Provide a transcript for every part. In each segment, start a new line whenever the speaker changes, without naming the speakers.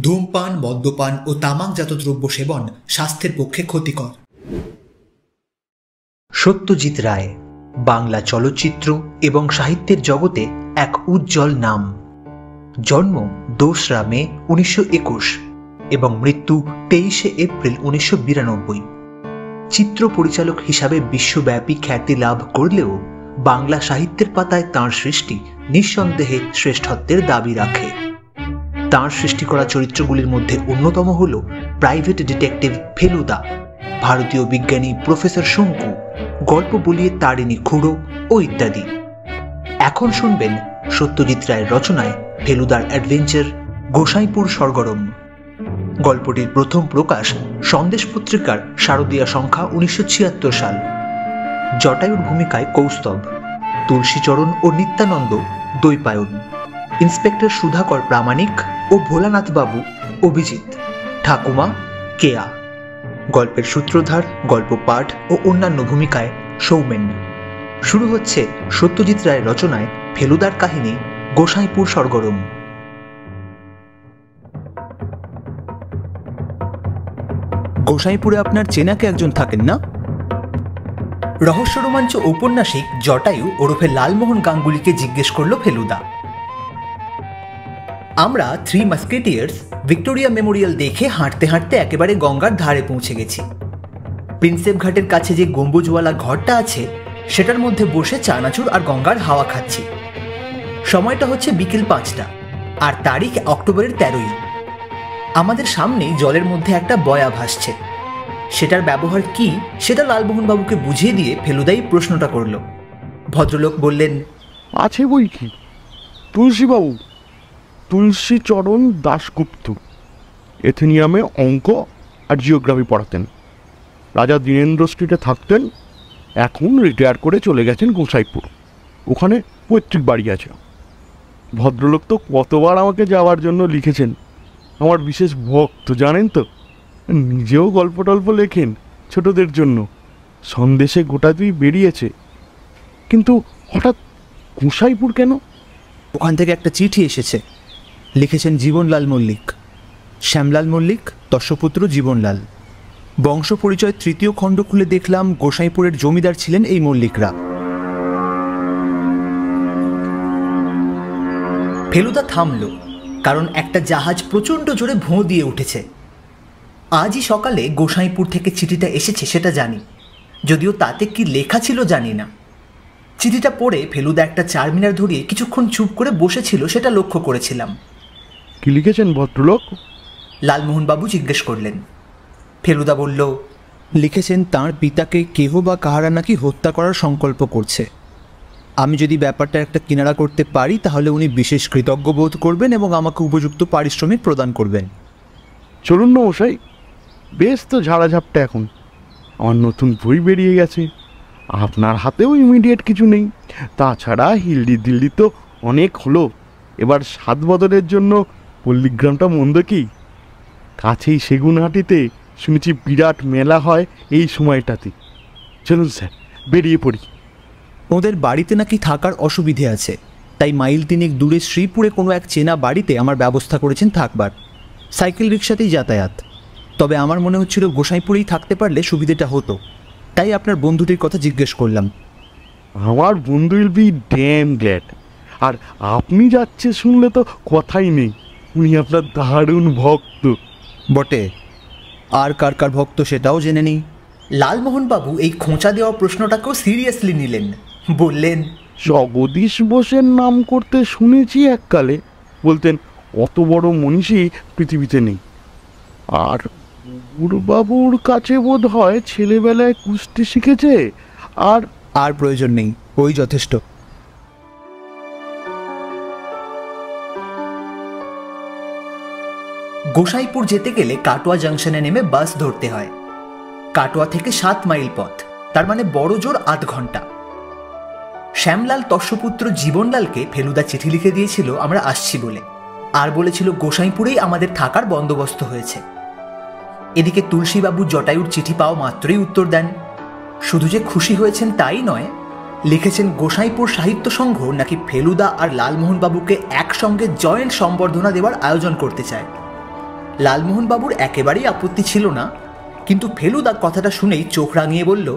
ধূমপান, মদ্যপান ও তামাকজাত দ্রব্য সেবন স্বাস্থ্যের পক্ষে ক্ষতিকর।
সত্যজিৎ রায় বাংলা চলচ্চিত্র এবং সাহিত্যের জগতে এক উজ্জ্বল নাম। জন্ম 2রা মে 1921 এবং মৃত্যু 23শে এপ্রিল 1992। চিত্র পরিচালক হিসাবে বিশ্বব্যাপী খ্যাতি লাভ করলেও বাংলা সাহিত্যের পাতায় তাঁর সৃষ্টি নিঃসন্দেহে শ্রেষ্ঠত্বের দাবি রাখে। তাঁর সৃষ্টি করা চরিত্রগুলির মধ্যে অন্যতম হল প্রাইভেট ডিটেকটিভ ফেলুদা, ভারতীয় বিজ্ঞানী প্রফেসর শঙ্কু, গল্প বলিয়ে তারিণী খুড়ো ও ইত্যাদি। এখন শুনবেন সত্যজিৎ রায়ের রচনায় ফেলুদার অ্যাডভেঞ্চার গোসাইপুর সরগরম। গল্পটির প্রথম প্রকাশ সন্দেশ পত্রিকার শারদীয়া সংখ্যা 1976 সাল। জটায়ুর ভূমিকায় কৌস্তব, তুলসীচরণ ও নিত্যানন্দ দ্বৈপায়ন, ইন্সপেক্টর সুধাকর প্রামাণিক ও ভোলানাথ বাবু অভিজিৎ, ঠাকুমা কেয়া। গল্পের সূত্রধার, গল্প পাঠ ও অন্যান্য ভূমিকায় সৌমেন। শুরু হচ্ছে সত্যজিৎ রায়ের রচনায় ফেলুদার কাহিনী গোসাইপুর সরগরম।
গোসাইপুরে আপনার চেনাকে একজন থাকেন না?
রহস্য রোমাঞ্চ ঔপন্যাসিক জটায়ু ওরফে লালমোহন গাঙ্গুলিকে জিজ্ঞেস করল ফেলুদা। আমরা 3 মাস্কেটিয়ার্স ভিক্টোরিয়া মেমোরিয়াল দেখে হাঁটতে হাঁটতে একেবারে গঙ্গার ধারে পৌঁছে গেছি। প্রিন্সেপ ঘাটের কাছে যে গম্বুজওয়ালা ঘরটা আছে সেটার মধ্যে বসে চানাচুর আর গঙ্গার হাওয়া খাচ্ছি। সময়টা হচ্ছে বিকেল 5টা আর তারিখ অক্টোবরের 13ই। আমাদের সামনেই জলের মধ্যে একটা বয়া ভাসছে। সেটার ব্যবহার কি সেটা লালমোহনবাবুকে বুঝিয়ে দিয়ে ফেলুদাই প্রশ্নটা করল। ভদ্রলোক বললেন,
আছে বই কি, তুলসীবাবু, তুলসীচরণ দাশগুপ্ত, এথেনিয়ামে অঙ্ক আর জিওগ্রাফি পড়াতেন। রাজা দীনেন্দ্র স্ট্রিটে থাকতেন, এখন রিটায়ার করে চলে গেছেন গোসাইপুর, ওখানে পৈতৃক বাড়ি আছে। ভদ্রলোক তো কতবার আমাকে যাওয়ার জন্য লিখেছেন, আমার বিশেষ ভক্ত জানেন তো। নিজেও গল্প টল্প লেখেন ছোটদের জন্য, সন্দেশে গোটাতেই বেরিয়েছে। কিন্তু হঠাৎ গোসাইপুর কেন?
ওখান থেকে একটা চিঠি এসেছে, লিখেছেন জীবনলাল মল্লিক। শ্যামলাল মল্লিক, দর্শপুত্র জীবনলাল। বংশ পরিচয় 3য় খণ্ড খুলে দেখলাম গোসাইপুরের জমিদার ছিলেন এই মল্লিকরা।
ফেলুদা থামল, কারণ একটা জাহাজ প্রচণ্ড জোরে ভোঁ দিয়ে উঠেছে। আজই সকালে গোসাইপুর থেকে চিঠিটা এসেছে সেটা জানি, যদিও তাতে কি লেখা ছিল জানি না। চিঠিটা পড়ে ফেলুদা একটা চারমিনার ধরিয়ে কিছুক্ষণ চুপ করে বসেছিল, সেটা লক্ষ্য করেছিলাম।
কি লিখেছেন ভদ্রলোক?
লালমোহনবাবু জিজ্ঞেস করলেন। ফেলুদা বলল,
লিখেছেন তাঁর পিতাকে কেহ বা কাহারা নাকি হত্যা করার সংকল্প করছে। আমি যদি ব্যাপারটা একটা কিনারা করতে পারি তাহলে উনি বিশেষ কৃতজ্ঞ বোধ করবেন এবং আমাকে উপযুক্ত পারিশ্রমিক প্রদান করবেন।
চলুন না মশাই, বেশ তো ঝাড়াঝাপটা। এখন আমার নতুন বই বেরিয়ে গেছে, আপনার হাতেও ইমিডিয়েট কিছু নেই। তাছাড়া হিল্লি দিল্লি তো অনেক হলো, এবার 7 বদলের জন্য পল্লীগ্রামটা মন্দ কি? কাছেই সেগুনহাটিতে শুনেছি বিরাট মেলা হয় এই সময়টাতে। চলুন স্যার, বেরিয়ে পড়ি।
ওদের বাড়িতে নাকি থাকার অসুবিধে আছে, তাই মাইল 3 দূরে শ্রীপুরে কোনো এক চেনা বাড়িতে আমার ব্যবস্থা করেছেন থাকবার। সাইকেল রিক্সাতেই যাতায়াত। তবে আমার মনে হচ্ছিল গোসাইপুরেই থাকতে পারলে সুবিধেটা হতো, তাই আপনার বন্ধুটির কথা জিজ্ঞেস করলাম।
আমার বন্ধু উইল বি ড্যাম গ্ল্যাড। আর আপনি যাচ্ছে শুনলে তো কথাই নেই, উনি আপনার দারুণ ভক্ত।
বটে, আর কার কার ভক্ত সেটাও জেনে নিই।
লালমোহনবাবু এই খোঁচা দেওয়া প্রশ্নটাকেও সিরিয়াসলি নিলেন। বললেন,
জগদীশ বোসের নাম করতে শুনেছি এককালে, বলতেন অত বড় মনীষী পৃথিবীতে নেই। আর বাবুর কাছে বোধ হয় ছেলেবেলায় কুস্তি শিখেছে।
আর প্রয়োজন নেই, ওই যথেষ্ট।
গোসাইপুর যেতে গেলে কাটোয়া জাংশনে নেমে বাস ধরতে হয়। কাটোয়া থেকে 7 মাইল পথ, তার মানে বড় জোর 8 ঘন্টা। শ্যামলাল তস্যপুত্র জীবনলালকে ফেলুদা চিঠি লিখে দিয়েছিল আমরা আসছি বলে, আর বলেছিল গোসাইপুরেই আমাদের থাকার বন্দোবস্ত হয়েছে। এদিকে তুলসীবাবু জটায়ুর চিঠি পাওয়া মাত্রই উত্তর দেন। শুধু যে খুশি হয়েছেন তাই নয়, লিখেছেন গোসাইপুর সাহিত্য সংঘ নাকি ফেলুদা আর লালমোহনবাবুকে একসঙ্গে জয়েন্ট সম্বর্ধনা দেওয়ার আয়োজন করতে চায়। লালমোহন বাবুর একেবারেই আপত্তি ছিল না, কিন্তু ফেলুদা কথাটা শুনেই চোখ রাঙিয়ে বলল,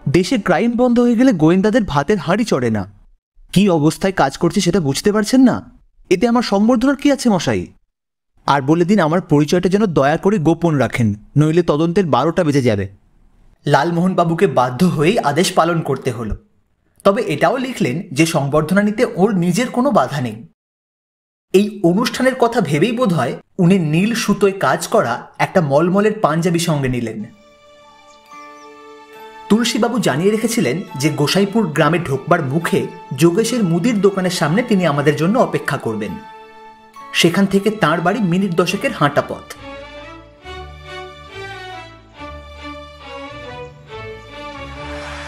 দেশে ক্রাইম বন্ধ হয়ে গেলে গোয়েন্দাদের ভাতের হাঁড়ি চড়ে না। কি অবস্থায় কাজ করছে সেটা বুঝতে পারছেন না? এতে আমার সম্বর্ধনার কি আছে মশাই? আর বলে দিন আমার পরিচয়টা যেন দয়া করে গোপন রাখেন, নইলে তদন্তের 12টা বেজে যাবে।
লালমোহন বাবুকে বাধ্য হয়েই আদেশ পালন করতে হলো। তবে এটাও লিখলেন যে সংবর্ধনা নিতে ওর নিজের কোনো বাধা নেই। এই অনুষ্ঠানের কথা ভেবেই বোধহয় উনি নীল সুতোয় কাজ করা একটা মলমলের পাঞ্জাবি সঙ্গে নিলেন। তুলসীবাবু জানিয়ে রেখেছিলেন যে গোসাইপুর গ্রামে ঢোকবার মুখে যোগেশের মুদির দোকানের সামনে তিনি আমাদের জন্য অপেক্ষা করবেন। সেখান থেকে তাঁর বাড়ি মিনিট 10-এর হাঁটা পথ।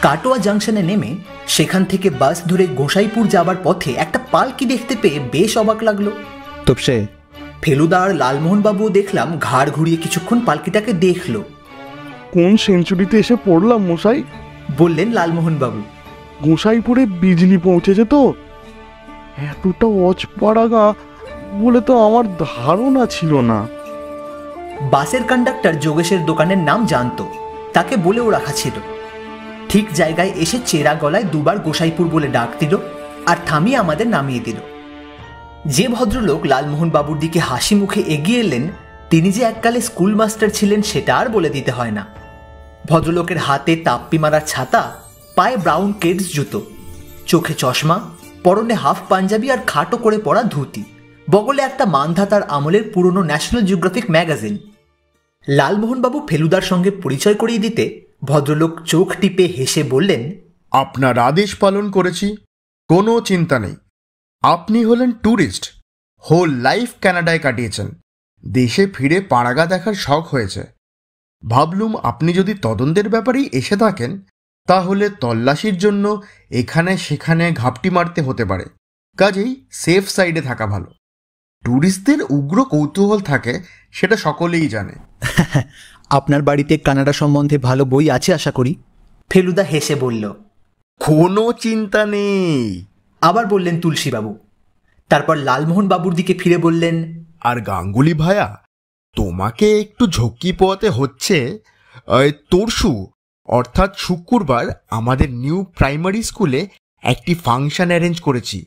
কাটোয়া জাংশনে নেমে সেখান থেকে বাস ধরে গোসাইপুর যাবার পথে একটা পালকি দেখতে পেয়ে বেশ অবাক লাগলো।
তপসে
ফেলুদা আর লালমোহন বাবু দেখলাম ঘাড় ঘুরিয়ে কিছুক্ষণ পালকিটাকে দেখলো।
কোন সেঞ্চুরিতে এসে পড়লাম মশাই?
বললেন লালমোহন বাবু।
গোসাইপুরে বিজলি পৌঁছেছে তো? এতটা অজপাড়াগা বলে তো আমার ধারণা ছিল না।
বাসের কন্ডাক্টর যোগেশের দোকানের নাম জানতো, তাকে বলেও রাখা ছিল। ঠিক জায়গায় এসে চেরা গলায় দুবার গোসাইপুর বলে ডাক দিল আর থামিয়ে আমাদের নামিয়ে দিল। যে ভদ্রলোক লালমোহন বাবুর দিকে হাসি মুখে এগিয়ে এলেন, তিনি যে এককালে স্কুল মাস্টার ছিলেন সেটা আর বলে দিতে হয় না। ভদ্রলোকের হাতে তাপ্পি মারার ছাতা, পায়ে ব্রাউন কেডস জুতো, চোখে চশমা, পরনে হাফ পাঞ্জাবি আর খাটো করে পরা ধুতি, বগলে একটা মানধাতার আমলের পুরনো ন্যাশনাল জিওগ্রাফিক ম্যাগাজিন। লালমোহনবাবু ফেলুদার সঙ্গে পরিচয় করিয়ে দিতে ভদ্রলোক চোখ টিপে হেসে বললেন,
আপনার আদেশ পালন করেছি, কোনো চিন্তা নেই। আপনি হলেন ট্যুরিস্ট, হোল লাইফ কানাডায় কাটিয়েছেন, দেশে ফিরে পাড়াগা দেখার শখ হয়েছে। ভাবলুম আপনি যদি তদন্তের ব্যাপারেই এসে থাকেন তাহলে তল্লাশির জন্য এখানে সেখানে ঘাপটি মারতে হতে পারে, কাজেই সেফ সাইডে থাকা ভালো। ট্যুরিস্টদের উগ্র কৌতূহল থাকে, সেটা সকলেই জানে।
আপনার বাড়িতে কানাডা সম্বন্ধে ভালো বই আছে আশা করি।
ফেলুদা হেসে বলল,
কোনো চিন্তা নেই।
আবার বললেন তুলসীবাবু। তারপর লালমোহন বাবুর দিকে ফিরে বললেন,
আর গাঙ্গুলি ভায়া, তোমাকে একটু ঝক্কি পোয়াতে হচ্ছে। তরশু অর্থাৎ শুক্রবার আমাদের নিউ প্রাইমারি স্কুলে একটি ফাংশন অ্যারেঞ্জ করেছি।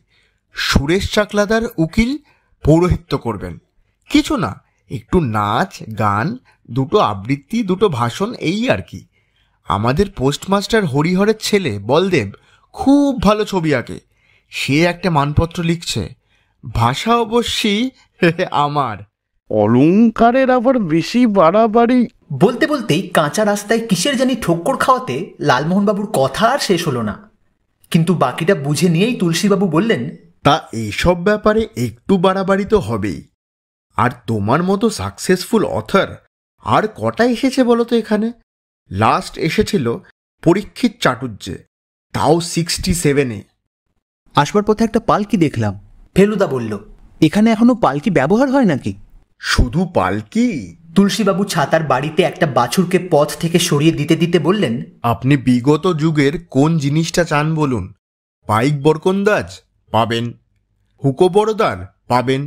সুরেশ চাকলাদার উকিল পৌরোহিত্য করবেন। কিছু না, একটু নাচ গান, দুটো আবৃত্তি, দুটো ভাষণ, এই আর কি। আমাদের পোস্টমাস্টার হরিহরের ছেলে বলদেব খুব ভালো ছবি আঁকে, সে একটা মানপত্র লিখছে। ভাষা অবশ্যই আমার।
অলংকারের আবার বেশি বাড়াবাড়ি।
বলতে বলতেই কাঁচা রাস্তায় কিসের জানি ঠোক্কর খাওয়াতে লালমোহনবাবুর কথা আর শেষ হলো না। কিন্তু বাকিটা বুঝে নিয়েই তুলসীবাবু বললেন,
তা এইসব ব্যাপারে একটু বাড়াবাড়ি তো হবেই। আর তোমার মতো সাকসেসফুল অথর আর কটা এসেছে বলো তো এখানে? লাস্ট এসেছিল পরীক্ষিত চাটুর্যে, তাও 67-এ।
আসবার পথে একটা পালকি দেখলাম।
ফেলুদা বলল,
এখানে এখনো পালকি ব্যবহার হয় নাকি?
শুধু পালকি?
তুলসীবাবু ছাতার বাড়িতে একটা বাছুরকে পথ থেকে সরিয়ে দিতে দিতে বললেন,
আপনি বিগত যুগের কোন জিনিসটা চান বলুন? পাইক বরকন্দাজ পাবেন, হুকো বড়দার পাবেন,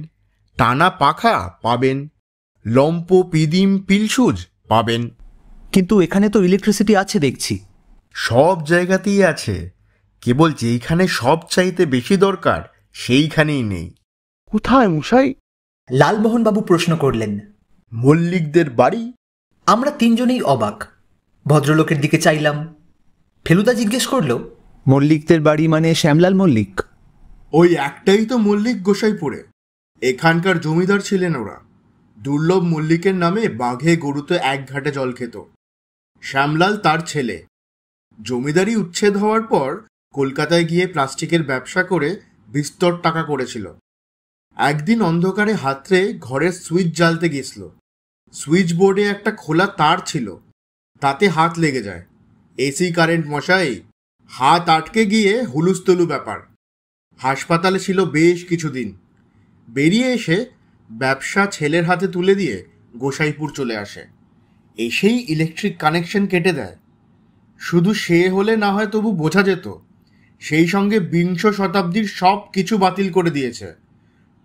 টানা পাখা পাবেন, লম্প পিদিম পিলসুজ পাবেন।
কিন্তু এখানে তো ইলেকট্রিসিটি আছে দেখছি।
সব জায়গাতেই আছে, কেবল যেইখানে সব চাইতে বেশি দরকার সেইখানেই নেই।
কোথায় মশাই?
লালমোহনবাবু প্রশ্ন করলেন।
মল্লিকদের বাড়ি।
আমরা তিনজনেই অবাক, ভদ্রলোকের দিকে চাইলাম। ফেলুদা জিজ্ঞেস করল,
মল্লিকদের বাড়ি মানে শ্যামলাল মল্লিক?
ওই একটাই তো মল্লিক গোসাইপুরে, এখানকার জমিদার ছিলেন ওরা। দুর্লভ মল্লিকের নামে বাঘে গরুতে এক ঘাটে জল খেত। শ্যামলাল তার ছেলে। জমিদারি উচ্ছেদ হওয়ার পর কলকাতায় গিয়ে প্লাস্টিকের ব্যবসা করে বিস্তর টাকা করেছিল। একদিন অন্ধকারে হাতড়ে ঘরের সুইচ জ্বালতে গেছিল। সুইচ বোর্ডে একটা খোলা তার ছিল, তাতে হাত লেগে যায়। এসি কারেন্ট মশাই, হাত আটকে গিয়ে হুলুস্থুলু ব্যাপার। হাসপাতালে ছিল বেশ কিছুদিন। বেরিয়ে এসে ব্যবসা ছেলের হাতে তুলে দিয়ে গোসাইপুর চলে আসে। এসেই ইলেকট্রিক কানেকশন কেটে দেয়। শুধু সে হলে না হয় তবু বোঝা যেত, সেই সঙ্গে 20 শতাব্দীর সব কিছু বাতিল করে দিয়েছে।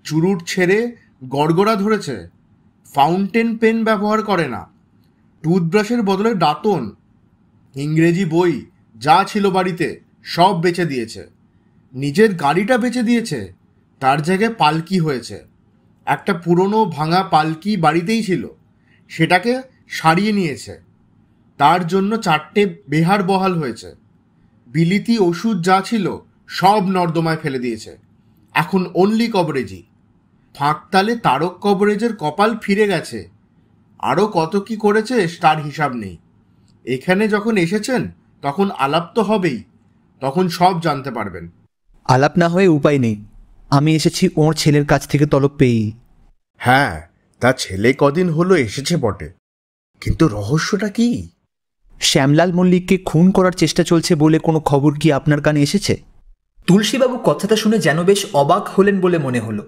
চুরুট ছেড়ে গড়গড়া ধরেছে। ফাউন্টেন পেন ব্যবহার করে না, টুথব্রাশের বদলে দাঁতন, ইংরেজি বই যা ছিল বাড়িতে সব বেচে দিয়েছে। নিজের গাড়িটা বেচে দিয়েছে, তার জায়গায় পালকি হয়েছে। একটা পুরনো ভাঙা পালকি বাড়িতেই ছিল, সেটাকে সারিয়ে নিয়েছে। তার জন্য 4টে বেহার বহাল হয়েছে। বিলিতি ওষুধ যা ছিল সব নর্দমায় ফেলে দিয়েছে। এখন অনলি কভারেজই। ফাঁকতালে তারক কভারেজের কপাল ফিরে গেছে। আরও কত কি করেছে তার হিসাব নেই। এখানে যখন এসেছেন তখন আলাপ তো হবেই, তখন সব জানতে পারবেন।
আলাপ না হয়ে উপায় নেই, আমি এসেছি ওর ছেলের কাছ থেকে তলব পেয়েই।
হ্যাঁ, তা ছেলে কদিন হলো এসেছে বটে, কিন্তু রহস্যটা কি?
শ্যামলাল মল্লিককে খুন করার চেষ্টা চলছে বলে কোনো খবর কি আপনার কানে এসেছে?
তুলসীবাবু কথাটা শুনে যেন বেশ অবাক হলেন বলে মনে হলো।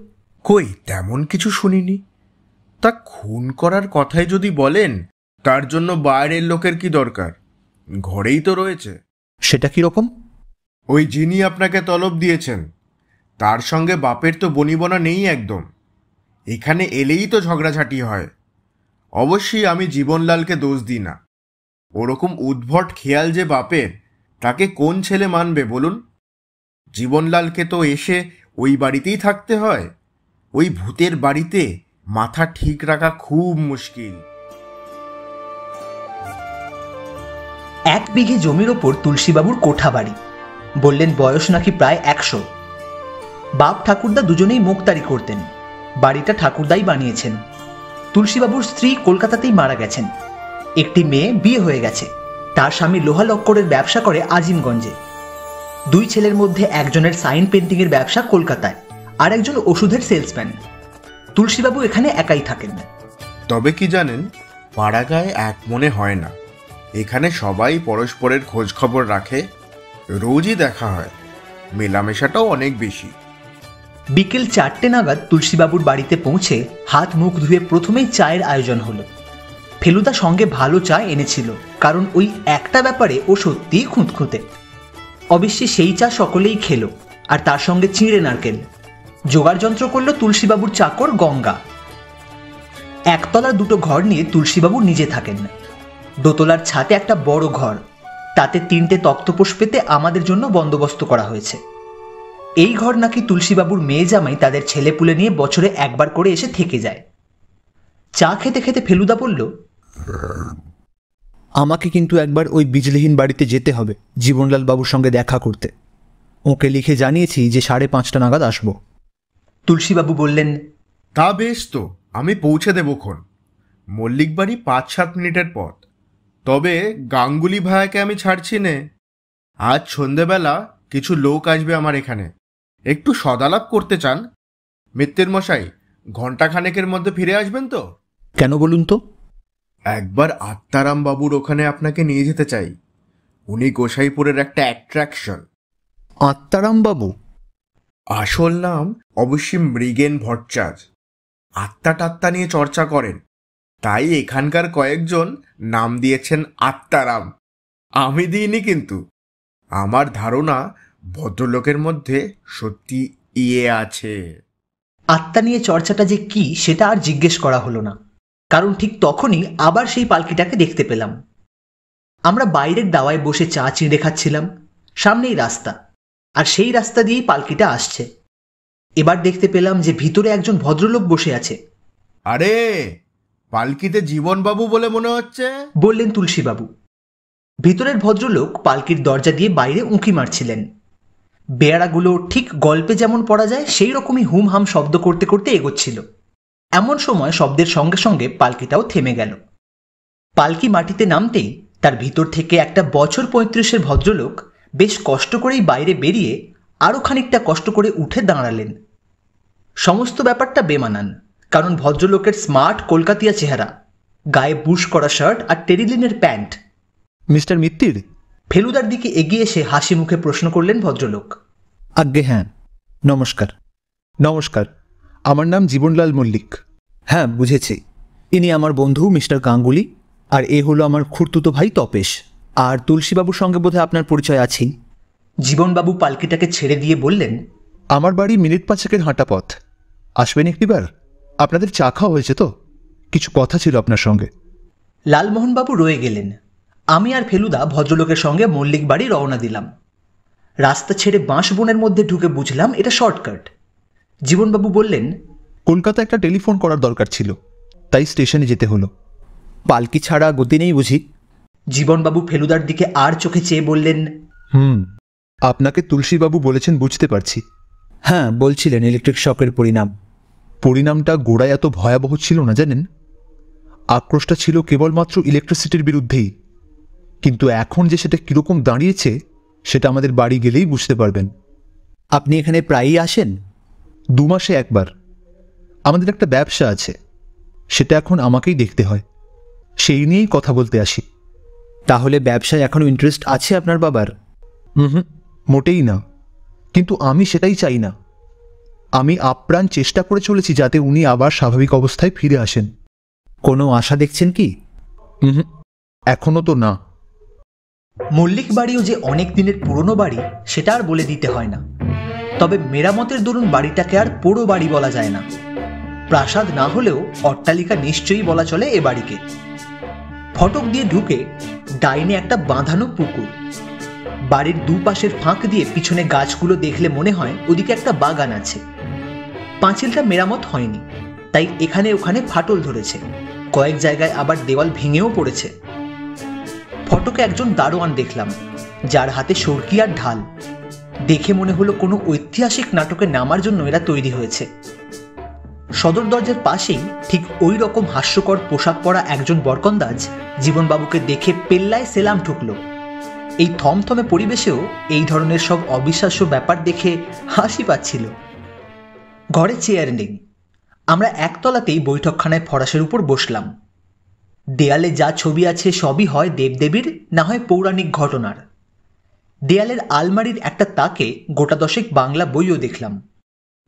কই, তেমন কিছু শুনিনি। তা খুন করার কথাই যদি বলেন, তার জন্য বাইরের লোকের কি দরকার? ঘরেই তো রয়েছে।
সেটা কীরকম?
ওই যিনি আপনাকে তলব দিয়েছেন, তার সঙ্গে বাপের তো বনিবনা নেই একদম। এখানে এলেই তো ঝগড়াঝাটি হয়। অবশ্যই আমি জীবনলালকে দোষ দিই না। ওরকম উদ্ভট খেয়াল যে বাপের, তাকে কোন ছেলে মানবে বলুন? জীবনলালকে তো এসে ওই বাড়িতেই থাকতে হয়। ওই ভূতের বাড়িতে মাথা ঠিক রাখা খুব মুশকিল।
1 বিঘে জমির ওপর তুলসীবাবুর কোঠা বাড়ি। বললেন বয়স নাকি প্রায় 100। বাপ ঠাকুরদা দুজনেই মুখতারি করতেন। বাড়িটা ঠাকুরদাই বানিয়েছেন। তুলসীবাবুর স্ত্রী কলকাতাতেই মারা গেছেন। একটি মেয়ে বিয়ে হয়ে গেছে। তার স্বামী লোহা লক্করের ব্যবসা করে আজিমগঞ্জে। 2 ছেলের মধ্যে একজনের সাইন পেন্টিংয়ের ব্যবসা কলকাতায়, আর একজন ওষুধের সেলসম্যান। তুলসীবাবু এখানে একাই থাকেন।
তবে কি জানেন, পাড়াগায় এক মনে হয় না। এখানে সবাই পরস্পরের খোঁজ খবর রাখে, রোজই দেখা হয়, মেলামেশাটাও অনেক বেশি।
বিকেল 4টে নাগাদ তুলসীবাবুর বাড়িতে পৌঁছে হাত মুখ ধুয়ে প্রথমেই চায়ের আয়োজন হলো। ফেলুদা সঙ্গে ভালো চা এনেছিল, কারণ ওই একটা ব্যাপারে ও সত্যিই খুঁতখুঁতে। অবশ্যই সেই চা সকলেই খেলো, আর তার সঙ্গে চিঁড়ে নারকেল। জোগাড় যন্ত্র করলো তুলসীবাবুর চাকর গঙ্গা। একতলার 2টো ঘর নিয়ে তুলসীবাবু নিজে থাকেন না। দোতলার ছাদে একটা বড় ঘর, তাতে 3টে তক্তপোষ পেতে আমাদের জন্য বন্দোবস্ত করা হয়েছে। এই ঘর নাকি তুলসীবাবুর মেয়ে জামাই তাদের ছেলেপুলে নিয়ে বছরে একবার করে এসে থেকে যায়। চা খেতে খেতে ফেলুদা বলল,
আমাকে কিন্তু একবার ওই বিজলিহীন বাড়িতে যেতে হবে জীবনলাল বাবুর সঙ্গে দেখা করতে। ওকে লিখে জানিয়েছি যে 5:30 নাগাদ আসব।
তুলসীবাবু বললেন,
তা বেশ, তো আমি পৌঁছে দেবক্ষণ। মল্লিক বাড়ি 5-7 মিনিটের পথ। তবে গাঙ্গুলি ভাইয়াকে আমি ছাড়ছি নে। আজ সন্ধেবেলা কিছু লোক আসবে আমার এখানে, একটু সদালাপ করতে চান। মিত্রের মশাই, ঘণ্টাখানেকের মধ্যে ফিরে আসবেন তো?
কেন বলুন তো?
একবার আত্মারাম বাবুর ওখানে আপনাকে নিয়ে যেতে চাই। উনি গোসাইপুরের একটা অ্যাট্রাকশন।
আত্মারাম বাবু?
আসল নাম অবশ্যই মৃগেন ভট্টাচার্য। আত্মা টাত্মা নিয়ে চর্চা করেন, তাই এখানকার কয়েকজন নাম দিয়েছেন আত্মারাম। আমি দিইনি, কিন্তু আমার ধারণা ভদ্রলোকের মধ্যে সত্যি আছে।
আত্মা নিয়ে চর্চাটা যে কি সেটা আর জিজ্ঞেস করা হলো না, কারণ ঠিক তখনই আবার সেই পালকিটাকে দেখতে পেলাম। আমরা বাইরের দাওয়ায় বসে চা চিঁড়ে খাচ্ছিলাম। সামনেই রাস্তা, আর সেই রাস্তা দিয়েই পালকিটা আসছে। এবার দেখতে পেলাম যে ভিতরে একজন ভদ্রলোক বসে আছে।
আরে, পালকিতে জীবনবাবু বলে মনে হচ্ছে,
বললেন তুলসীবাবু। ভিতরের ভদ্রলোক পালকির দরজা দিয়ে বাইরে উঁকি মারছিলেন। বেয়ারাগুলো ঠিক গল্পে যেমন পড়া যায় সেই রকমই হুমহাম শব্দ করতে করতে এগোচ্ছিল। এমন সময় শব্দের সঙ্গে সঙ্গে পালকিটাও থেমে গেল। পালকি মাটিতে নামতেই তার ভিতর থেকে একটা বছর 35-এর ভদ্রলোক বেশ কষ্ট করেই বাইরে বেরিয়ে আরও খানিকটা কষ্ট করে উঠে দাঁড়ালেন। সমস্ত ব্যাপারটা বেমানান, কারণ ভদ্রলোকের স্মার্ট কলকাতিয়া চেহারা, গায়ে বুশ করা শার্ট আর টেরিলিনের প্যান্ট।
মিস্টার মিত্তির?
ফেলুদার দিকে এগিয়ে এসে হাসি মুখে প্রশ্ন করলেন ভদ্রলোক।
আজ্ঞে হ্যাঁ, নমস্কার। নমস্কার, আমার নাম জীবনলাল মল্লিক। হ্যাঁ, বুঝেছি। ইনি আমার বন্ধু মিস্টার গাঙ্গুলি, আর এ হলো আমার খুড়তুতো ভাই তপেশ। আর তুলসীবাবুর সঙ্গে বোধহয় আপনার পরিচয় আছেই।
জীবনবাবু পালকিটাকে ছেড়ে দিয়ে বললেন,
আমার বাড়ি মিনিট 5-এর হাঁটা পথ। আসবেন একটিবার? আপনাদের চা খাওয়া হয়েছে তো? কিছু কথা ছিল আপনার সঙ্গে।
লালমোহনবাবু রয়ে গেলেন। আমি আর ফেলুদা ভদ্রলোকের সঙ্গে মল্লিক বাড়ি রওনা দিলাম। রাস্তা ছেড়ে বাঁশ বনের মধ্যে ঢুকে বুঝলাম এটা শর্টকাট। জীবনবাবু বললেন,
কলকাতা একটা টেলিফোন করার দরকার ছিল, তাই স্টেশনে যেতে হলো। পালকি ছাড়া গতি নেই বুঝি?
জীবনবাবু ফেলুদার দিকে আর চোখে চেয়ে বললেন,
আপনাকে তুলসীবাবু বলেছেন বুঝতে পারছি। হ্যাঁ, বলছিলেন ইলেকট্রিক শকের পরিণামটা গোড়ায় এত ভয়াবহ ছিল না জানেন। আক্রোশটা ছিল কেবলমাত্র ইলেকট্রিসিটির বিরুদ্ধেই, কিন্তু এখন যে সেটা কিরকম দাঁড়িয়েছে সেটা আমাদের বাড়ি গেলেই বুঝতে পারবেন। আপনি এখানে প্রায়ই আসেন? 2 মাসে একবার। আমাদের একটা ব্যবসা আছে, সেটা এখন আমাকেই দেখতে হয়, সেই নিয়েই কথা বলতে আসি। তাহলে ব্যবসায় এখনো ইন্টারেস্ট আছে আপনার বাবার? মোটেই না, কিন্তু আমি সেটাই চাই না। আমি আপ্রাণ চেষ্টা করে চলেছি যাতে উনি আবার স্বাভাবিক অবস্থায় ফিরে আসেন। কোনো আশা দেখছেন কি? এখনো তো না।
মল্লিক বাড়িও যে অনেক দিনের পুরনো বাড়ি সেটা আর বলে দিতে হয় না। তবে মেরামতের দরুন বাড়িটাকে আর পোড়ো বাড়ি বলা যায় না। প্রাসাদ না হলেও অট্টালিকা নিশ্চয়ই বলা চলে এ বাড়িকে। ফটক দিয়ে ঢুকে ডাইনে একটা বাঁধানো পুকুর। বাড়ির দুপাশের ফাঁক দিয়ে পিছনে গাছগুলো দেখলে মনে হয় ওদিকে একটা বাগান আছে। পাঁচিলটা মেরামত হয়নি, তাই এখানে ওখানে ফাটল ধরেছে, কয়েক জায়গায় আবার দেওয়াল ভেঙেও পড়েছে। ফটকে একজন দারোয়ান দেখলাম, যার হাতে সরকি আর ঢাল। দেখে মনে হলো কোনো ঐতিহাসিক নাটকে নামার জন্য এরা তৈরি হয়েছে। সদর দরজার পাশেই ঠিক ওই রকম হাস্যকর পোশাক পরা একজন বরকন্দাজ জীবনবাবুকে দেখে পেল্লায় সেলাম ঠুকলো। এই থমথমে পরিবেশেও এই ধরনের সব অবিশ্বাস্য ব্যাপার দেখে হাসি পাচ্ছিল। ঘরে চেয়ার নেই। আমরা একতলাতেই বৈঠকখানায় ফরাসের উপর বসলাম। দেয়ালে যা ছবি আছে সবই হয় দেবদেবীর, না হয় পৌরাণিক ঘটনার। দেয়ালের আলমারির একটা তাকে গোটা 10 বাংলা বইও দেখলাম।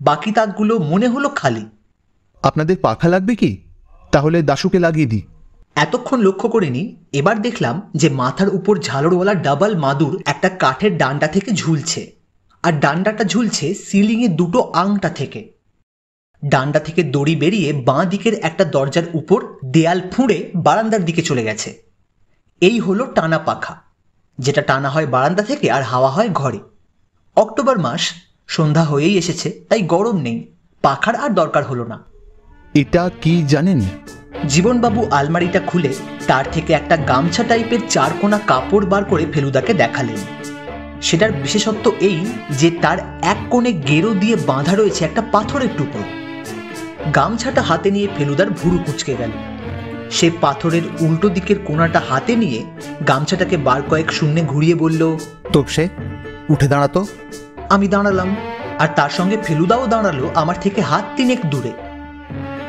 বাকি তাকগুলো মনে হলো খালি।
আপনাদের পাখা লাগবে কি? তাহলে দাশুকে লাগিয়ে দিই।
এতক্ষণ লক্ষ্য করিনি, এবার দেখলাম যে মাথার উপর ঝালরওয়ালা ডাবল মাদুর একটা কাঠের ডান্ডা থেকে ঝুলছে, আর ডান্ডাটা ঝুলছে সিলিংয়ে 2টো আংটা থেকে। ডান্ডা থেকে দড়ি বেরিয়ে বাঁ দিকের একটা দরজার উপর দেয়াল ফুঁড়ে বারান্দার দিকে চলে গেছে। এই হলো টানা পাখা, যেটা টানা হয় বারান্দা থেকে আর হাওয়া হয় ঘরে। অক্টোবর মাস, সন্ধ্যা হয়েই এসেছে, তাই গরম নেই, পাখার আর দরকার হলো না।
এটা কি জানেন?
জীবনবাবু আলমারিটা খুলে তার থেকে একটা গামছা টাইপের 4 কোনা কাপড় বার করে ফেলুদাকে দেখালেন। সেটার বিশেষত্ব এই যে তার এক কোণে গেরো দিয়ে বাঁধা রয়েছে একটা পাথরের টুকরো। গামছাটা হাতে নিয়ে ফেলুদার ভুরু কুঁচকে গেল। সে পাথরের উল্টো দিকের কোণাটা হাতে নিয়ে গামছাটাকে বার কয়েক শূন্যে ঘুরিয়ে বলল,
তোপসে উঠে দাঁড়াতো।
আমি দাঁড়ালাম, আর তার সঙ্গে ফেলুদাও দাঁড়ালো আমার থেকে হাত 3 দূরে।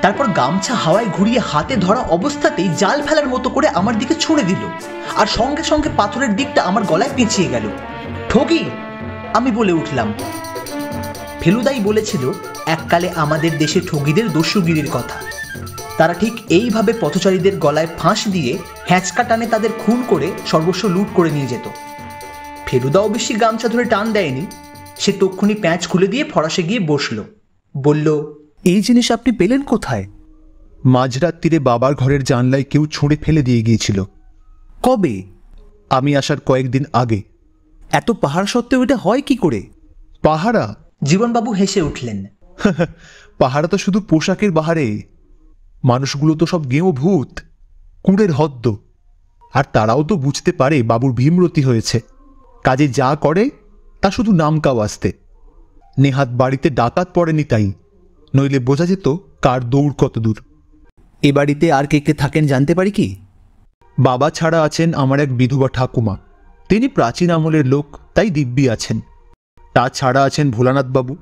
তারপর গামছা হাওয়ায় ঘুরিয়ে হাতে ধরা অবস্থাতেই জাল ফেলার মতো করে আমার দিকে ছুঁড়ে দিল, আর সঙ্গে সঙ্গে পাথরের দিকটা আমার গলায় পেঁচিয়ে গেল। ঠগি, আমি বলে উঠলাম। ফেলুদাই বলেছিল এককালে আমাদের দেশে ঠগিদের দস্যুগিরির কথা। তারা ঠিক এইভাবে পথচারীদের গলায় ফাঁস দিয়ে হ্যাঁচকা টানে তাদের খুন করে সর্বস্ব লুট করে নিয়ে যেত। ফেলুদাও বেশি গামছা ধরে টান দেয়নি। সে তক্ষুনি প্যাঁচ খুলে দিয়ে ফরাসে গিয়ে বসল। বলল,
এই জিনিস আপনি পেলেন কোথায়? মাঝরাত্রিরে বাবার ঘরের জানলায় কেউ ছুঁড়ে ফেলে দিয়ে গিয়েছিল। কবে? আমি আসার কয়েকদিন আগে। এত পাহাড় সত্ত্বেও এটা হয় কি করে? পাহারা?
জীবনবাবু হেসে উঠলেন।
পাহারা তো শুধু পোশাকের বাহারে, মানুষগুলো তো সব গেঁয়ো ভূত, কুঁড়ের হদ্দ। আর তারাও তো বুঝতে পারে বাবুর ভীমরতি হয়েছে, কাজে যা করে তা শুধু নামকাও আসতে। নেহাত বাড়িতে ডাকাত পড়েনি তাই, নইলে বোঝা যেত কার দৌড় কত দূর। এ বাড়িতে আর কে কে থাকেন জানতে পারি কি? বাবা ছাড়া আছেন আমার এক বিধবা ঠাকুমা, তিনি প্রাচীন আমলের লোক, তাই দিব্যি আছেন। তাছাড়া আছেন ভোলানাথবাবু,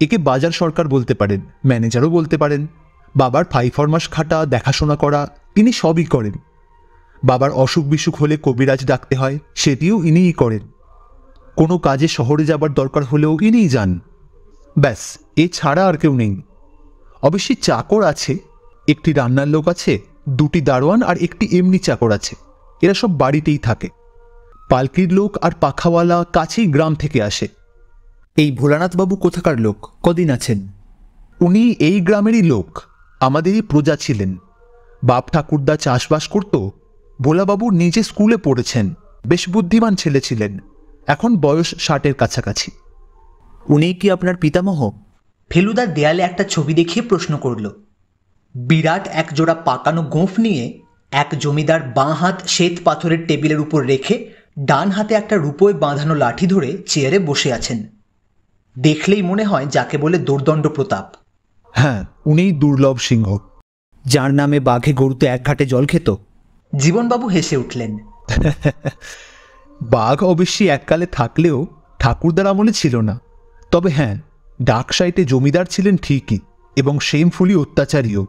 একে বাজার সরকার বলতে পারেন, ম্যানেজারও বলতে পারেন। বাবার 5 মাস খাটা, দেখাশোনা করা, তিনি সবই করেন। বাবার অসুখ বিসুখ হলে কবিরাজ ডাকতে হয়, সেটিও ইনিই করেন। কোনো কাজে শহরে যাবার দরকার হলেও ইনিই যান। ব্যাস, এ ছাড়া আর কেউ নেই। অবশ্যই চাকর আছে, একটি রান্নার লোক আছে, 2টি দারোয়ান আর একটি এমনি চাকর আছে। এরা সব বাড়িতেই থাকে। পালকির লোক আর পাখাওয়ালা কাছেই গ্রাম থেকে আসে। এই ভোলানাথবাবু কোথাকার লোক? কদিন আছেন? উনি এই গ্রামেরই লোক, আমাদেরই প্রজা ছিলেন। বাপ ঠাকুরদা চাষবাস করত। ভোলাবাবু নিজে স্কুলে পড়েছেন, বেশ বুদ্ধিমান ছেলে ছিলেন। এখন বয়স 60-এর কাছাকাছি। উনি কি আপনার পিতামহ?
ফেলুদা দেয়ালে একটা ছবি দেখিয়ে প্রশ্ন করল। বিরাট এক জোড়া পাকানো গোঁফ নিয়ে এক জমিদার বাঁ হাত শ্বেত পাথরের টেবিলের উপর রেখে ডান হাতে একটা রূপোয় বাঁধানো লাঠি ধরে চেয়ারে বসে আছেন। দেখলেই মনে হয় যাকে বলে দোর্দণ্ড প্রতাপ।
হ্যাঁ, উনিই দুর্লভ সিংহ, যার নামে বাঘে গরুতে এক ঘাটে জল খেত।
জীবনবাবু হেসে উঠলেন।
বাঘ অবশ্যই এককালে থাকলেও ঠাকুরদার আমলে ছিল না। তবে হ্যাঁ, ডাক সাইটে জমিদার ছিলেন ঠিকই, এবং শেমফুলি অত্যাচারীও।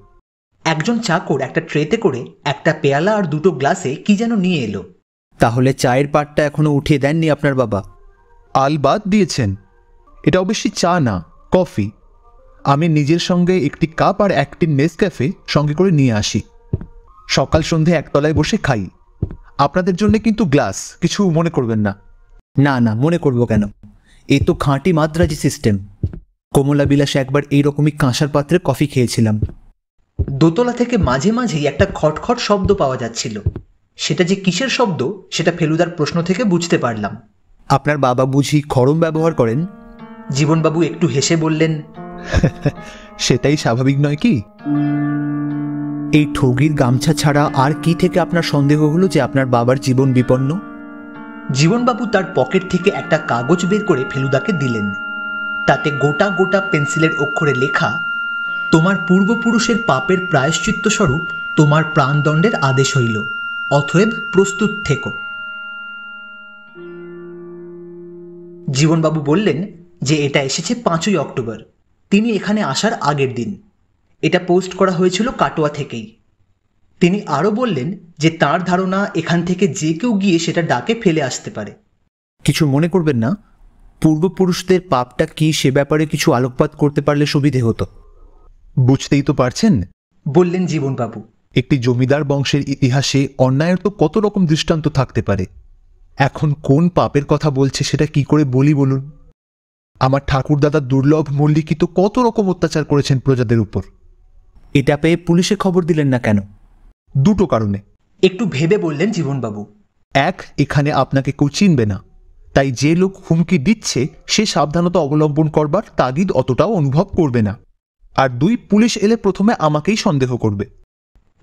একজন চাকর একটা ট্রেতে করে একটা পেয়ালা আর দুটো গ্লাসে কি যেন নিয়ে এলো।
তাহলে চায়ের পাটটা এখনো উঠিয়ে দেননি আপনার বাবা? আলবাদ দিয়েছেন। এটা অবশ্যই চা না, কফি। আমি নিজের সঙ্গে একটি কাপ আর একটি নেসক্যাফে সঙ্গে করে নিয়ে আসি। সকাল সন্ধে একতলায় বসে খাই। আপনাদের জন্য কিন্তু গ্লাস, কিছু মনে করবেন না। না না, মনে করব কেন? এ তো খাঁটি মাদ্রাজি সিস্টেম। কমলা বিলাসে একবার এইরকমই কাঁসার পাত্রে কফি খেয়েছিলাম।
দোতলা থেকে মাঝে মাঝেই একটা খটখট শব্দ পাওয়া যাচ্ছিল। সেটা যে কিসের শব্দ সেটা ফেলুদার প্রশ্ন থেকে বুঝতে পারলাম।
আপনার বাবা বুঝি খড়ম ব্যবহার করেন?
জীবনবাবু একটু হেসে বললেন,
সেটাই স্বাভাবিক নয় কি? এই ঠগির গামছা ছাড়া আর কি থেকে আপনার সন্দেহ হলো যে আপনার বাবার জীবন বিপন্ন?
জীবনবাবু তার পকেট থেকে একটা কাগজ বের করে ফেলুদাকে দিলেন। তাতে গোটা গোটা পেন্সিলের অক্ষরে লেখা, তোমার পূর্বপুরুষের পাপের প্রায়শ্চিত্ত স্বরূপ তোমার প্রাণদণ্ডের আদেশ হইল, অতএব প্রস্তুত থেকো। জীবনবাবু বললেন যে এটা এসেছে 5ই অক্টোবর, তিনি এখানে আসার আগের দিন। এটা পোস্ট করা হয়েছিল কাটোয়া থেকেই। তিনি আরও বললেন যে তার ধারণা এখান থেকে যে কেউ গিয়ে সেটা ডাকে ফেলে আসতে পারে।
কিছু মনে করবেন না, পূর্বপুরুষদের পাপটা কি সে ব্যাপারে কিছু আলোকপাত করতে পারলে সুবিধে হতো। বুঝতেই তো পারছেন,
বললেন জীবনবাবু।
একটি জমিদার বংশের ইতিহাসে অন্যায়ের তো কত রকম দৃষ্টান্ত থাকতে পারে। এখন কোন পাপের কথা বলছে সেটা কি করে বলি বলুন? আমার ঠাকুরদাদা দুর্লভ মল্লিকই তো কত রকম অত্যাচার করেছেন প্রজাদের উপর। এটা পেয়ে পুলিশে খবর দিলেন না কেন? দুটো কারণে।
একটু ভেবে বললেন জীবনবাবু।
এক, এখানে আপনাকে কেউ চিনবে না, তাই যে লোক হুমকি দিচ্ছে সে সাবধানতা অবলম্বন করবার তাগিদ অতটাও অনুভব করবে না। আর দুই, পুলিশ এলে প্রথমে আমাকেই সন্দেহ করবে।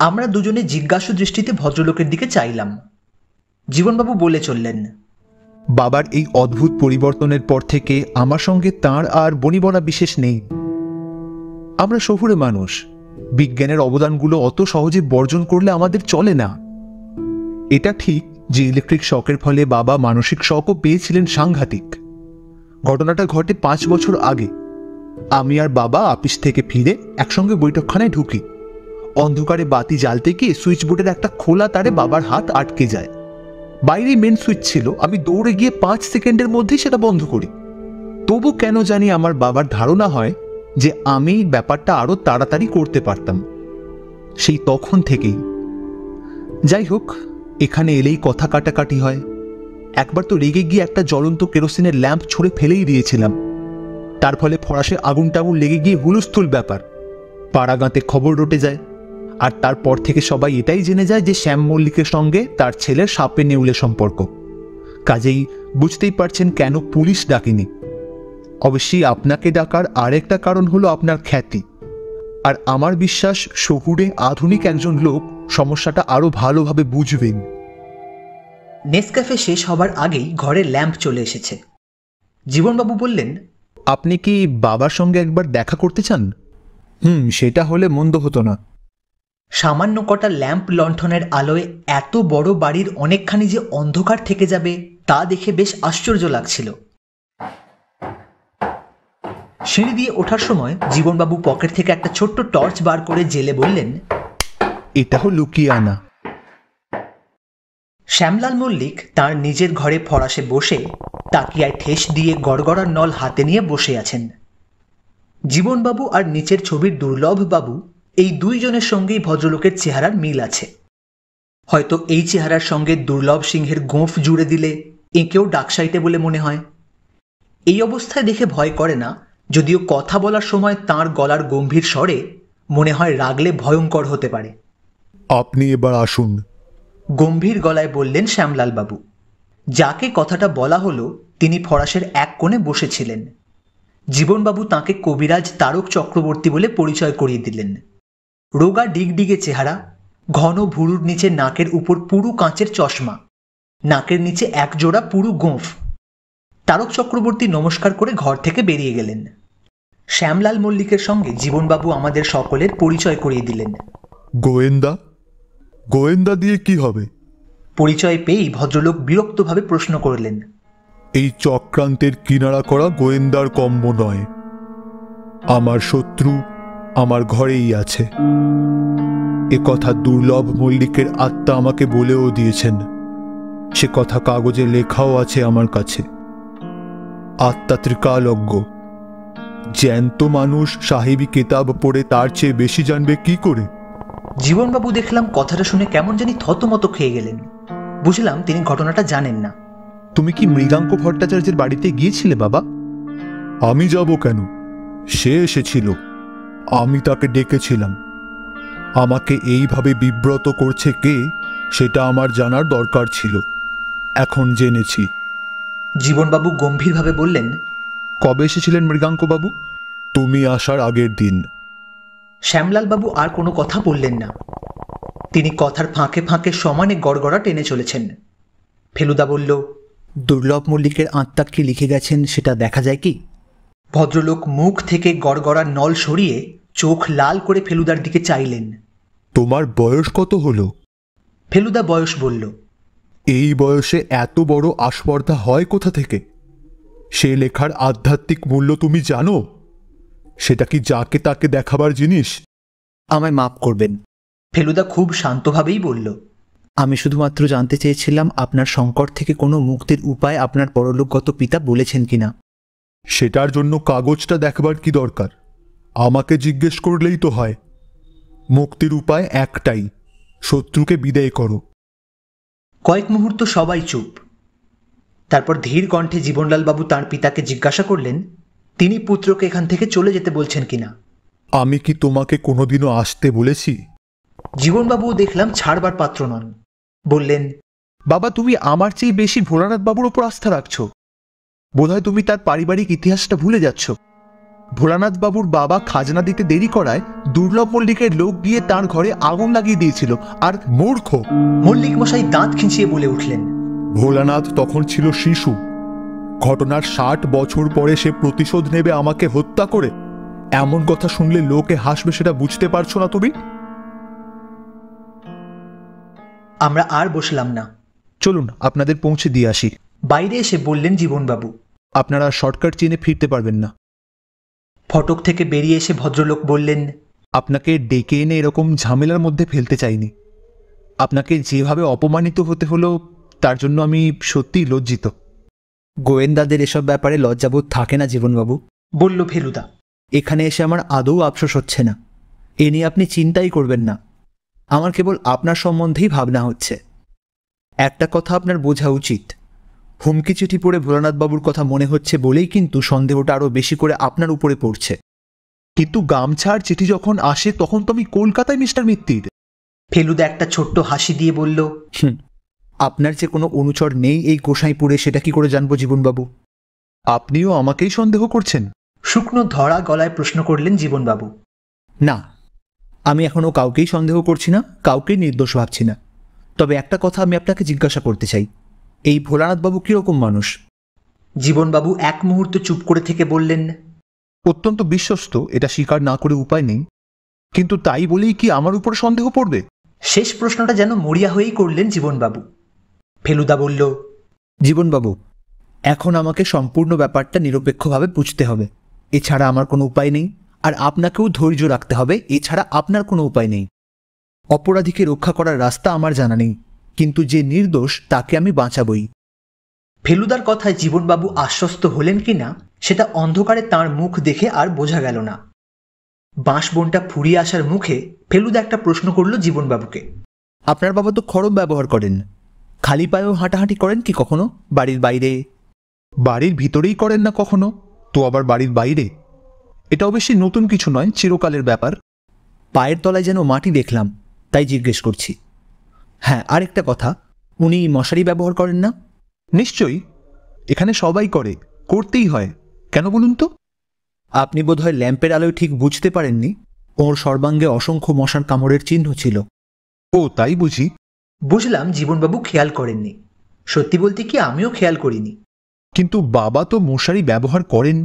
আমরা দুজনে জিজ্ঞাসু দৃষ্টিতে ভদ্রলোকের দিকে চাইলাম। জীবনবাবু বলে চললেন,
বাবার এই অদ্ভুত পরিবর্তনের পর থেকে আমার সঙ্গে তাঁর আর বনিবনা বিশেষ নেই। আমরা শহুরে মানুষ, বিজ্ঞানের অবদানগুলো অত সহজে বর্জন করলে আমাদের চলে না। এটা ঠিক যে ইলেকট্রিক শকের ফলে বাবা মানসিক শকও পেয়েছিলেন সাংঘাতিক। ঘটনাটা ঘটে 5 বছর আগে। আমি আর বাবা অফিস থেকে ফিরে একসঙ্গে বৈঠকখানায় ঢুকি। অন্ধকারে বাতি জ্বালতে গিয়ে সুইচ বোর্ডের একটা খোলা তারে বাবার হাত আটকে যায়। বাইরে মেন সুইচ ছিল, আমি দৌড়ে গিয়ে 5 সেকেন্ডের মধ্যেই সেটা বন্ধ করি। তবু কেন জানি আমার বাবার ধারণা হয় যে আমি ব্যাপারটা আরো তাড়াতাড়ি করতে পারতাম। সেই তখন থেকেই। যাই হোক, এখানে এলেই কথা কাটাকাটি হয়। একবার তো রেগে গিয়ে একটা জ্বলন্ত কেরোসিনের ল্যাম্প ছুঁড়ে ফেলেই দিয়েছিলাম। তার ফলে ফরাসে আগুন টাগুন লেগে গিয়ে হুলস্থুল ব্যাপার। পাড়াগাঁতে খবর রটে যায়। আর তারপর থেকে সবাই এটাই জেনে যায় যে শ্যাম মল্লিকের সঙ্গে তার ছেলের সাপে নেউলে সম্পর্ক। কাজেই বুঝতেই পারছেন কেন পুলিশ ডাকেনি। অবশ্যই আপনাকে ডাকার আরেকটা কারণ হলো আপনার খ্যাতি। আর আমার বিশ্বাস শহুরে আধুনিক একজন লোক সমস্যাটা আরো ভালোভাবে বুঝবেন।
নেসক্যাফে শেষ হবার আগেই ঘরে ল্যাম্প চলে এসেছে। জীবনবাবু বললেন,
আপনি কি বাবার সঙ্গে একবার দেখা করতে চান? সেটা হলে মন্দ হতো না।
সামান্য কটা ল্যাম্প লণ্ঠনের আলোয় এত বড় বাড়ির অনেকখানি যে অন্ধকার থেকে যাবে তা দেখে বেশ আশ্চর্য লাগছিল। সিঁড়ি দিয়ে ওঠার সময় জীবনবাবু পকেট থেকে একটা ছোট্ট টর্চ বার করে জেলে বললেন,
এটা হলো লুকিয়ে আনা।
শ্যামলাল মল্লিক তার নিজের ঘরে ফরাসে বসে তাকিয়ায় ঠেস দিয়ে গড়গড়ার নল হাতে নিয়ে বসে আছেন। জীবনবাবু আর নিচের ছবির দুর্লভ বাবু, এই দুইজনের সঙ্গেই ভদ্রলোকের চেহারার মিল আছে। হয়তো এই চেহারার সঙ্গে দুর্লভ সিংহের গোঁফ জুড়ে দিলে একেও ডাকসাইটে বলে মনে হয়। এই অবস্থায় দেখে ভয় করে না, যদিও কথা বলার সময় তাঁর গলার গম্ভীর স্বরে মনে হয় রাগলে ভয়ঙ্কর হতে পারে।
আপনি এবার আসুন।
গম্ভীর গলায় বললেন শ্যামলাল বাবু। যাকে কথাটা বলা হলো তিনি ফরাসের এক কোণে বসেছিলেন। জীবনবাবু তাকে কবিরাজ তারক চক্রবর্তী বলে পরিচয় করিয়ে দিলেন। রোগা ডিগডিগে চেহারা, ঘন ভুরুর নিচে নাকের উপর পুরু কাঁচের চশমা, নাকের নিচে এক জোড়া পুরু গোঁফ। তারক চক্রবর্তী নমস্কার করে ঘর থেকে বেরিয়ে গেলেন। শ্যামলাল মল্লিকের সঙ্গে জীবনবাবু আমাদের সকলের পরিচয় করিয়ে দিলেন।
গোয়েন্দা? গোয়েন্দা দিয়ে কি হবে?
পরিচয় পেয়েই ভদ্রলোক বিরক্তভাবে প্রশ্ন করলেন।
এই চক্রান্তের কিনারা করা গোয়েন্দার কম্ম নয়। আমার শত্রু আমার ঘরেই আছে। এ কথা দুর্লভ মল্লিকের আত্মা আমাকে বলেও দিয়েছেন। সে কথা কাগজে লেখাও আছে আমার কাছে। আত্মা ত্রিকালজ্ঞ। জ্যান্ত মানুষ সাহেবী কেতাব পড়ে তার চেয়ে বেশি জানবে কি করে?
জীবনবাবু দেখলাম কথাটা শুনে কেমন জানি থতমত খেয়ে গেলেন। বুঝলাম তিনি ঘটনাটা জানেন না।
তুমি কি মৃগাঙ্ক ভট্টাচার্যের বাড়িতে গিয়েছিলে বাবা?
আমি যাব কেন? সে এসেছিল, আমি তাকে ডেকেছিলাম। আমাকে এইভাবে বিব্রত করছে কে সেটা আমার জানার দরকার ছিল। এখন জেনেছি।
জীবনবাবু গম্ভীরভাবে বললেন,
কবে এসেছিলেন মৃগাঙ্ক বাবু?
তুমি আসার আগের দিন।
শ্যামলাল বাবু আর কোনো কথা বললেন না। তিনি কথার ফাঁকে ফাঁকে সমানে গড়গড়া টেনে চলেছেন। ফেলুদা বলল,
দুর্লভ মল্লিকের আত্মা কি লিখে গেছেন সেটা দেখা যায় কি?
ভদ্রলোক মুখ থেকে গড়গড়া নল সরিয়ে চোখ লাল করে ফেলুদার দিকে চাইলেন।
তোমার বয়স কত হলো?
ফেলুদা বয়স বলল।
এই বয়সে এত বড় আস্পর্ধা হয় কোথা থেকে? সে লেখার আধ্যাত্মিক মূল্য তুমি জানো? সেটা কি যাকে তাকে দেখাবার জিনিস?
আমায় মাফ করবেন।
ফেলুদা খুব শান্তভাবেই বলল,
আমি শুধুমাত্র জানতে চেয়েছিলাম আপনার সংকট থেকে কোনো মুক্তির উপায় আপনার পরলোকগত পিতা বলেছেন কিনা।
সেটার জন্য কাগজটা দেখবার কি দরকার? আমাকে জিজ্ঞেস করলেই তো হয়। মুক্তির উপায় একটাই, শত্রুকে বিদায় করো।
কয়েক মুহূর্ত সবাই চুপ। তারপর ধীর কণ্ঠে জীবনলাল বাবু তাঁর পিতাকে জিজ্ঞাসা করলেন, তিনি পুত্রকে এখান থেকে চলে যেতে বলছেন কিনা।
আমি কি তোমাকে কোনোদিনও আসতে বলেছি?
জীবনবাবু দেখলাম ছাড়বার পাত্র নন। বললেন,
বাবা, তুমি আমার চেয়ে বেশি ভোলানাথ বাবুর ওপর আস্থা রাখছো। বোধহয় তুমি তার পারিবারিক ইতিহাসটা ভুলে যাচ্ছ। ভোলানাথ বাবুর বাবা খাজনা দিতে দেরি করায় দুর্লভ মল্লিকের লোক গিয়ে তার ঘরে আগুন লাগিয়ে দিয়েছিল। আর
মূর্খ!
মল্লিক মশাই দাঁত খিঁচিয়ে বলে উঠলেন,
ভোলানাথ তখন ছিল শিশু। ঘটনার 60 বছর পরে সে প্রতিশোধ নেবে আমাকে হত্যা করে। এমন কথা শুনলে লোকে হাসবে, সেটা বুঝতে পারছো না তুমি?
আমরা আর বসলাম না।
চলুন আপনাদের পৌঁছে দিয়ে আসি।
বাইরে এসে বললেন জীবনবাবু,
আপনারা শর্টকাট চেনে ফিরতে পারবেন না।
ফটক থেকে বেরিয়ে এসে ভদ্রলোক বললেন,
আপনাকে ডেকে এনে এরকম ঝামেলার মধ্যে ফেলতে চাইনি। আপনাকে যেভাবে অপমানিত হতে হলো তার জন্য আমি সত্যিই লজ্জিত।
গোয়েন্দাদের এসব ব্যাপারে লজ্জাবোধ থাকে না জীবনবাবু,
বলল ফেলুদা।
এখানে এসে আমার আদৌ আফসোস হচ্ছে না। এ নিয়ে আপনি চিন্তাই করবেন না। আমার কেবল আপনার সম্বন্ধেই ভাবনা হচ্ছে। একটা কথা আপনার বোঝা উচিত, হুমকি চিঠি পড়ে ভোলানাথবাবুর কথা মনে হচ্ছে বলেই কিন্তু সন্দেহটা আরও বেশি করে আপনার উপরে পড়ছে।
কিন্তু গামছার চিঠি যখন আসে তখন তো আমি কলকাতায় মিস্টার মিত্তির।
ফেলুদা একটা ছোট্ট হাসি দিয়ে বলল,
আপনার যে কোনো অনুচর নেই এই গোসাইপুরে সেটা কি করে জানবো জীবনবাবু?
আপনিও আমাকেই সন্দেহ করছেন?
শুকনো ধরা গলায় প্রশ্ন করলেন জীবনবাবু।
না, আমি এখনও কাউকেই সন্দেহ করছি না, কাউকেই নির্দোষ ভাবছি না। তবে একটা কথা আমি আপনাকে জিজ্ঞাসা করতে চাই, এই ভোলানাথবাবু কীরকম মানুষ?
জীবনবাবু এক মুহূর্ত চুপ করে থেকে বললেন,
অত্যন্ত বিশ্বস্ত, এটা স্বীকার না করে উপায় নেই। কিন্তু তাই বলেই কি আমার উপর সন্দেহ পড়বে?
শেষ প্রশ্নটা যেন মরিয়া হয়েই করলেন জীবনবাবু। ফেলুদা বলল,
জীবনবাবু, এখন আমাকে সম্পূর্ণ ব্যাপারটা নিরপেক্ষভাবে বুঝতে হবে। এছাড়া আমার কোনো উপায় নেই। আর আপনাকেও ধৈর্য রাখতে হবে, এছাড়া আপনার কোনো উপায় নেই। অপরাধীকে রক্ষা করার রাস্তা আমার জানা নেই, কিন্তু যে নির্দোষ তাকে আমি বাঁচাবই।
ফেলুদার কথায় জীবনবাবু আশ্বস্ত হলেন কিনা সেটা অন্ধকারে তাঁর মুখ দেখে আর বোঝা গেল না। বাঁশবনটা ফুরিয়ে আসার মুখে ফেলুদা একটা প্রশ্ন করল জীবনবাবুকে।
আপনার বাবা তো খড়ম ব্যবহার করেন, খালি পায়েও হাঁটাহাঁটি করেন কি কখনো? বাড়ির বাইরে?
বাড়ির ভিতরেই করেন না কখনো, তো আবার বাড়ির বাইরে? এটাও বেশি নতুন কিছু নয়, চিরকালের ব্যাপার।
পায়ের তলায় যেন মাটি দেখলাম,
তাই জিজ্ঞেস করছি। হ্যাঁ, আরেকটা কথা, উনি মশারি ব্যবহার করেন না?
নিশ্চয়ই, এখানে সবাই করে, করতেই হয়। কেন বলুন তো?
আপনি বোধহয় ল্যাম্পের আলোয় ঠিক বুঝতে পারেননি, ওর সর্বাঙ্গে অসংখ্য মশার কামড়ের চিহ্ন ছিল।
ও তাই বুঝি।
বুঝলাম জীবনবাবু খেয়াল করেননি। সত্যি বলতে কি আমিও খেয়াল করিনি।
কিন্তু বাবা তো মশারি ব্যবহার করেন।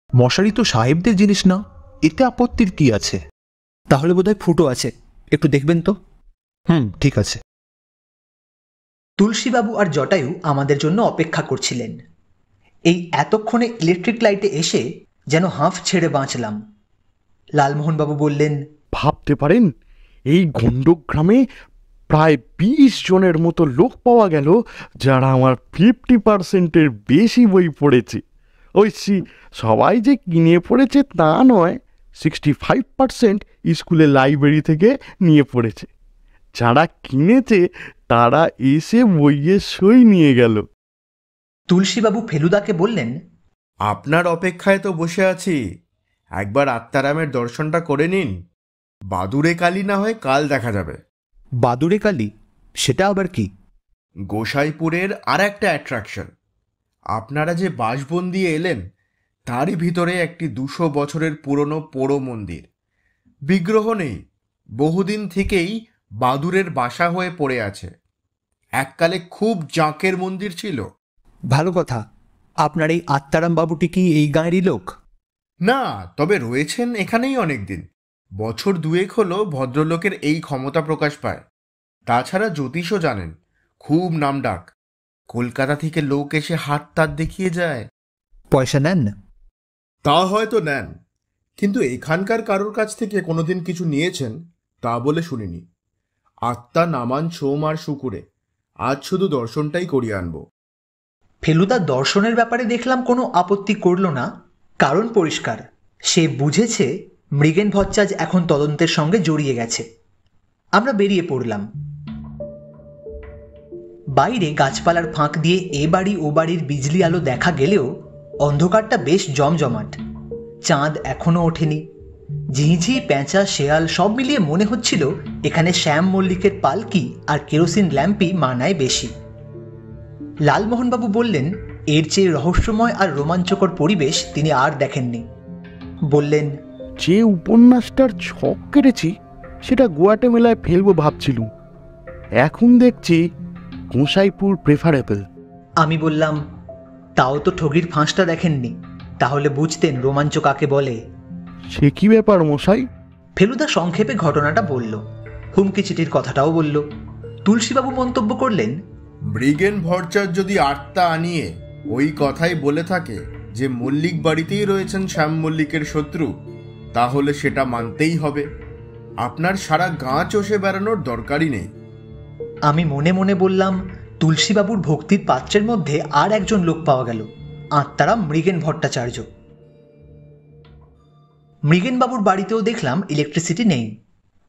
মশারি তো সাহেবদের জিনিস না, এতে আপত্তির কি আছে?
তাহলে বোধহয় ফুটো আছে, একটু দেখবেন তো।
ঠিক আছে।
তুলসীবাবু আর জটায়ু আমাদের জন্য অপেক্ষা করছিলেন। এই এতক্ষণে ইলেকট্রিক লাইটে এসে যেন হাঁফ ছেড়ে বাঁচলাম। লালমোহনবাবু বললেন,
ভাবতে পারেন এই গণ্ডগ্রামে প্রায় 20 জনের মতো লোক পাওয়া গেল যারা আমার 50%-এর বেশি বই পড়েছে। সবাই যে কিনে পড়েছে তা নয়, 65% স্কুলের লাইব্রেরি থেকে নিয়ে পড়েছে। যারা কিনেছে তারা এসে বইয়ের সই নিয়ে গেল।
তুলসীবাবু ফেলুদাকে বললেন,
আপনার অপেক্ষায় তো বসে আছি, একবার আত্মারামের দর্শনটা করে নিন। বাদুড়ে কালী না হয় কাল দেখা যাবে।
বাদুড়ে কালী? সেটা আবার কি?
গোসাইপুরের আর একটা অ্যাট্রাকশন। আপনারা যে বাঁশবন দিয়ে এলেন তারই ভিতরে একটি 200 বছরের পুরনো পোড়ো মন্দির। বিগ্রহ নেই, বহুদিন থেকেই বাদুড়ের বাসা হয়ে পড়ে আছে। এককালে খুব জাঁকের মন্দির ছিল।
ভালো কথা। আপনার এই আত্মারাম বাবুটি কি এই গাঁয়েরই লোক?
না, তবে রয়েছেন এখানেই অনেকদিন। বছর 2 হলো ভদ্রলোকের এই ক্ষমতা প্রকাশ পায়। তাছাড়া জ্যোতিষও জানেন, খুব নামডাক। কলকাতা থেকে লোক এসে হাত তাত দেখিয়ে যায়।
পয়সা নেন না?
তা হয়তো নেন, কিন্তু এখানকার কারোর কাছ থেকে কোনোদিন কিছু নিয়েছেন তা বলে শুনিনি। আত্মা নামান সোম আর শুকুরে, আজ শুধু দর্শনটাই করিয়ে আনবো।
ফেলুদা দর্শনের ব্যাপারে দেখলাম কোনো আপত্তি করল না। কারণ পরিষ্কার, সে বুঝেছে মৃগেন ভট্টাচার্য এখন তদন্তের সঙ্গে জড়িয়ে গেছে। আমরা বেরিয়ে পড়লাম। বাইরে গাছপালার ফাঁক দিয়ে এ বাড়ি ও বাড়ির বিজলি আলো দেখা গেলেও অন্ধকারটা বেশ জমজমাট। চাঁদ এখনো ওঠেনি। ঝিঁঝি, পেঁচা, শেয়াল সব মিলিয়ে মনে হচ্ছিল এখানে শ্যাম মল্লিকের পালকি আর কেরোসিন ল্যাম্পই মানায় বেশি। লালমোহনবাবু বললেন, এর চেয়ে রহস্যময় আর রোমাঞ্চকর পরিবেশ তিনি আর দেখেননি। বললেন,
যে উপন্যাসটার ছক কেটেছি সেটা গোয়াটে মেলায় ফেলবো ভাবছিলুম, এখন দেখছি গোসাইপুর প্রেফারেবল।
আমি বললাম, তাও তো ঠগির ফাঁসটা দেখেননি, তাহলে বুঝতেন রোমাঞ্চ কাকে বলে।
সে কি ব্যাপার মশাই?
ফেলুদা সংক্ষেপে ঘটনাটা বলল, হুমকি চিঠির কথাটাও বলল। তুলসীবাবু মন্তব্য করলেন,
মৃগেন ভট্টাচার্য যদি আত্মা আনিয়ে ওই কথাই বলে থাকে যে মল্লিক বাড়িতেই রয়েছেন শ্যাম মল্লিকের শত্রু, তাহলে সেটা মানতেই হবে। আপনার সারা গাঁ চষে বেড়ানোর দরকারই নেই।
আমি মনে মনে বললাম, তুলসীবাবুর ভক্তির পাত্রের মধ্যে আর একজন লোক পাওয়া গেল, আত্মারাম মৃগেন ভট্টাচার্য। মৃগেনবাবুর বাড়িতেও দেখলাম ইলেকট্রিসিটি নেই।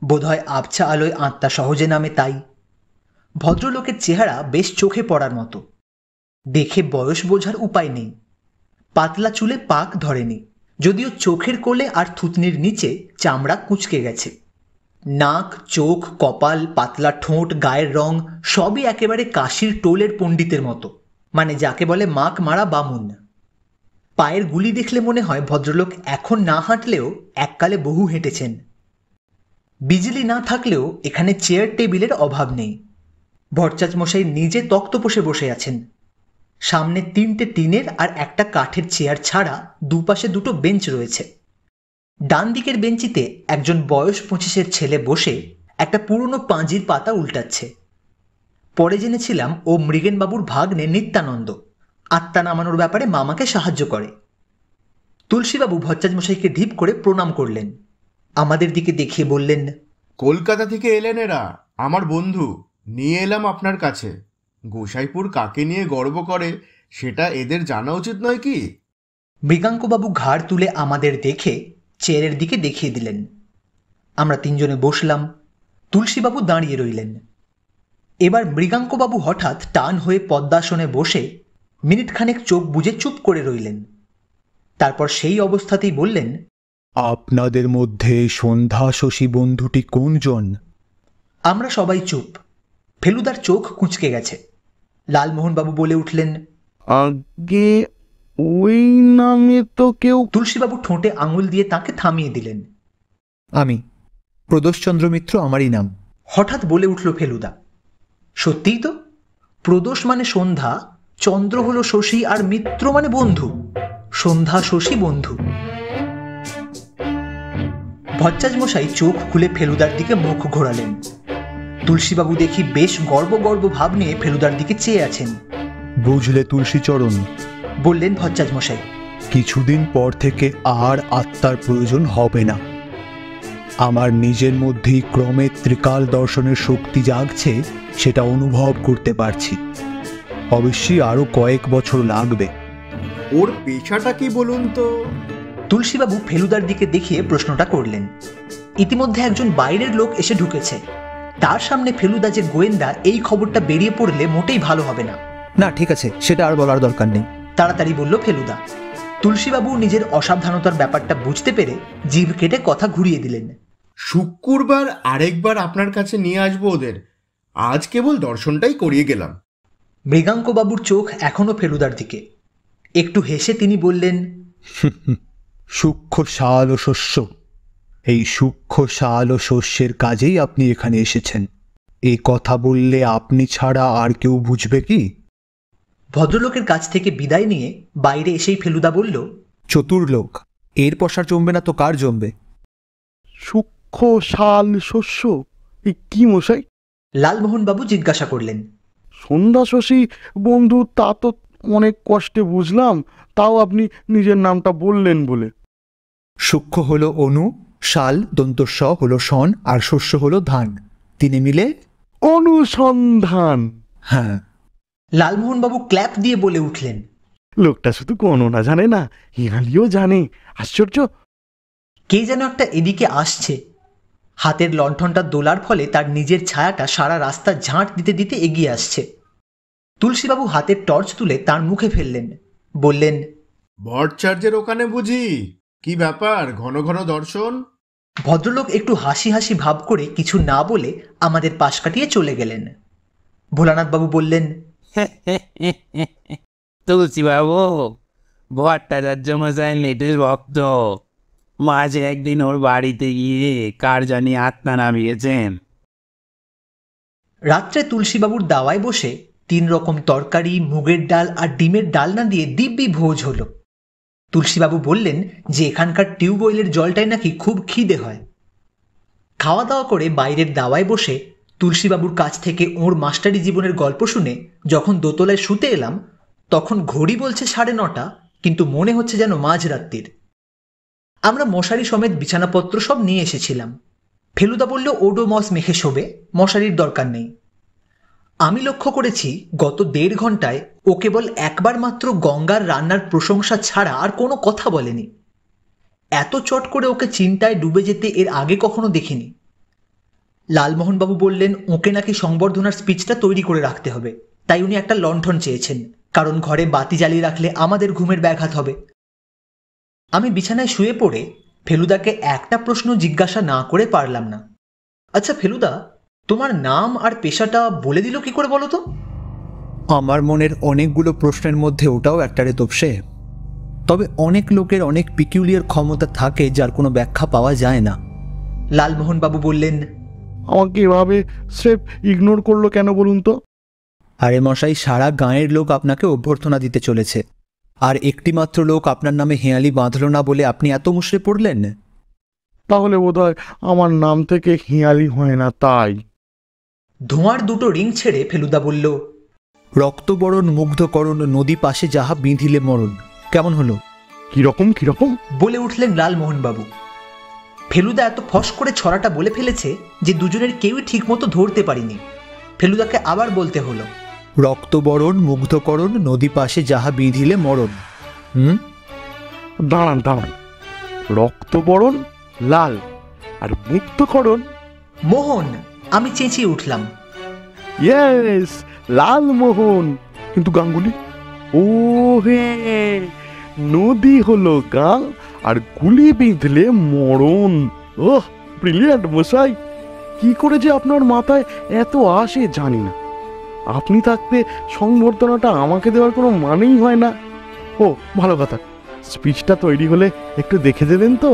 বোধহয় আবছা আলোয় আত্মা সহজে নামে তাই। ভদ্রলোকের চেহারা বেশ চোখে পড়ার মতো, দেখে বয়স বোঝার উপায় নেই। পাতলা চুলে পাক ধরেনি, যদিও চোখের কোলে আর থুতনির নিচে চামড়া কুঁচকে গেছে। নাক, চোখ, কপাল, পাতলা ঠোঁট, গায়ের রং সবই একেবারে কাশির টোলের পণ্ডিতের মতো, মানে যাকে বলে মাক মারা বামুন। পায়ের গুলি দেখলে মনে হয় ভদ্রলোক এখন না হাঁটলেও এককালে বহু হেঁটেছেন। বিজলি না থাকলেও এখানে চেয়ার টেবিলের অভাব নেই। ভট্টাচার্য মশাই নিজে তক্তপোষে বসে আছেন। সামনে 3টে টিনের আর একটা কাঠের চেয়ার ছাড়া দুপাশে 2টো বেঞ্চ রয়েছে। ডান দিকের বেঞ্চিতে একজন বয়স 25-এর ছেলে বসে একটা পুরনো পাঁজির পাতা উল্টাচ্ছে। পরে জেনেছিলাম ও মৃগেনবাবুর ভাগ্নে নিত্যানন্দ, আত্মা নামানোর ব্যাপারে মামাকে সাহায্য করে। তুলসীবাবু ভট্টাচার্য মশাইকে ঢিপ করে প্রণাম করলেন, আমাদের দিকে দেখিয়ে বললেন,
কলকাতা থেকে এলেন এরা, আমার বন্ধু, নিয়ে এলাম আপনার কাছে। গোসাইপুর কাকে নিয়ে গর্ব করে সেটা এদের জানা উচিত নয় কি?
মৃগাঙ্কবাবু ঘাড় তুলে আমাদের দেখে চেয়ারের দিকে দেখিয়ে দিলেন। আমরা 3 জনে বসলাম। তুলসীবাবু দাঁড়িয়ে রইলেন। এবার মৃগাঙ্কবাবু হঠাৎ টান হয়ে পদ্মাসনে বসে মিনিটখানেক চোখ বুজে চুপ করে রইলেন। তারপর সেই অবস্থাতেই বললেন,
আপনাদের মধ্যে সন্ধ্যা শশী বন্ধুটি কোনজন?
আমরা সবাই চুপ। ফেলুদার চোখ কুঁচকে গেছে। লালমোহনবাবু বলে উঠলেন,
আগে ওই নামে তো কেউ।
তুলসীবাবু ঠোঁটে আঙুল দিয়ে তাকে থামিয়ে দিলেন।
আমি প্রদোষচন্দ্র মিত্র আমারই নাম।
হঠাৎ বলে উঠল ফেলুদা, সত্যিই তো, প্রদোষ মানে সন্ধ্যা, চন্দ্র হলো শশী, আর মিত্র মানে বন্ধু। সন্ধ্যা শশী বন্ধু। ভট্টাচ মশাই চোখ খুলে ফেলুদার দিকে মুখ ঘোরালেন। তুলসীবাবু দেখি বেশ গর্ব গর্ব ভাব নিয়ে ফেলুদার দিকে চেয়ে আছেন।
বুঝলে তুলসীচরণ,
বললেন ভট্টাচ মশাই,
কিছুদিন পর থেকে আর আত্মার প্রয়োজন হবে না। আমার নিজের মধ্যেই ক্রমে ত্রিকাল দর্শনের শক্তি জাগছে, সেটা অনুভব করতে পারছি। অবশ্যই আরো কয়েক বছর লাগবে।
ওর পেশাটা কি বলুন তো?
তুলসীবাবু ফেলুদার দিকে দেখিয়ে প্রশ্নটা করলেন। ইতিমধ্যে একজন বাইরের লোক এসে ঢুকেছে। তার সামনে ফেলুদা যে গোয়েন্দা, এই খবরটা বেরিয়ে পড়লে মোটেই ভালো হবে না।
না, ঠিক আছে, সেটা আর বলার দরকার নেই,
তাড়াতাড়ি বলল ফেলুদা। তুলসীবাবু নিজের অসাবধানতার ব্যাপারটা বুঝতে পেরে জিভ কেটে কথা ঘুরিয়ে দিলেন।
শুক্রবার আরেকবার আপনার কাছে নিয়ে আসবো ওদের, আজ কেবল দর্শনটাই করিয়ে গেলাম।
মৃগাঙ্কবাবুর চোখ এখনো ফেলুদার দিকে। একটু হেসে তিনি বললেন,
সূক্ষ্ম শাল ও শস্য, এই সূক্ষ্ম শাল ও শস্যের কাজেই আপনি এখানে এসেছেন। এ কথা বললে আপনি ছাড়া আর কেউ বুঝবে কি?
ভদ্রলোকের কাছ থেকে বিদায় নিয়ে বাইরে এসেই ফেলুদা বলল,
চতুর লোক, এর পশার জমবে না তো কার জমবে?
সূক্ষ্ম শাল শস্য এই কি মশাই?
লালমোহনবাবু জিজ্ঞাসা করলেন।
সন্ধ্যা শশী বন্ধু, তা তো অনেক কষ্টে বুঝলাম, তাও আপনি নিজের নামটা বললেন বলে।
সূক্ষ্ম হলো অনু, শাল দন্তস্ব হলো শন, আর শস্য হলো ধান, তিনে মিলে
অনুসন্ধান।
হ্যাঁ।
লালমোহনবাবু ক্ল্যাপ দিয়ে বলে উঠলেন,
লোকটা শুধু গণনা জানে না, হিয়ালিও জানে। আশ্চর্য।
কে যেন একটা এদিকে আসছে। হাতের লণ্ঠনটা দোলার ফলে তার নিজের ছায়াটা সারা রাস্তা ঝাঁট দিতে দিতে এগিয়ে আসছে। তুলসীবাবু হাতের টর্চ তুলে তার মুখে ফেললেন, বললেন,
ভট্টাচার্যের ওখানে বুঝি? কি ব্যাপার, ঘন ঘন দর্শন?
ভদ্রলোক একটু হাসি হাসি ভাব করে কিছু না বলে আমাদের পাশ কাটিয়ে চলে গেলেন। ভোলানাথবাবু বললেন,
তুলসীবাবু, ভট্টাচার্য মশাই নেটের ভক্ত। মাঝে একদিন ওর বাড়িতে গিয়ে কার জানি আত্মা নামিয়েছেন।
রাত্রে তুলসীবাবুর দাওয়ায় বসে 3 রকম তরকারি, মুগের ডাল আর ডিমের ডালনা দিয়ে দিব্যি ভোজ হলো। তুলসীবাবু বললেন যে এখানকার টিউবওয়েলের জলটাই নাকি খুব খিদে হয়। খাওয়া দাওয়া করে বাইরের দাওয়ায় বসে তুলসীবাবুর কাছ থেকে ওর মাস্টারি জীবনের গল্প শুনে যখন দোতলায় শুতে এলাম, তখন ঘড়ি বলছে 9:30, কিন্তু মনে হচ্ছে যেন মাঝরাত্রির। আমরা মশারি সমেত বিছানাপত্র সব নিয়ে এসেছিলাম। ফেলুদা বলল ওডোমস মেখে শোবে, মশারির দরকার নেই। আমি লক্ষ্য করেছি গত 1.5 ঘন্টায় ও কেবল একবার মাত্র গঙ্গার রান্নার প্রশংসা ছাড়া আর কোনো কথা বলেনি। এত চট করে ওকে চিন্তায় ডুবে যেতে এর আগে কখনো দেখিনি। লালমোহনবাবু বললেন ওকে নাকি সংবর্ধনার স্পিচটা তৈরি করে রাখতে হবে, তাই উনি একটা লণ্ঠন চেয়েছেন, কারণ ঘরে বাতি জ্বালিয়ে রাখলে আমাদের ঘুমের ব্যাঘাত হবে। আমি বিছানায় শুয়ে পড়ে ফেলুদাকে একটা প্রশ্ন জিজ্ঞাসা না করে পারলাম না। আচ্ছা ফেলুদা, তোমার নাম আর পেশাটা বলে দিল কি করে বলো তো?
আমার মনের অনেকগুলো প্রশ্নের মধ্যে ওটাও একটারে তোপসে। তবে অনেক লোকের অনেক পিকিউলিয়ার ক্ষমতা থাকে যার কোনো ব্যাখ্যা পাওয়া যায় না।
লালমোহনবাবু বললেন,
আমাকে এভাবে স্রেফ ইগনোর করলো কেন বলুন তো?
আরে মশাই, সারা গাঁয়ের লোক আপনাকে অভ্যর্থনা দিতে চলেছে, আর একটিমাত্র লোক আপনার নামে হেঁয়ালি বাঁধল না বলে আপনি এত মুষড়ে পড়লেন।
তাহলে বোধহয় আমার নাম থেকে হিয়ালি হয় না, তাই।
ধোঁয়ার 2টো রিং ছেড়ে ফেলুদা বলল,
রক্তবরণ মুগ্ধকরণ নদী পাশে যাহা বিঁধিলে মরণ। কেমন হলো?
কিরকম কিরকম
বলে উঠলেন লালমোহনবাবু। ফেলুদা এত ফস করে ছড়াটা বলে ফেলেছে যে দুজনের কেউই ঠিক মতো ধরতে পারিনি। ফেলুদাকে আবার বলতে হলো,
রক্তবরণ মুগ্ধকরণ নদী পাশে যাহা বিঁধিলে মরণ।
দাঁড়ান দাঁড়ান, রক্তবরণ লাল আর মুক্তকরণ
মোহন। আমি চেঁচিয়ে উঠলাম,
ইয়েস, লালমোহন। কিন্তু গাঙ্গুলি? ও হে, নদী হলো গাল আর গুলি বিঁধলে মরণ। ওহ, ব্রিলিয়ান্ট মশাই। কি করে যে আপনার মাথায় এত আসে জানি না। আপনি থাকতে সংবর্ধনাটা আমাকে দেওয়ার কোনো মানেই হয় না। ও ভালো কথা, স্পিচটা তৈরি হলে একটু দেখে দেবেন তো?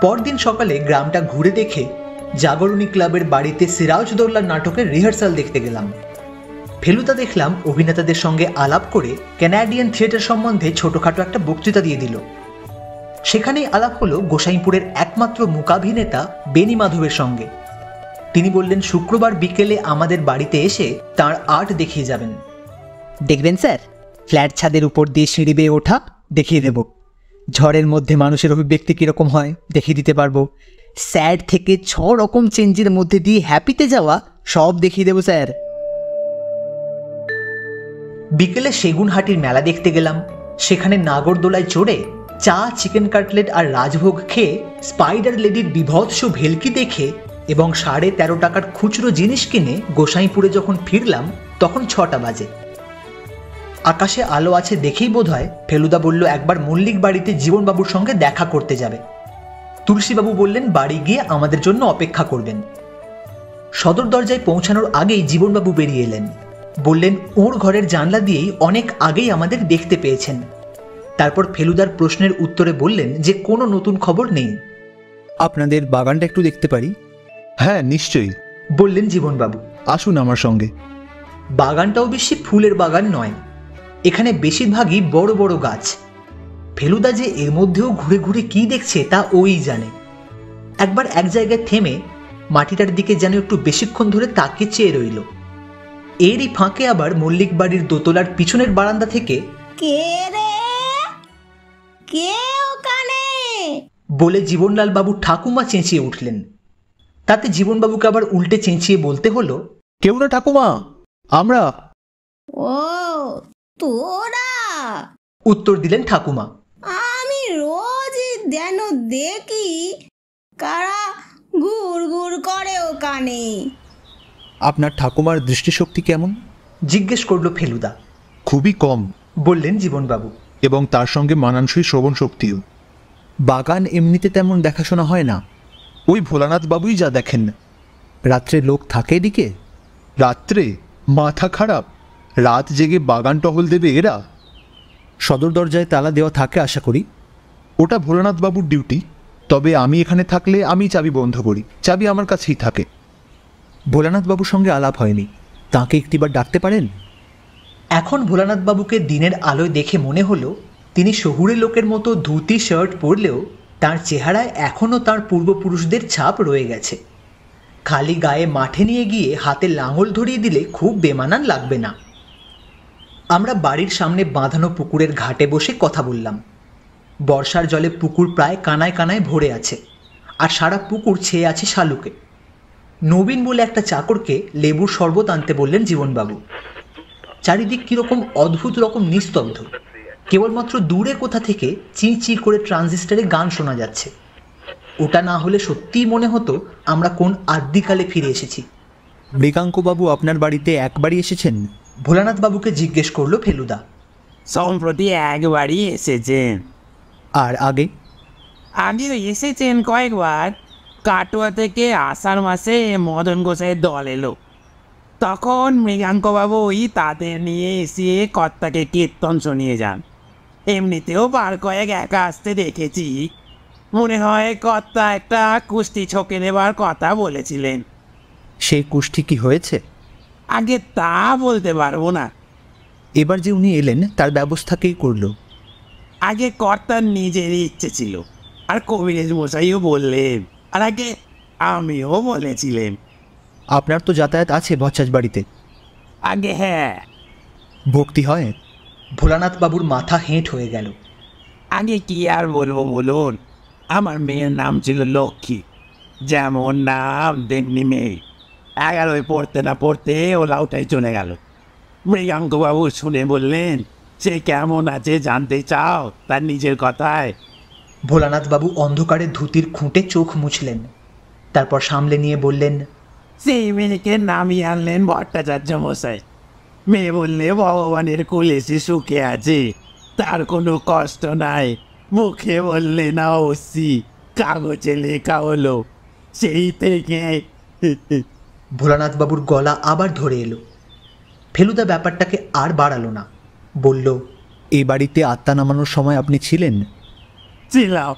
পরদিন সকালে গ্রামটা ঘুরে দেখে জাগরণী ক্লাবের বাড়িতে সিরাজদৌল্লার নাটকের রিহার্সাল দেখতে গেলাম। ফেলুদা দেখলাম অভিনেতাদের সঙ্গে আলাপ করে ক্যানাডিয়ান থিয়েটার সম্বন্ধে ছোটখাটো একটা বক্তৃতা দিয়ে দিল। সেখানেই আলাপ হলো গোসাইপুরের একমাত্র মূকাভিনেতা বেনি মাধবের সঙ্গে। তিনি বললেন শুক্রবার বিকেলে আমাদের বাড়িতে এসে তার আর্ট দেখিয়ে যাবেন। দেখবেন স্যার, ফ্ল্যাট ছাদের উপর দিয়ে সিঁড়ি বেয়ে ওঠা দেখিয়ে দেব, ঝড়ের মধ্যে মানুষের অভিব্যক্তি কীরকম হয় দেখিয়ে দিতে পারবো, স্যাড থেকে 6 রকম চেঞ্জের মধ্যে দিয়ে হ্যাপিতে যাওয়া সব দেখিয়ে দেবো স্যার। বিকেলে সেগুনহাটির মেলা দেখতে গেলাম। সেখানে নাগরদোলায় চড়ে চা, চিকেন কাটলেট আর রাজভোগ খেয়ে স্পাইডার লেডির বিভৎস ভেলকি দেখে এবং 13.5 টাকার খুচরো জিনিস কিনে গোসাইপুরে যখন ফিরলাম তখন 6টা বাজে। আকাশে আলো আছে দেখেই বোধহয় ফেলুদা বলল একবার মল্লিক বাড়িতে জীবনবাবুর সঙ্গে দেখা করতে যাবে। তুলসীবাবু বললেন বাড়ি গিয়ে আমাদের জন্য অপেক্ষা করবেন। সদর দরজায় পৌঁছানোর আগেই জীবনবাবু বেরিয়ে এলেন। বললেন ওর ঘরের জানলা দিয়েই অনেক আগেই আমাদের দেখতে পেয়েছেন। তারপর ফেলুদার প্রশ্নের উত্তরে বললেন যে কোনো নতুন খবর নেই।
আপনাদের বাগানটা একটু দেখতে পারি?
হ্যাঁ নিশ্চয়ই,
বললেন জীবনবাবু।
আসুন আমার সঙ্গে।
বাগানটাও বেশি ফুলের বাগান নয়, এখানে বেশিরভাগই বড় বড় গাছ। ফেলুদা যে এর মধ্যেও ঘুরে ঘুরে কি দেখছে তা ওই জানে। একবার এক জায়গায় থেমে মাটিটার দিকে যেন একটু বেশিক্ষণ ধরে তাকে চেয়ে রইল। এরই ফাঁকে আবার মল্লিক বাড়ির দোতলার পিছনের বারান্দা থেকে
কে রে, কে ওখানে
বলে জীবনলাল বাবু ঠাকুমা চেঁচিয়ে উঠলেন। তাতে জীবনবাবুকে আবার উল্টে চেঁচিয়ে বলতে হলো,
কেউ না ঠাকুমা, আমরা।
ও তোরা?
উত্তর দিলেন ঠাকুমা।
আমি রোজই যেন দেখি কারা ঘুর ঘুর করে ওখানে।
আপনার ঠাকুমার দৃষ্টিশক্তি কেমন?
জিজ্ঞেস করলো ফেলুদা।
খুবই কম,
বললেন জীবনবাবু।
এবং তার সঙ্গে মানানসই শ্রবণ শক্তিও।
বাগান এমনিতে তেমন দেখাশোনা হয় না,
ওই ভোলানাথ বাবুই যা দেখেন।
রাত্রে লোক থাকে এদিকে?
রাত্রে? মাথা খারাপ, রাত জেগে বাগান টহল দেবে এরা?
সদর দরজায় তালা দেওয়া থাকে আশা করি।
ওটা ভোলানাথ বাবুর ডিউটি, তবে আমি এখানে থাকলে আমি চাবি বন্ধ করি, চাবি আমার কাছেই থাকে।
ভোলানাথ বাবুর সঙ্গে আলাপ হয়নি, তাকে একটিবার ডাকতে পারেন?
এখন ভোলানাথ বাবুকে দিনের আলোয় দেখে মনে হলো তিনি শহুরে লোকের মতো ধুতি শার্ট পরলেও তার চেহারায় এখনও তার পূর্বপুরুষদের ছাপ রয়ে গেছে। খালি গায়ে মাঠে নিয়ে গিয়ে হাতে লাঙল ধরিয়ে দিলে খুব বেমানান লাগবে না। আমরা বাড়ির সামনে বাঁধানো পুকুরের ঘাটে বসে কথা বললাম। বর্ষার জলে পুকুর প্রায় কানায় কানায় ভরে আছে, আর সারা পুকুর ছেয়ে আছে শালুকে। নবীন বলে একটা চাকরকে লেবুর শরবত আনতে বললেন জীবনবাবু। চারিদিক কিরকম অদ্ভুত রকম নিস্তব্ধ, কেবলমাত্র দূরে কোথা থেকে চিঁ চিঁ করে ট্রানজিস্টারে গান শোনা যাচ্ছে। ওটা না হলে সত্যিই মনে হতো আমরা কোন আদ্যিকালে ফিরে এসেছি।
মৃগাঙ্কবাবু আপনার বাড়িতে একবারই এসেছেন?
ভোলানাথ বাবুকে জিজ্ঞেস করলো ফেলুদা।
সম্প্রতি একবারই এসেছেন।
আর আগে?
আগে এসেছেন কয়েকবার। কাটোয়া থেকে আষাঢ় মাসে মদন গোসাইয়ের দল এলো, তখন মৃগাঙ্কবাবুই তাদের নিয়ে এসে কর্তাকে কীর্তন শুনিয়ে যান। এমনিতেও বার কয়েক একা আসতে দেখেছি। মনে হয় কর্তা একটা কুস্তি ছকে নেবার কথা বলেছিলেন।
সেই কুষ্ঠি কি হয়েছে?
আগে তা বলতে পারবো না।
এবার যে উনি এলেন তার ব্যবস্থাকেই করল?
আগে কর্তার নিজেরই ইচ্ছে ছিল, আর কবিরাজ মশাইও বললেন, আর আগে আমিও বলেছিলেন।
আপনার তো যাতায়াত আছে ভচ্চাজ বাড়িতে?
আগে হ্যাঁ।
ভক্তি হয়?
ভোলানাথ বাবুর মাথা হেঁট হয়ে গেল।
আগে কি আর বলবো বলুন, আমার মেয়ের নাম ছিল লক্ষ্মী। যেমন নাম তেমনি মেয়ে। 11 পড়তে না পড়তে ও লাউটাই চলে গেল। মৃগাঙ্কবাবু শুনে বললেন, সে কেমন আছে জানতে চাও তার নিজের কথায়?
ভোলানাথ বাবু অন্ধকারে ধুতির খুঁটে চোখ মুছলেন, তারপর সামলে নিয়ে বললেন,
সেই মেয়েকে নামিয়ে আনলেন ভট্টাচার্য মশাই। মেয়ে বললে ভগবানের কোলে সে সুখে আছে, তার কোনো কষ্ট নাই। মুখে বললে না ওসি, কাগজে লেখা হলো। সেই থেকে
ভোলানাথবাবুর গলা আবার ধরে এলো। ফেলুদা ব্যাপারটাকে আর বাড়ালো না, বলল,
এই বাড়িতে আত্মা নামানোর সময় আপনি ছিলেন?
ছিলাম,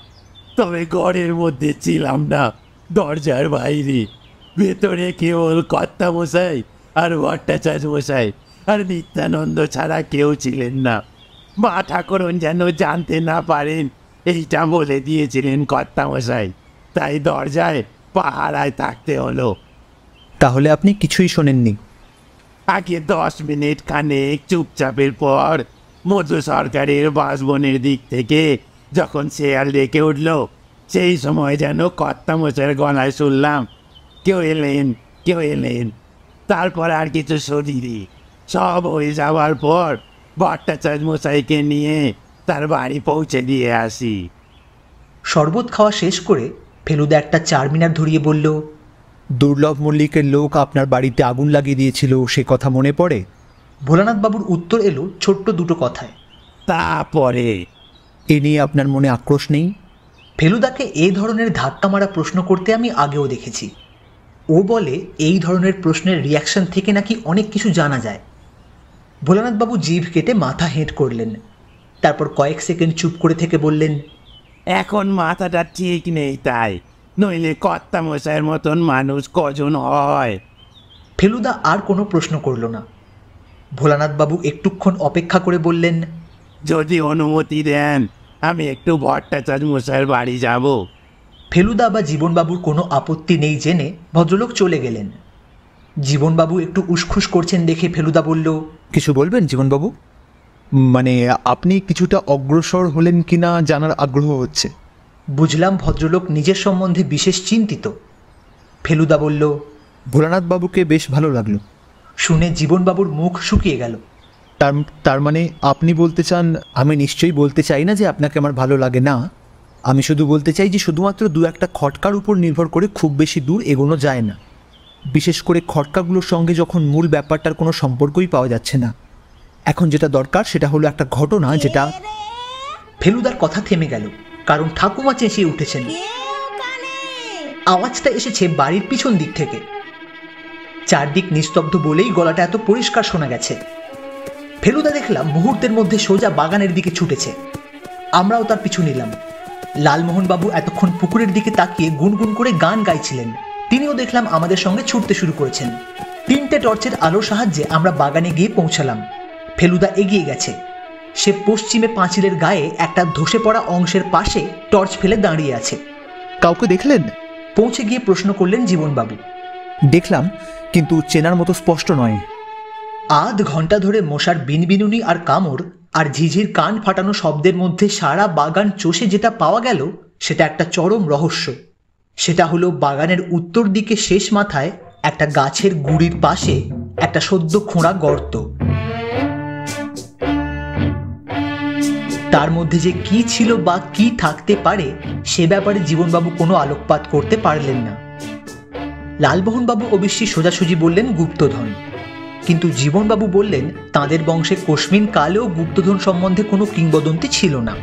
তবে ঘরের মধ্যে ছিলাম না, দরজার বাইরে। ভেতরে কেবল কর্তা মশাই আর ভট্টাচার্য মশাই আর নিত্যানন্দ ছাড়া কেউ ছিলেন না। মা ঠাকুরন যেন জানতে না পারেন এইটা বলে দিয়েছিলেন কর্তা মশাই, তাই দরজায় পাহারায় থাকতে হলো।
তাহলে আপনি কিছুই শোনেননি?
আগে 10 মিনিট খানেক চুপচাপের পর মধু সরকারের বাসবনের দিক থেকে যখন শেয়াল ডেকে উঠল, সেই সময় যেন কর্তা মশাইয়ের গলায় শুনলাম, কেউ এলেন, কেউ এলেন। তারপর আর কিছু শুনিনি। সব হয়ে যাওয়ার পর ভট্টাচার্য মশাইকে নিয়ে তার বাড়ি পৌঁছে দিয়ে আসি।
শরবত খাওয়া শেষ করে ফেলুদা একটা চারমিনার ধরিয়ে বলল,
দুর্লভ মল্লিকের লোক আপনার বাড়িতে আগুন লাগিয়ে দিয়েছিল, সে কথা মনে পড়ে?
ভোলানাথবাবুর উত্তর এলো ছোট্ট দুটো কথায়।
তারপরে
এ নিয়ে আপনার মনে আক্রোশ নেই?
ফেলুদাকে এই ধরনের ধাক্কা মারা প্রশ্ন করতে আমি আগেও দেখেছি। ও বলে এই ধরনের প্রশ্নের রিয়াকশন থেকে নাকি অনেক কিছু জানা যায়। ভোলানাথবাবু জিভ কেটে মাথা হেঁট করলেন, তারপর কয়েক সেকেন্ড চুপ করে থেকে বললেন,
এখন মাথাটা ঠিক নেই, তাই নইলে কর্তা মশাইয়ের মতন মানুষ কজন হয়?
ফেলুদা আর কোনো প্রশ্ন করল না। ভোলানাথবাবু একটুক্ষণ অপেক্ষা করে বললেন,
যদি অনুমতি দেন আমি একটু ভট্টাচার্য মশাইয়ের বাড়ি যাব।
ফেলুদা বা জীবনবাবুর কোনো আপত্তি নেই জেনে ভদ্রলোক চলে গেলেন। জীবনবাবু একটু উসখুস করছেন দেখে ফেলুদা বলল,
কিছু বলবেন জীবনবাবু? মানে আপনি কিছুটা অগ্রসর হলেন কিনা জানার আগ্রহ হচ্ছে।
বুঝলাম ভদ্রলোক নিজের সম্বন্ধে বিশেষ চিন্তিত। ফেলুদা বলল,
ভোলানাথ বাবুকে বেশ ভালো লাগলো।
শুনে জীবনবাবুর মুখ শুকিয়ে গেল।
তার মানে আপনি বলতে চান? আমি নিশ্চয়ই বলতে চাই না যে আপনাকে আমার ভালো লাগে না। আমি শুধু বলতে চাই যে শুধুমাত্র দু একটা খটকার উপর নির্ভর করে খুব বেশি দূর এগোনো যায় না, বিশেষ করে খটকাগুলোর সঙ্গে যখন মূল ব্যাপারটার কোনো সম্পর্কই পাওয়া যাচ্ছে না। এখন যেটা দরকার সেটা হলো একটা ঘটনা যেটা...
ফেলুদার কথা থেমে গেল, কারণ ঠাকুমা চেঁচিয়ে উঠেছেন। আওয়াজটা এসেছে বাড়ির পিছন দিক থেকে। চারদিক নিস্তব্ধ বলেই গলাটা এত পরিষ্কার শোনা গেছে। ফেলুদা দেখলাম মুহূর্তের মধ্যে সোজা বাগানের দিকে ছুটেছে। আমরাও তার পিছু নিলাম। লালমোহনবাবু এতক্ষণ পুকুরের দিকে তাকিয়ে গুনগুন করে গান গাইছিলেন, তিনিও দেখলাম আমাদের সঙ্গে ছুটতে শুরু করেছেন। 3টে টর্চের আলোর সাহায্যে আমরা বাগানে গিয়ে পৌঁছালাম। ফেলুদা এগিয়ে গেছে। সে পশ্চিমে পাঁচিলের গায়ে একটা ধসে পড়া অংশের পাশে টর্চ ফেলে দাঁড়িয়ে আছে।
কাউকে দেখলেন?
পৌঁছে গিয়ে প্রশ্ন করলেন জীবনবাবু।
দেখলাম, কিন্তু চেনার মতো স্পষ্ট নয়।
আধ ঘন্টা ধরে মশার বিনবিনুনি আর কামড় আর ঝিঝির কান ফাটানো শব্দের মধ্যে সারা বাগান চষে যেটা পাওয়া গেল সেটা একটা চরম রহস্য। সেটা হলো বাগানের উত্তর দিকে শেষ মাথায় একটা গাছের গুড়ির পাশে একটা সদ্য খোঁড়া গর্ত। তার মধ্যে যে কি ছিল বা কি থাকতে পারে সে ব্যাপারে জীবনবাবু কোনো আলোকপাত করতে পারলেন না। লালমোহনবাবু অবশ্যই সোজাসুজি বললেন গুপ্তধন, কিন্তু জীবনবাবু বললেন তাঁদের বংশে কোশমিন কালেও গুপ্তধন সম্বন্ধে কোনো কিংবদন্তি ছিল না।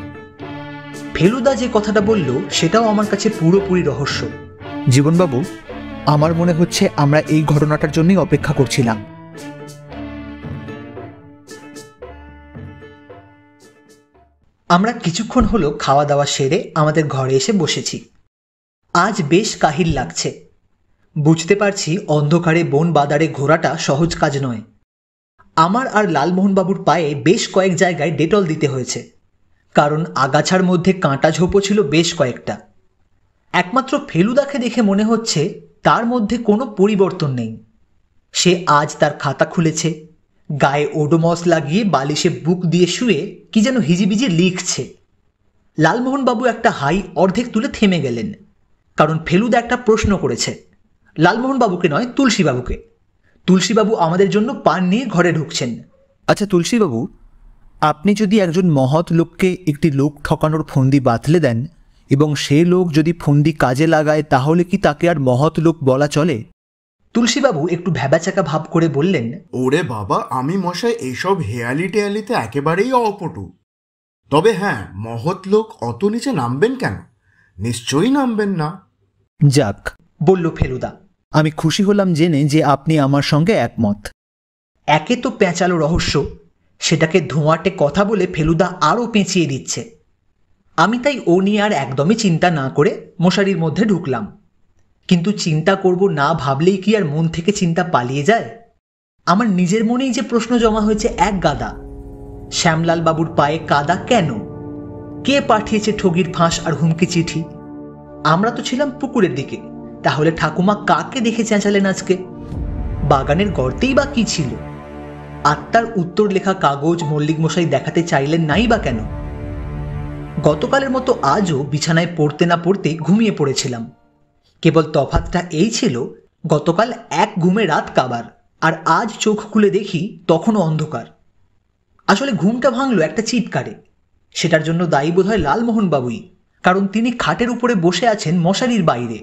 ফেলুদা যে কথাটা বলল সেটাও আমার কাছে পুরোপুরি রহস্য।
জীবনবাবু, আমার মনে হচ্ছে আমরা এই ঘটনাটার জন্যই অপেক্ষা করছিলাম।
আমরা কিছুক্ষণ হলো খাওয়া দাওয়া সেরে আমাদের ঘরে এসে বসেছি। আজ বেশ কাহিল লাগছে। বুঝতে পারছি অন্ধকারে বন বাদারে ঘোরাটা সহজ কাজ নয়। আমার আর লালমোহনবাবুর পায়ে বেশ কয়েক জায়গায় ডেটল দিতে হয়েছে, কারণ আগাছার মধ্যে কাঁটা ঝোপও ছিল বেশ কয়েকটা। একমাত্র ফেলুদাকে দেখে মনে হচ্ছে তার মধ্যে কোনো পরিবর্তন নেই। সে আজ তার খাতা খুলেছে, গায়ে ওডোমস লাগিয়ে বালিশে বুক দিয়ে শুয়ে কি যেন হিজিবিজি লিখছে। লালমোহনবাবু একটা হাই অর্ধেক তুলে থেমে গেলেন, কারণ ফেলুদা একটা প্রশ্ন করেছে। লালমোহনবাবুকে নয়, তুলসীবাবুকে। তুলসীবাবু আমাদের জন্য পান নিয়ে ঘরে ঢুকছেন।
আচ্ছা তুলসীবাবু, আপনি যদি একজন মহৎ লোককে একটি লোক ঠকানোর ফন্দি বাতলে দেন এবং সে লোক যদি ফন্দি কাজে লাগায়, তাহলে কি তাকে আর মহৎ লোক বলা চলে?
তুলসীবাবু একটু ভ্যাবাচাকা ভাব করে বললেন,
ওরে বাবা, আমি মশাই এইসব হেয়ালি টেয়ালিতে একেবারেই অপটু। তবে হ্যাঁ, মহৎ লোক অত নিচে নামবেন কেন? নিশ্চয়ই নামবেন না।
যাক,
বলল ফেলুদা।
আমি খুশি হলাম জেনে যে আপনি আমার সঙ্গে একমত।
একে তো পেঁচালো রহস্য, সেটাকে ধোঁয়াটে কথা বলে ফেলুদা আরও পেঁচিয়ে দিচ্ছে। আমি তাই ও নিয়ে আর একদমই চিন্তা না করে মশারির মধ্যে ঢুকলাম। কিন্তু চিন্তা করব না ভাবলেই কি আর মন থেকে চিন্তা পালিয়ে যায়? আমার নিজের মনেই যে প্রশ্ন জমা হয়েছে এক গাদা। শ্যামলাল বাবুর পায়ে কাদা কেন? কে পাঠিয়েছে ঠগির ফাঁস আর হুমকি চিঠি? আমরা তো ছিলাম পুকুরের দিকে, তাহলে ঠাকুমা কাকে দেখে চেঁচালেন আজকে? বাগানের গর্তেই বা কি ছিল? আত্মার উত্তর লেখা কাগজ মল্লিক মশাই দেখাতে চাইলেন নাই বা কেন? গতকালের মতো আজও বিছানায় পড়তে না পড়তে ঘুমিয়ে পড়েছিলাম। কেবল তফাৎটা এই ছিল, গতকাল এক ঘুমে রাত কাবার, আর আজ চোখ খুলে দেখি তখনও অন্ধকার। আসলে ঘুমটা ভাঙলো একটা চিৎকারে। সেটার জন্য দায়ী বোধ হয় লালমোহন বাবুই, কারণ তিনি খাটের উপরে বসে আছেন মশারির বাইরে।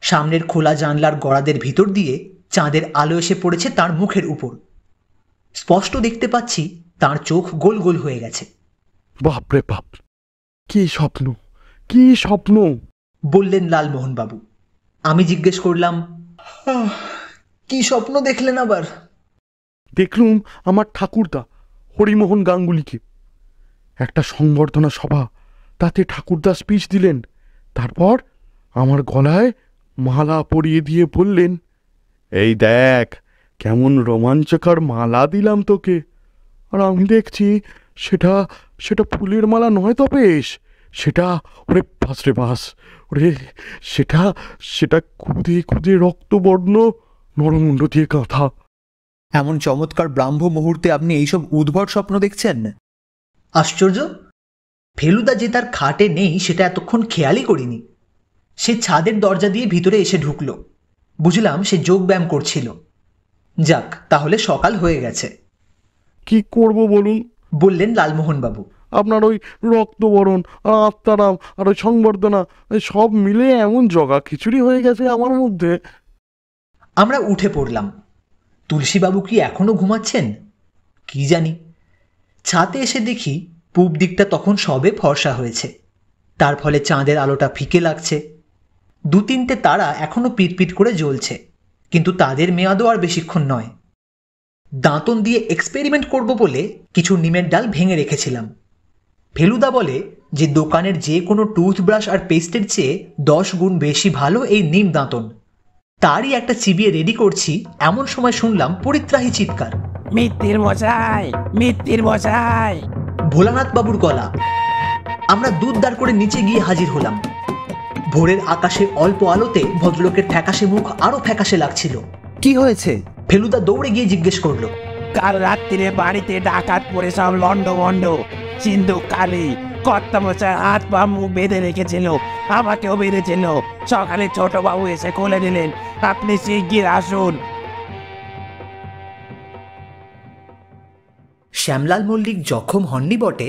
সামনের খোলা জানলার গড়াদের ভিতর দিয়ে চাঁদের আলো এসে পড়েছে তার মুখের উপর। স্পষ্ট দেখতে পাচ্ছি তার চোখ গোল গোল হয়ে গেছে।
বাপরে বাপ, কি স্বপ্ন, কি স্বপ্ন!
বললেন লালমোহন বাবু। আমি জিজ্ঞেস করলাম, কি স্বপ্ন দেখলেন আবার?
দেখলুম আমার ঠাকুরদা হরিমোহন গাঙ্গুলিকে। একটা সংবর্ধনা সভা, তাতে ঠাকুরদা স্পিচ দিলেন। তারপর আমার গলায় মালা পরিয়ে দিয়ে বললেন, এই দেখ কেমন রোমাঞ্চকর মালা দিলাম তোকে। আর আমি দেখছি সেটা সেটা ফুলের মালা নয় তো বেশ, সেটা, ওরে বাস রে বাস, ওরে সেটা সেটা খুদে খুদে রক্তবর্ণ নরমুণ্ড দিয়ে গাঁথা।
এমন চমৎকার ব্রাহ্ম মুহূর্তে আপনি এইসব উদ্ভট স্বপ্ন দেখছেন?
আশ্চর্য! ফেলুদা যে তার খাটে নেই সেটা এতক্ষণ খেয়ালই করিনি। সে ছাদের দরজা দিয়ে ভিতরে এসে ঢুকল। বুঝলাম সে যোগ ব্যায়াম করছিল। যাক, তাহলে সকাল হয়ে গেছে।
কি করব বলুন,
বললেন লালমোহন বাবু।
আপনার ওই রক্তবরণ আর আত্মারাম আর ওই সংবর্ধনা সব মিলে এমন জগা খিচুড়ি হয়ে গেছে আমার মধ্যে।
আমরা উঠে পড়লাম। তুলসীবাবু কি এখনো ঘুমাচ্ছেন কি জানি। ছাতে এসে দেখি পূব দিকটা তখন সবে ফর্সা হয়েছে, তার ফলে চাঁদের আলোটা ফিকে লাগছে। দু তিনটে তারা এখনো পিটপিট করে জ্বলছে, কিন্তু তাদের মেয়াদও আর বেশিক্ষণ নয়। দাঁতন দিয়ে এক্সপেরিমেন্ট করব বলে কিছু নিমের ডাল ভেঙে রেখেছিলাম। ফেলুদা বলে যে দোকানের যে কোনো টুথব্রাশ আর পেস্টের চেয়ে 10 গুণ বেশি ভালো এই নিম দাঁতন। তারই একটা চিবিয়ে রেডি করছি, এমন সময় শুনলাম পরিত্রাহী চিৎকার,
মিত্তির মশাই, মিত্তির মশাই।
ভোলানাথ বাবুর গলা। আমরা দুধ দাঁড় করে নিচে গিয়ে হাজির হলাম। ভোরের আকাশে অল্প আলোতে ভদ্রলোকের ফ্যাকাশে মুখ আরো ফ্যাকাশে লাগছিল।
কি হয়েছে?
ফেলুদা দৌড়ে গিয়ে জিজ্ঞেস করলো।
কাল রাত্রিরে বাড়িতে ডাকাত পড়ে সব লন্ড ভন্ড, সিন্ধু কালি, কর্তা মশাই হাত পা মুখ বেঁধে রেখেছিল, আমাকেও বেঁধেছিল। সকালে ছোট বাবু এসে খুলে দিলেন। আপনি শিগগির আসুন।
শ্যামলাল মল্লিক জখম হননি বটে,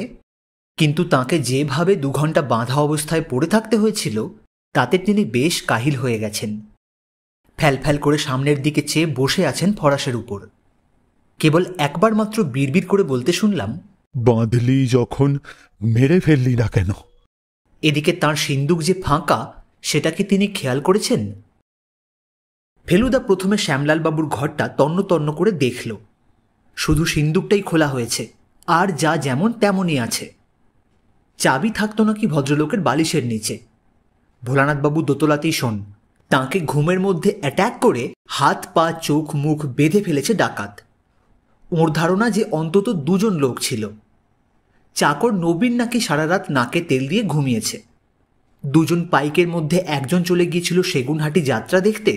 কিন্তু তাকে যেভাবে 2 ঘন্টা বাঁধা অবস্থায় পড়ে থাকতে হয়েছিল তাতে তিনি বেশ কাহিল হয়ে গেছেন। ফ্যালফ্যাল করে সামনের দিকে চেয়ে বসে আছেন ফরাসের উপর। কেবল একবার মাত্র বিড়বিড় করে বলতে শুনলাম,
বাঁধলি যখন মেরে ফেললি না কেন?
এদিকে তার সিন্দুক যে ফাঁকা সেটা কি তিনি খেয়াল করেছেন? ফেলুদা প্রথমে শ্যামলালবাবুর ঘরটা তন্ন তন্ন করে দেখল। শুধু সিন্দুকটাই খোলা হয়েছে, আর যা যেমন তেমনই আছে। চাবি থাকতো নাকি ভদ্রলোকের বালিশের নিচে। ভোলানাথবাবু দোতলাতেই শোন, তাঁকে ঘুমের মধ্যে অ্যাট্যাক করে হাত পা চোখ মুখ বেঁধে ফেলেছে ডাকাত। ওর ধারণা যে অন্তত 2 জন লোক ছিল। চাকর নবীন নাকি সারা রাত নাকে তেল দিয়ে ঘুমিয়েছে। 2 জন পাইকের মধ্যে একজন চলে গিয়েছিল সেগুনহাটি যাত্রা দেখতে,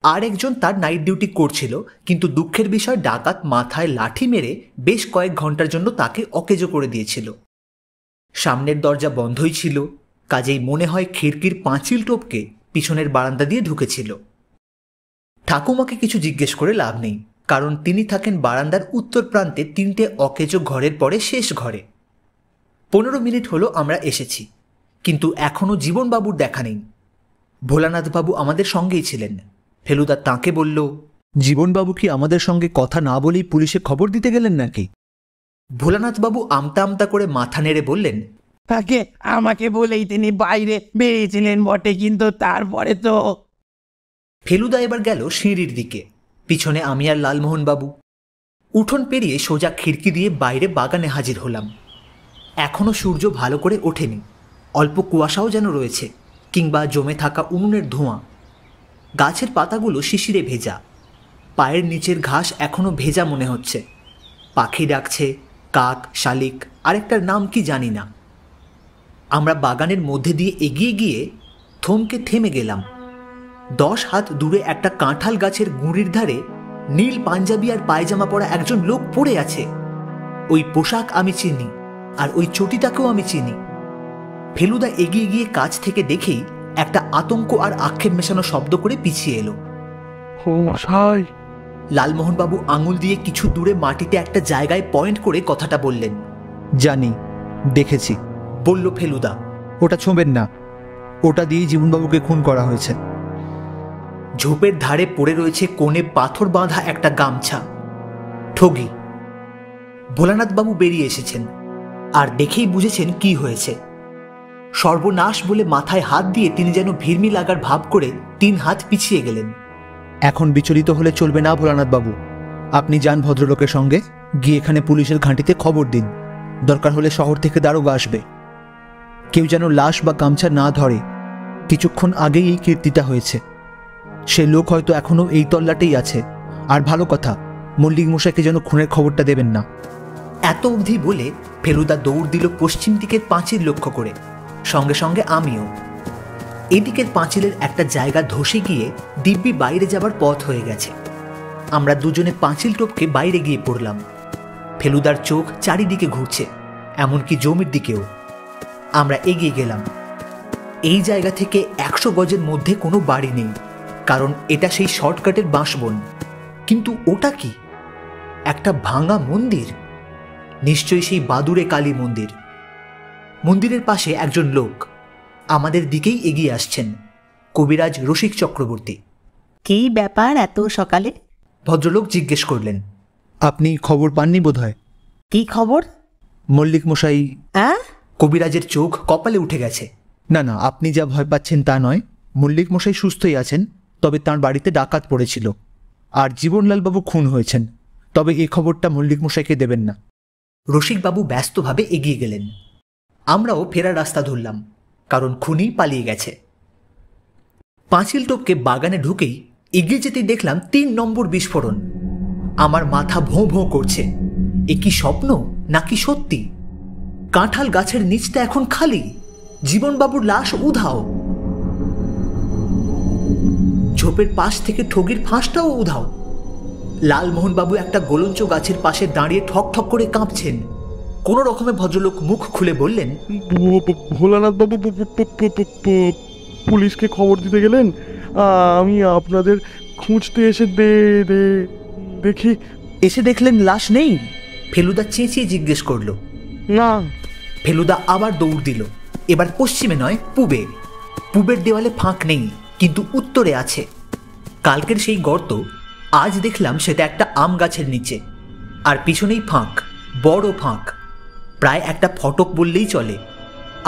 আর একজন তার নাইট ডিউটি করছিল, কিন্তু দুঃখের বিষয় ডাকাত মাথায় লাঠি মেরে বেশ কয়েক ঘন্টার জন্য তাকে অকেজো করে দিয়েছিল। সামনের দরজা বন্ধই ছিল, কাজেই মনে হয় খিড়কির পাঁচিল টপকে পিছনের বারান্দা দিয়ে ঢুকেছিল। ঠাকুমাকে কিছু জিজ্ঞেস করে লাভ নেই, কারণ তিনি থাকেন বারান্দার উত্তর প্রান্তে 3টে অকেজো ঘরের পরে শেষ ঘরে। 15 মিনিট হলো আমরা এসেছি, কিন্তু এখনও জীবনবাবুর দেখা নেই। ভোলানাথবাবু আমাদের সঙ্গেই ছিলেন। ফেলুদা তাঁকে বলল,
জীবনবাবু কি আমাদের সঙ্গে কথা না বলেই পুলিশে খবর দিতে গেলেন নাকি?
ভোলানাথবাবু আমতা আমতা করে মাথা নেড়ে বললেন,
তাকে আমাকে বলেই তিনি বাইরে বেরিয়েছিলেন বটে, কিন্তু তারপরে তো।
ফেলুদা এবার গেল সিঁড়ির দিকে, পিছনে আমি আর লালমোহনবাবু। উঠোন পেরিয়ে সোজা খিড়কি দিয়ে বাইরে বাগানে হাজির হলাম। এখনো সূর্য ভালো করে ওঠেনি, অল্প কুয়াশাও যেন রয়েছে, কিংবা জমে থাকা উনুনের ধোঁয়া। গাছের পাতাগুলো শিশিরে ভেজা, পায়ের নিচের ঘাস এখনো ভেজা মনে হচ্ছে। পাখি ডাকছে, কাক, শালিক, আরেকটার নাম কি জানি না। আমরা বাগানের মধ্যে দিয়ে এগিয়ে গিয়ে থমকে থেমে গেলাম। 10 হাত দূরে একটা কাঁঠাল গাছের গুঁড়ির ধারে নীল পাঞ্জাবি আর পায়জামা পরা একজন লোক পড়ে আছে। ওই পোশাক আমি চিনি, আর ওই চটিটাকেও আমি চিনি। ফেলুদা এগিয়ে গিয়ে কাছ থেকে দেখেই একটা আতঙ্ক আর আক্ষেপ মেশানো শব্দ করে পিছিয়ে এলো।
ও মশাই!
লালমোহনবাবু আঙুল দিয়ে কিছু দূরে মাটিতে একটা জায়গায় পয়েন্ট করে কথাটা বললেন।
জানি, দেখেছি,
বলল ফেলুদা।
ওটা ছোঁবেন না, ওটা দিয়েই জীবনবাবুকে খুন করা হয়েছে।
ঝোপের ধারে পড়ে রয়েছে কোণে পাথর বাঁধা একটা গামছা। ঠগি। ভোলানাথবাবু বেরিয়ে এসেছেন, আর দেখেই বুঝেছেন কি হয়েছে। সর্বনাশ বলে মাথায় হাত দিয়ে তিনি যেন ভিড়মি লাগার ভাব করে 3 হাত পিছিয়ে গেলেন।
এখন বিচলিত হলে চলবে না ভোলানাথবাবু। আপনি যান ভদ্রলোকের সঙ্গে, গিয়ে এখানে পুলিশের ঘাঁটিতে খবর দিন। দরকার হলে শহর থেকে দারোগা আসবে। কেউ যেন লাশ বা গামছা না ধরে। কিছুক্ষণ আগেই এই কীর্তিটা হয়েছে। সে লোক হয়তো এখনো এই তল্লাটেই আছে। আর ভালো কথা, মল্লিক মশাইকে যেন খুনের খবরটা দেবেন না।
এত অবধি বলে ফেলুদা দৌড় দিল পশ্চিম দিকের পাঁচিল লক্ষ্য করে, সঙ্গে সঙ্গে আমিও। এদিকের পাঁচিলের একটা জায়গা ধসে গিয়ে দিব্যি বাইরে যাবার পথ হয়ে গেছে। আমরা দুজনে পাঁচিল টপকে বাইরে গিয়ে পড়লাম। ফেলুদার চোখ চারিদিকে ঘুরছে, এমনকি জমির দিকেও। আমরা এগিয়ে গেলাম। এই জায়গা থেকে 100 গজের মধ্যে কোনো বাড়ি নেই, কারণ এটা সেই শর্টকাটের বাঁশবন। কিন্তু ওটা কি? একটা ভাঙা মন্দির, নিশ্চয়ই সেই বাদুড়ে কালী মন্দির। মন্দিরের পাশে একজন লোক আমাদের দিকেই এগিয়ে আসছেন, কবিরাজ রসিক চক্রবর্তী।
কী ব্যাপার এত সকালে?
ভদ্রলোক জিজ্ঞেস করলেন।
আপনি খবর পাননি বোধহয়?
কি খবর?
মল্লিক মশাই।
কবিরাজের চোখ কপালে উঠে গেছে।
না না, আপনি যা ভয় পাচ্ছেন তা নয়। মল্লিক মশাই সুস্থই আছেন, তবে তাঁর বাড়িতে ডাকাত পড়েছিল, আর জীবনলালবাবু খুন হয়েছেন। তবে এই খবরটা মল্লিক মশাইকে দেবেন না।
রসিকবাবু ব্যস্তভাবে এগিয়ে গেলেন। আমরাও ফেরার রাস্তা ধরলাম, কারণ খুনি পালিয়ে গেছে। পাঁচিল টপকে বাগানে ঢুকেই এগিয়ে যেতেই দেখলাম 3 নম্বর বিস্ফোরণ। আমার মাথা ভোঁ ভোঁ করছে। এ কি স্বপ্ন নাকি সত্যি? কাঁঠাল গাছের নিচটা এখন খালি, জীবনবাবুর লাশ উধাও। ঝোপের পাশ থেকে ঠগির ফাঁসটাও উধাও। লালমোহনবাবু একটা গোলঞ্চ গাছের পাশে দাঁড়িয়ে ঠক ঠক করে কাঁপছেন। কোনো রকমে ভদ্রলোক মুখ খুলে বললেন,
ভোলানাথবাবু পুলিশকে খবর দিতে গেলেন। আমি আপনাদের খুঁজতে এসে দেখি।
এসে দেখলেন লাশ নেই?
ফেলুদা চেঁচিয়ে জিজ্ঞেস করল।
না।
ফেলুদা আবার দৌড় দিল, এবার পশ্চিমে নয়, পূবে। পূবের দেওয়ালে ফাঁক নেই, কিন্তু উত্তরে আছে। কালকের সেই গর্ত, আজ দেখলাম সেটা একটা আম গাছের নিচে, আর পিছনেই ফাঁক, বড় ফাঁক, প্রায় একটা ফটক বললেই চলে।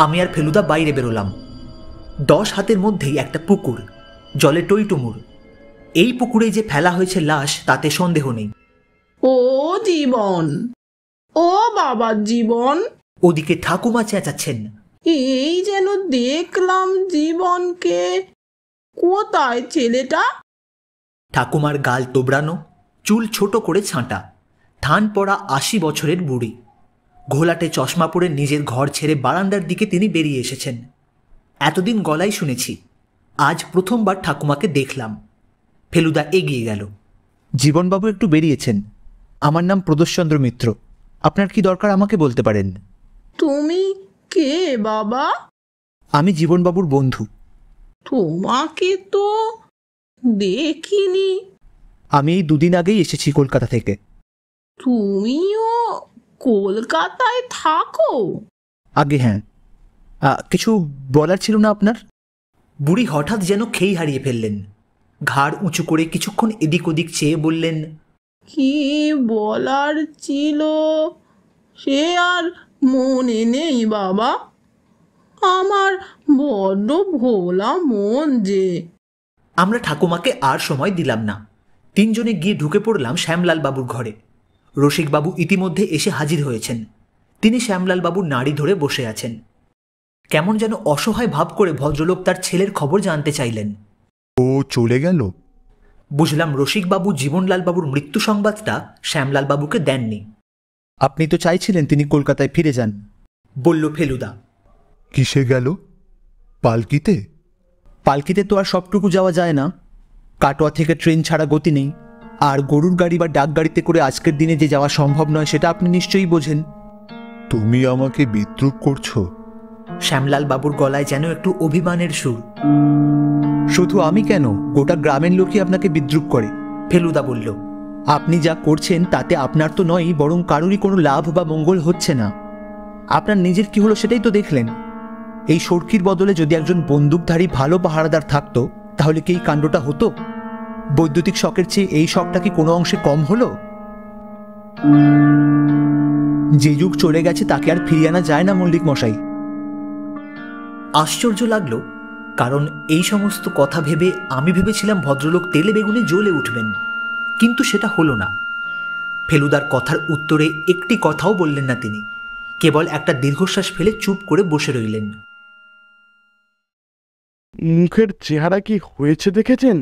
আমি আর ফেলুদা বাইরে বেরোলাম। 10 হাতের মধ্যেই একটা পুকুর, জলে টইটুমুর। এই পুকুরে যে ফেলা হয়েছে লাশ তাতে সন্দেহ নেই।
ও জীবন, ও বাবা জীবন!
ওদিকে ঠাকুমা চেঁচাচ্ছেন।
এই যেন দেখলাম জীবনকে। কোথায় ছেলেটা?
ঠাকুমার গাল তোবড়ানো, চুল ছোট করে ছাঁটা, থান পড়া 80 বছরের বুড়ি। ঘোলাটে চশমা পরে নিজের ঘর ছেড়ে বারান্দার দিকে তিনি বেরিয়ে এসেছেন। এতদিন গলায় শুনেছি, আজ প্রথমবার ঠাকুমাকে দেখলাম। ফেলুদা এগিয়ে গেল।
জীবনবাবু একটু বেরিয়েছেন। আমার নাম প্রদোষচন্দ্র মিত্র। আপনার কি দরকার আমাকে বলতে পারেন।
তুমি কে বাবা?
আমি জীবনবাবুর বন্ধু।
তোমাকে তো দেখিনি।
আমি এই 2 দিন আগেই এসেছি কলকাতা থেকে।
তুমিও কলকাতায় থাকো?
আগে হ্যাঁ। কিছু বলার ছিল না আপনার?
বুড়ি হঠাৎ যেন খেই হারিয়ে ফেললেন। ঘাড় উঁচু করে কিছুক্ষণ এদিক ওদিক চেয়ে বললেন,
কি বলার ছিল সে আর মনে নেই বাবা। আমার বড্ড ভোলা মন যে।
আমরা ঠাকুমাকে আর সময় দিলাম না। তিনজনে গিয়ে ঢুকে পড়লাম শ্যামলাল বাবুর ঘরে। রসিকবাবু ইতিমধ্যে এসে হাজির হয়েছেন। তিনি শ্যামলাল বাবুর নাড়ি ধরে বসে আছেন। কেমন যেন অসহায় ভাব করে ভদ্রলোক তার ছেলের খবর জানতে চাইলেন।
ও চলে গেল?
বুঝলাম রসিকবাবু জীবনলাল বাবুর মৃত্যু সংবাদটা শ্যামলাল বাবুকে দেননি।
আপনি তো চাইছিলেন তিনি কলকাতায় ফিরে যান,
বলল ফেলুদা।
কিসে গেল? পালকিতে?
পালকিতে তো আর সবটুকু যাওয়া যায় না। কাটোয়া থেকে ট্রেন ছাড়া গতি নেই, আর গরুর গাড়ি বা ডাক গাড়িতে করে আজকের দিনে যে যাওয়া সম্ভব নয় সেটা আপনি নিশ্চয়ই বোঝেন।
তুমি আমাকে বিদ্রূপ করছো?
শ্যামলাল বাবুর গলায় যেন একটু অভিমানের সুর।
শুধু আমি কেন, গোটা গ্রামের লোকই আপনাকে বিদ্রূপ করে,
ফেলুদা বলল।
আপনি যা করছেন তাতে আপনার তো নয়, বরং কারোরই কোনো লাভ বা মঙ্গল হচ্ছে না। আপনার নিজের কি হলো সেটাই তো দেখলেন। এই সড়কির বদলে যদি একজন বন্দুকধারী ভালো পাহারাদার থাকতো তাহলে কি এই কাণ্ডটা হতো? বৈদ্যুতিক শকের চেয়ে এই শকটা কি কোনো অংশে কম হলো? যে যুগ চলে গেছে তাকে আর ফিরিয়ে আনা যায় না মল্লিক মশাই।
আশ্চর্য লাগলো, কারণ এই সমস্ত কথা ভেবে আমি ভেবেছিলাম ভদ্রলোক তেলে বেগুনে জ্বলে উঠবেন, কিন্তু সেটা হলো না। ফেলুদার কথার উত্তরে একটি কথাও বললেন না তিনি, কেবল একটা দীর্ঘশ্বাস ফেলে চুপ করে বসে রইলেন।
মুখের চেহারা কি হয়েছে দেখেছেন?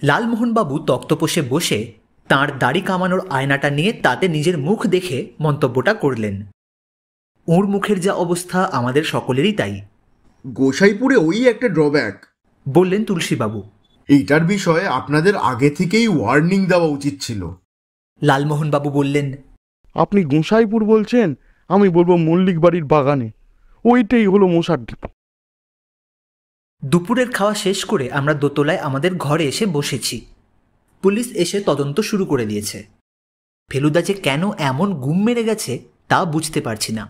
লালমোহনবাবু তক্তপোষে বসে তাঁর দাড়ি কামানোর আয়নাটা নিয়ে তাতে নিজের মুখ দেখে মন্তব্যটা করলেন। ওর মুখের যা অবস্থা আমাদের সকলেরই তাই।
গোসাইপুরে ওই একটা ড্রব্যাক,
বললেন তুলসীবাবু।
এইটার বিষয়ে আপনাদের আগে থেকেই ওয়ার্নিং দেওয়া উচিত ছিল।
লালমোহনবাবু বললেন,
আপনি গোসাইপুর বলছেন, আমি বলবো মল্লিক বাড়ির বাগানে। ওইটাই হলো মশার ডিপ।
দুপুরের খাওয়া শেষ করে আমরা দোতলায় আমাদের ঘরে এসে বসেছি। পুলিশ এসে তদন্ত শুরু করে দিয়েছে। ফেলুদা যে কেন এমন গুম মেরে গেছে তা বুঝতে পারছি না।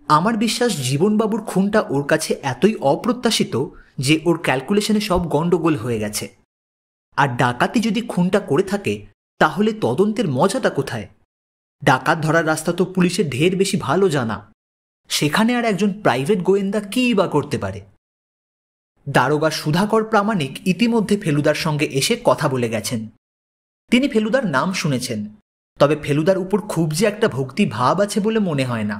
আমার বিশ্বাস জীবনবাবুর খুনটা ওর কাছে এতই অপ্রত্যাশিত যে ওর ক্যালকুলেশনে সব গন্ডগোল হয়ে গেছে। আর ডাকাতি যদি খুনটা করে থাকে তাহলে তদন্তের মজাটা কোথায়? ডাকাত ধরার রাস্তা তো পুলিশের ঢের বেশি ভালো জানা। সেখানে আর একজন প্রাইভেট গোয়েন্দা কী বা করতে পারে? দারোগা সুধাকর প্রামাণিক ইতিমধ্যে ফেলুদার সঙ্গে এসে কথা বলে গেছেন। তিনি ফেলুদার নাম শুনেছেন, তবে ফেলুদার উপর খুব যে একটা ভক্তি ভাব আছে বলে মনে হয় না।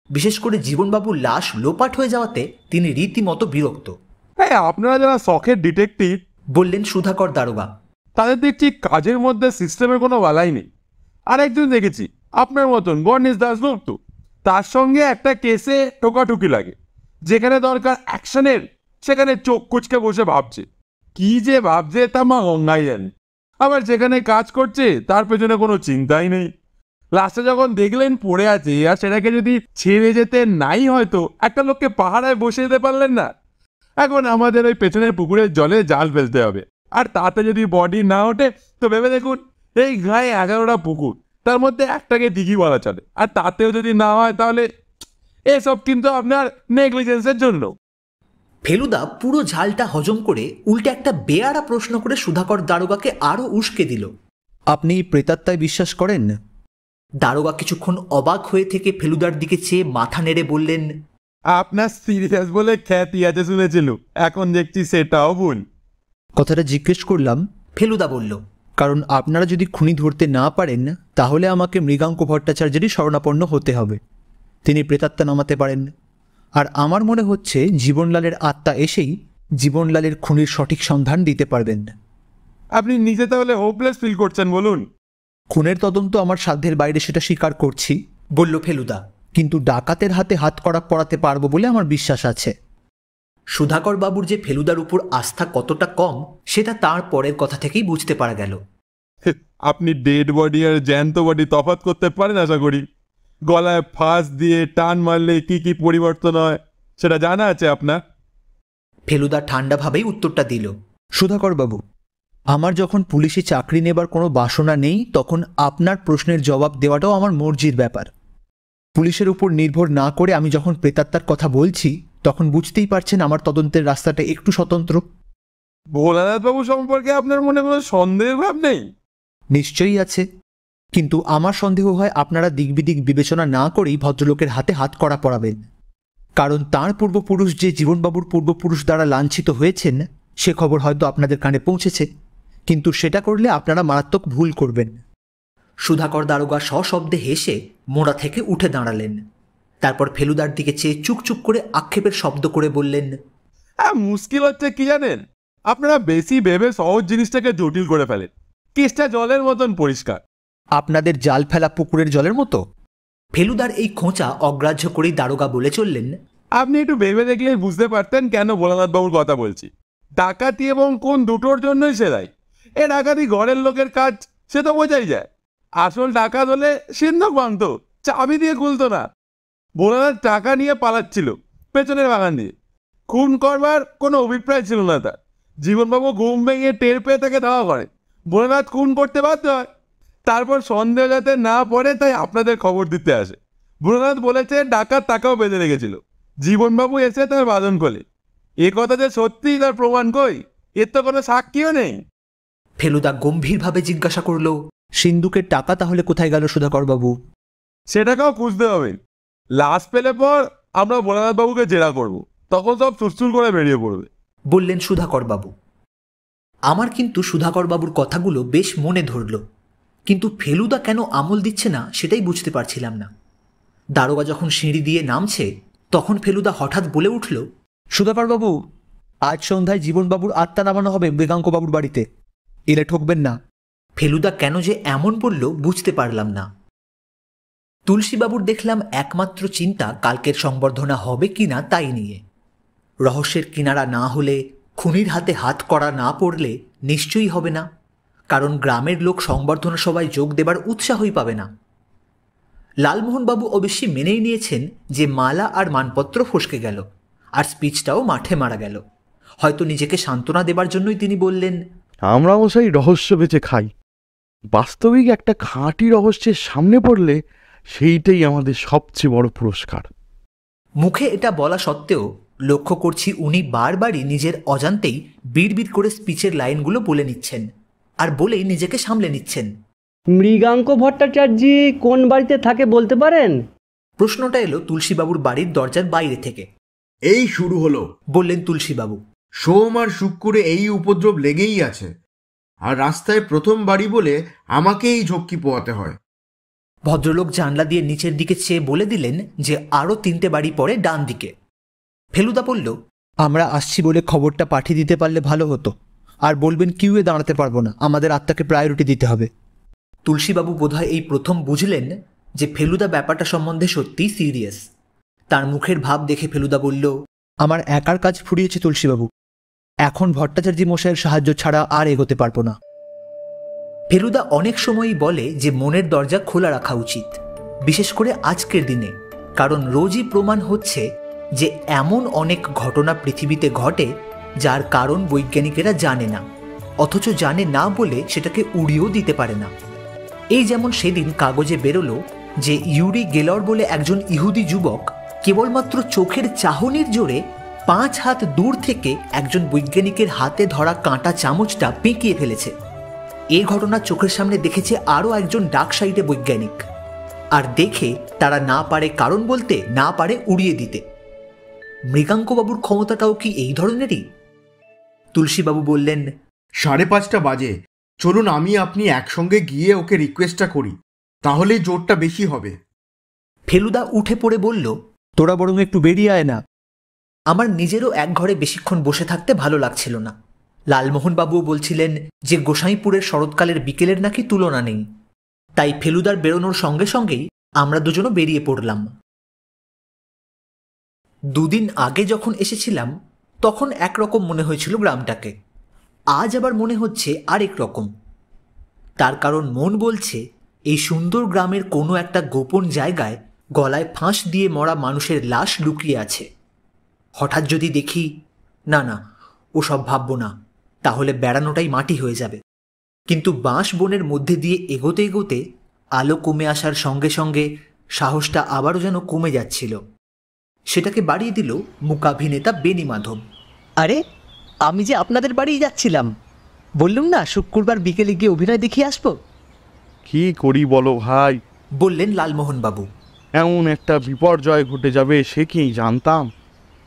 বিশেষ করে জীবনবাবুর লাশ লোপাট হয়ে যাওয়াতে তিনি রীতিমতো বিরক্ত।
আপনারা যারা শখের ডিটেকটিভ,
বললেন সুধাকর দারোগা,
তাদের দেখছি কাজের মধ্যে সিস্টেমের কোনো বালাই নেই। আর একজন দেখেছি আপনার মতন গণেশ দাশগুপ্ত, তার সঙ্গে একটা কেসে টোকাটুকি লাগে। যেখানে দরকার অ্যাকশনের সেখানে চোখ কুচকে বসে ভাবছে। কি যে ভাবছে তা মা গঙ্গাই জানে। আবার যেখানে কাজ করছে তার পেছনে কোনো চিন্তাই নেই। লাস্টে যখন দেখলেন পড়ে আছে আর সেটাকে যদি ছেড়ে যেতে নাই, হয়তো একটা লোককে পাহারায় বসে যেতে পারলেন না। এখন আমাদের ওই পেছনের পুকুরের জলে জাল ফেলতে হবে, আর তাতে যদি বডি না ওঠে তো ভেবে দেখুন এই গায়ে 11টা পুকুর, তার মধ্যে একটাকে দিঘি বলা চলে, আর তাতেও যদি না হয় তাহলে এসব কিন্তু আপনার নেগলিজেন্সের জন্য।
ফেলুদা পুরো ঝালটা হজম করে উল্টে একটা বেয়ারা প্রশ্ন করে সুধাকর দারোগাকে আরো উস্কে দিল।
আপনি প্রেতাত্মায় বিশ্বাস করেন?
দারোগা কিছুক্ষণ অবাক হয়ে থেকে ফেলুদার দিকে চেয়ে মাথা নেড়ে বললেন,
আপনার সিরিয়াস বলে খ্যাতি আছে শুনেছিল, এখন দেখছি সেটাও ভুল।
কথাটা জিজ্ঞেস করলাম,
ফেলুদা বলল,
কারণ আপনারা যদি খুনি ধরতে না পারেন তাহলে আমাকে মৃগাঙ্ক ভট্টাচার্যেরই শরণাপন্ন হতে হবে। তিনি প্রেতাত্মা নামাতে পারেন। আর আমার মনে হচ্ছে জীবনলালের আত্মা এসেই জীবনলালের খুনির সঠিক সন্ধান দিতে পারবেন।
আপনি নিজে তাহলে হোপলেস ফিল করছেন বলুন?
খুনের তদন্ত আমার সাধ্যের বাইরে, সেটা স্বীকার করছি,
বলল ফেলুদা,
কিন্তু ডাকাতের হাতে হাত কড়া পড়াতে পারবো বলে আমার বিশ্বাস আছে।
সুধাকর বাবুর যে ফেলুদার উপর আস্থা কতটা কম সেটা তার পরের কথা থেকেই বুঝতে পারা গেল।
আপনি ডেড বডি আর জ্যান্ত বডি তফাৎ করতে পারেন আশা করি। গলায় ফাঁস দিয়ে টান মারলে কি কি পরিবর্তন হয় সেটা জানা আছে আপনার?
ফেলুদা ঠান্ডাভাবেই উত্তরটা দিল,
সুধাকর বাবু, আমার যখন পুলিশে চাকরি নেবার কোনো বাসনা নেই তখন আপনার প্রশ্নের জবাব দেওয়াটাও আমার মর্জির ব্যাপার। পুলিশের উপর নির্ভর না করে আমি যখন প্রেতাত্মার কথা বলছি তখন বুঝতেই পারছেন আমার তদন্তের রাস্তাটা একটু স্বতন্ত্র।
ভোলানাথ বাবু সম্পর্কে আপনার মনে কোনো সন্দেহ ভাব নেই?
নিশ্চয়ই আছে, কিন্তু আমার সন্দেহ হয় আপনারা দিকবিদিক বিবেচনা না করেই ভদ্রলোকের হাতে হাত করা পড়াবেন। কারণ তাঁর পূর্বপুরুষ যে জীবনবাবুর পূর্বপুরুষ দ্বারা লাঞ্ছিত হয়েছেন সে খবর হয়তো আপনাদের কানে পৌঁছেছে, কিন্তু সেটা করলে আপনারা মারাত্মক ভুল করবেন।
সুধাকর দারোগা সশব্দে হেসে মোড়া থেকে উঠে দাঁড়ালেন। তারপর ফেলুদার দিকে চেয়ে চুপচুপ করে আক্ষেপের শব্দ করে বললেন,
মুশকিল হচ্ছে কি জানেন, আপনারা বেশি ভেবে সহজ জিনিসটাকে জটিল করে ফেলেন। কেসটা জলের মতন পরিষ্কার।
আপনাদের জাল ফেলা পুকুরের জলের মতো?
ফেলুদার এই খোঁচা অগ্রাহ্য করেই দারোগা বলে চললেন,
আপনি একটু ভেবে দেখলে বুঝতে পারতেন কেন ভোলানাথ বাবুর কথা বলছি। ডাকাতি এবং কোন দুটোর জন্যই সে দায়ী। এ ডাকাতি ঘরের লোকের কাজ, সে তো বোঝাই যায়। আসল ডাকাত হলে সিন্ধক ভাঙত, চাবি দিয়ে খুলতো না। ভোলানাথ টাকা নিয়ে পালাচ্ছিল পেছনের বাগান দিয়ে। খুন করবার কোনো অভিপ্রায় ছিল না তার। জীবনবাবু ঘুম ভেঙে টের পেয়ে তাকে ধাওয়া করে। ভোলানাথ খুন করতে বাধ্য হয়। তারপর সন্দেহ যাতে না পড়ে তাই আপনাদের খবর দিতে আসে। ভোলানাথ বলেছে ডাকাত টাকাও বেঁধে রেখেছিল। জীবনবাবু এসে তার বাঁধন খোলে। এ কথা যে সত্যি তার প্রমাণ কই? এর তো কোনো সাক্ষীও নেই।
ফেলুদা গম্ভীরভাবে জিজ্ঞাসা করল,
সিন্ধুকের টাকা তাহলে কোথায় গেল সুধাকরবাবু?
সেটাকেও খুঁজতে হবে। লাশ পেলে পর আমরা ভোলানাথ বাবুকে জেরা করব, তখন সব সুরসুর করে বেরিয়ে পড়বে,
বললেন সুধাকরবাবু। আমার কিন্তু সুধাকরবাবুর কথাগুলো বেশ মনে ধরল, কিন্তু ফেলুদা কেন আমল দিচ্ছে না সেটাই বুঝতে পারছিলাম না। দারোগা যখন সিঁড়ি দিয়ে নামছে তখন ফেলুদা হঠাৎ বলে উঠল,
সুধাকরবাবু, আজ সন্ধ্যায় জীবনবাবুর আত্মা নামানো হবে মৃগাঙ্কবাবুর বাড়িতে, এলে ঠকবেন না।
ফেলুদা কেন যে এমন বলল বুঝতে পারলাম না। তুলসীবাবুর দেখলাম একমাত্র চিন্তা কালকের সংবর্ধনা হবে কিনা তাই নিয়ে। রহস্যের কিনারা না হলে, খুনির হাতে হাত করা না পড়লে নিশ্চয়ই হবে না, কারণ গ্রামের লোক সংবর্ধনা সভায় যোগ দেবার উৎসাহই পাবে না। লালমোহনবাবু অবশ্যই মেনেই নিয়েছেন যে মালা আর মানপত্র ফসকে গেল, আর স্পিচটাও মাঠে মারা গেল। হয়তো নিজেকে সান্ত্বনা দেবার জন্যই তিনি বললেন,
আমরা মশাই রহস্য বেঁচে খাই। বাস্তবিক একটা খাঁটি রহস্যের সামনে পড়লে সেইটাই আমাদের সবচেয়ে বড় পুরস্কার।
মুখে এটা বলা সত্ত্বেও লক্ষ্য করছি উনি বারবারই নিজের অজান্তেই বিড়বিড় করে স্পিচের লাইনগুলো বলে নিচ্ছেন, আর বলেই নিজেকে সামলে নিচ্ছেন।
মৃগাঙ্ক ভট্টাচার্য কোন বাড়িতে থাকে বলতে পারেন?
প্রশ্নটা এলো তুলসীবাবুর বাড়ির দরজার বাইরে থেকে।
এই শুরু হলো,
বললেন তুলসীবাবু।
সোম আর শুক্রে এই উপদ্রব লেগেই আছে, আর রাস্তায় প্রথম বাড়ি বলে আমাকেই ঝক্কি পোয়াতে হয়।
ভদ্রলোক জানলা দিয়ে নিচের দিকে চেয়ে বলে দিলেন যে আরও 3টে বাড়ি পরে ডান দিকে। ফেলুদা বলল,
আমরা আসছি বলে খবরটা পাঠিয়ে দিতে পারলে ভালো হতো। আর বলবেন কিউয়ে দাঁড়াতে পারবো না, আমাদের আত্মাকে প্রায়োরিটি দিতে হবে।
তুলসীবাবু বোধহয় এই প্রথম বুঝলেন যে ফেলুদা ব্যাপারটা সম্বন্ধে সত্যিই সিরিয়াস। তার মুখের ভাব দেখে ফেলুদা বলল,
আমার একার কাজ ফুরিয়েছে তুলসীবাবু, এখন ভট্টাচার্য মশাইয়ের সাহায্য ছাড়া আর এগোতে পারবো না।
ফেলুদা অনেক সময়ই বলে যে মনের দরজা খোলা রাখা উচিত, বিশেষ করে আজকের দিনে, কারণ রোজই প্রমাণ হচ্ছে যে এমন অনেক ঘটনা পৃথিবীতে ঘটে যার কারণ বৈজ্ঞানিকেরা জানে না, অথচ জানে না বলে সেটাকে উড়িয়েও দিতে পারে না। এই যেমন সেদিন কাগজে বেরোলো যে ইউরি গেলর বলে একজন ইহুদি যুবক কেবলমাত্র চোখের চাহনির জোরে 5 হাত দূর থেকে একজন বৈজ্ঞানিকের হাতে ধরা কাঁটা চামচটা পেঁকিয়ে ফেলেছে। এই ঘটনা চোখের সামনে দেখেছে আরও একজন ডাক সাইডে বৈজ্ঞানিক, আর দেখে তারা না পারে কারণ বলতে, না পারে উড়িয়ে দিতে। মৃগাঙ্কবাবুর ক্ষমতাটাও কি এই ধরনেরই? তুলসীবাবু বললেন,
5:30 বাজে, চলুন আমি আপনি একসঙ্গে গিয়ে ওকে রিকোয়েস্টটা করি, তাহলেই জোরটা বেশি হবে।
ফেলুদা উঠে পড়ে বলল,
তোরা বরং একটু বেরিয়ে আয় না।
আমার নিজেরও এক ঘরে বেশিক্ষণ বসে থাকতে ভালো লাগছিল না। লালমোহনবাবুও বলছিলেন যে গোসাইপুরের শরৎকালের বিকেলের নাকি তুলনা নেই। তাই ফেলুদার বেরোনোর সঙ্গে সঙ্গেই আমরা দুজনও বেরিয়ে পড়লাম। 2 দিন আগে যখন এসেছিলাম তখন একরকম মনে হয়েছিল গ্রামটাকে, আজ আবার মনে হচ্ছে আরেক রকম। তার কারণ মন বলছে এই সুন্দর গ্রামের কোনো একটা গোপন জায়গায় গলায় ফাঁস দিয়ে মরা মানুষের লাশ লুকিয়ে আছে। হঠাৎ যদি দেখি, না না, ওসব ভাববো না, তাহলে বেড়ানোটাই মাটি হয়ে যাবে। কিন্তু বাঁশ বনের মধ্যে দিয়ে এগোতে এগোতে আলো কমে আসার সঙ্গে সঙ্গে সাহসটা আবারও যেন কমে যাচ্ছিল। সেটাকে বাড়িয়ে দিল মূকাভিনেতা বেনি মাধব।
আরে আমি যে আপনাদের বাড়িই যাচ্ছিলাম, বললুম না শুক্রবার বিকেলে গিয়ে অভিনয় দেখিয়ে আসবো।
কি করি বলো ভাই,
বললেন লালমোহন বাবু।
এমন একটা বিপর্যয় ঘটে যাবে সে কি জানতাম।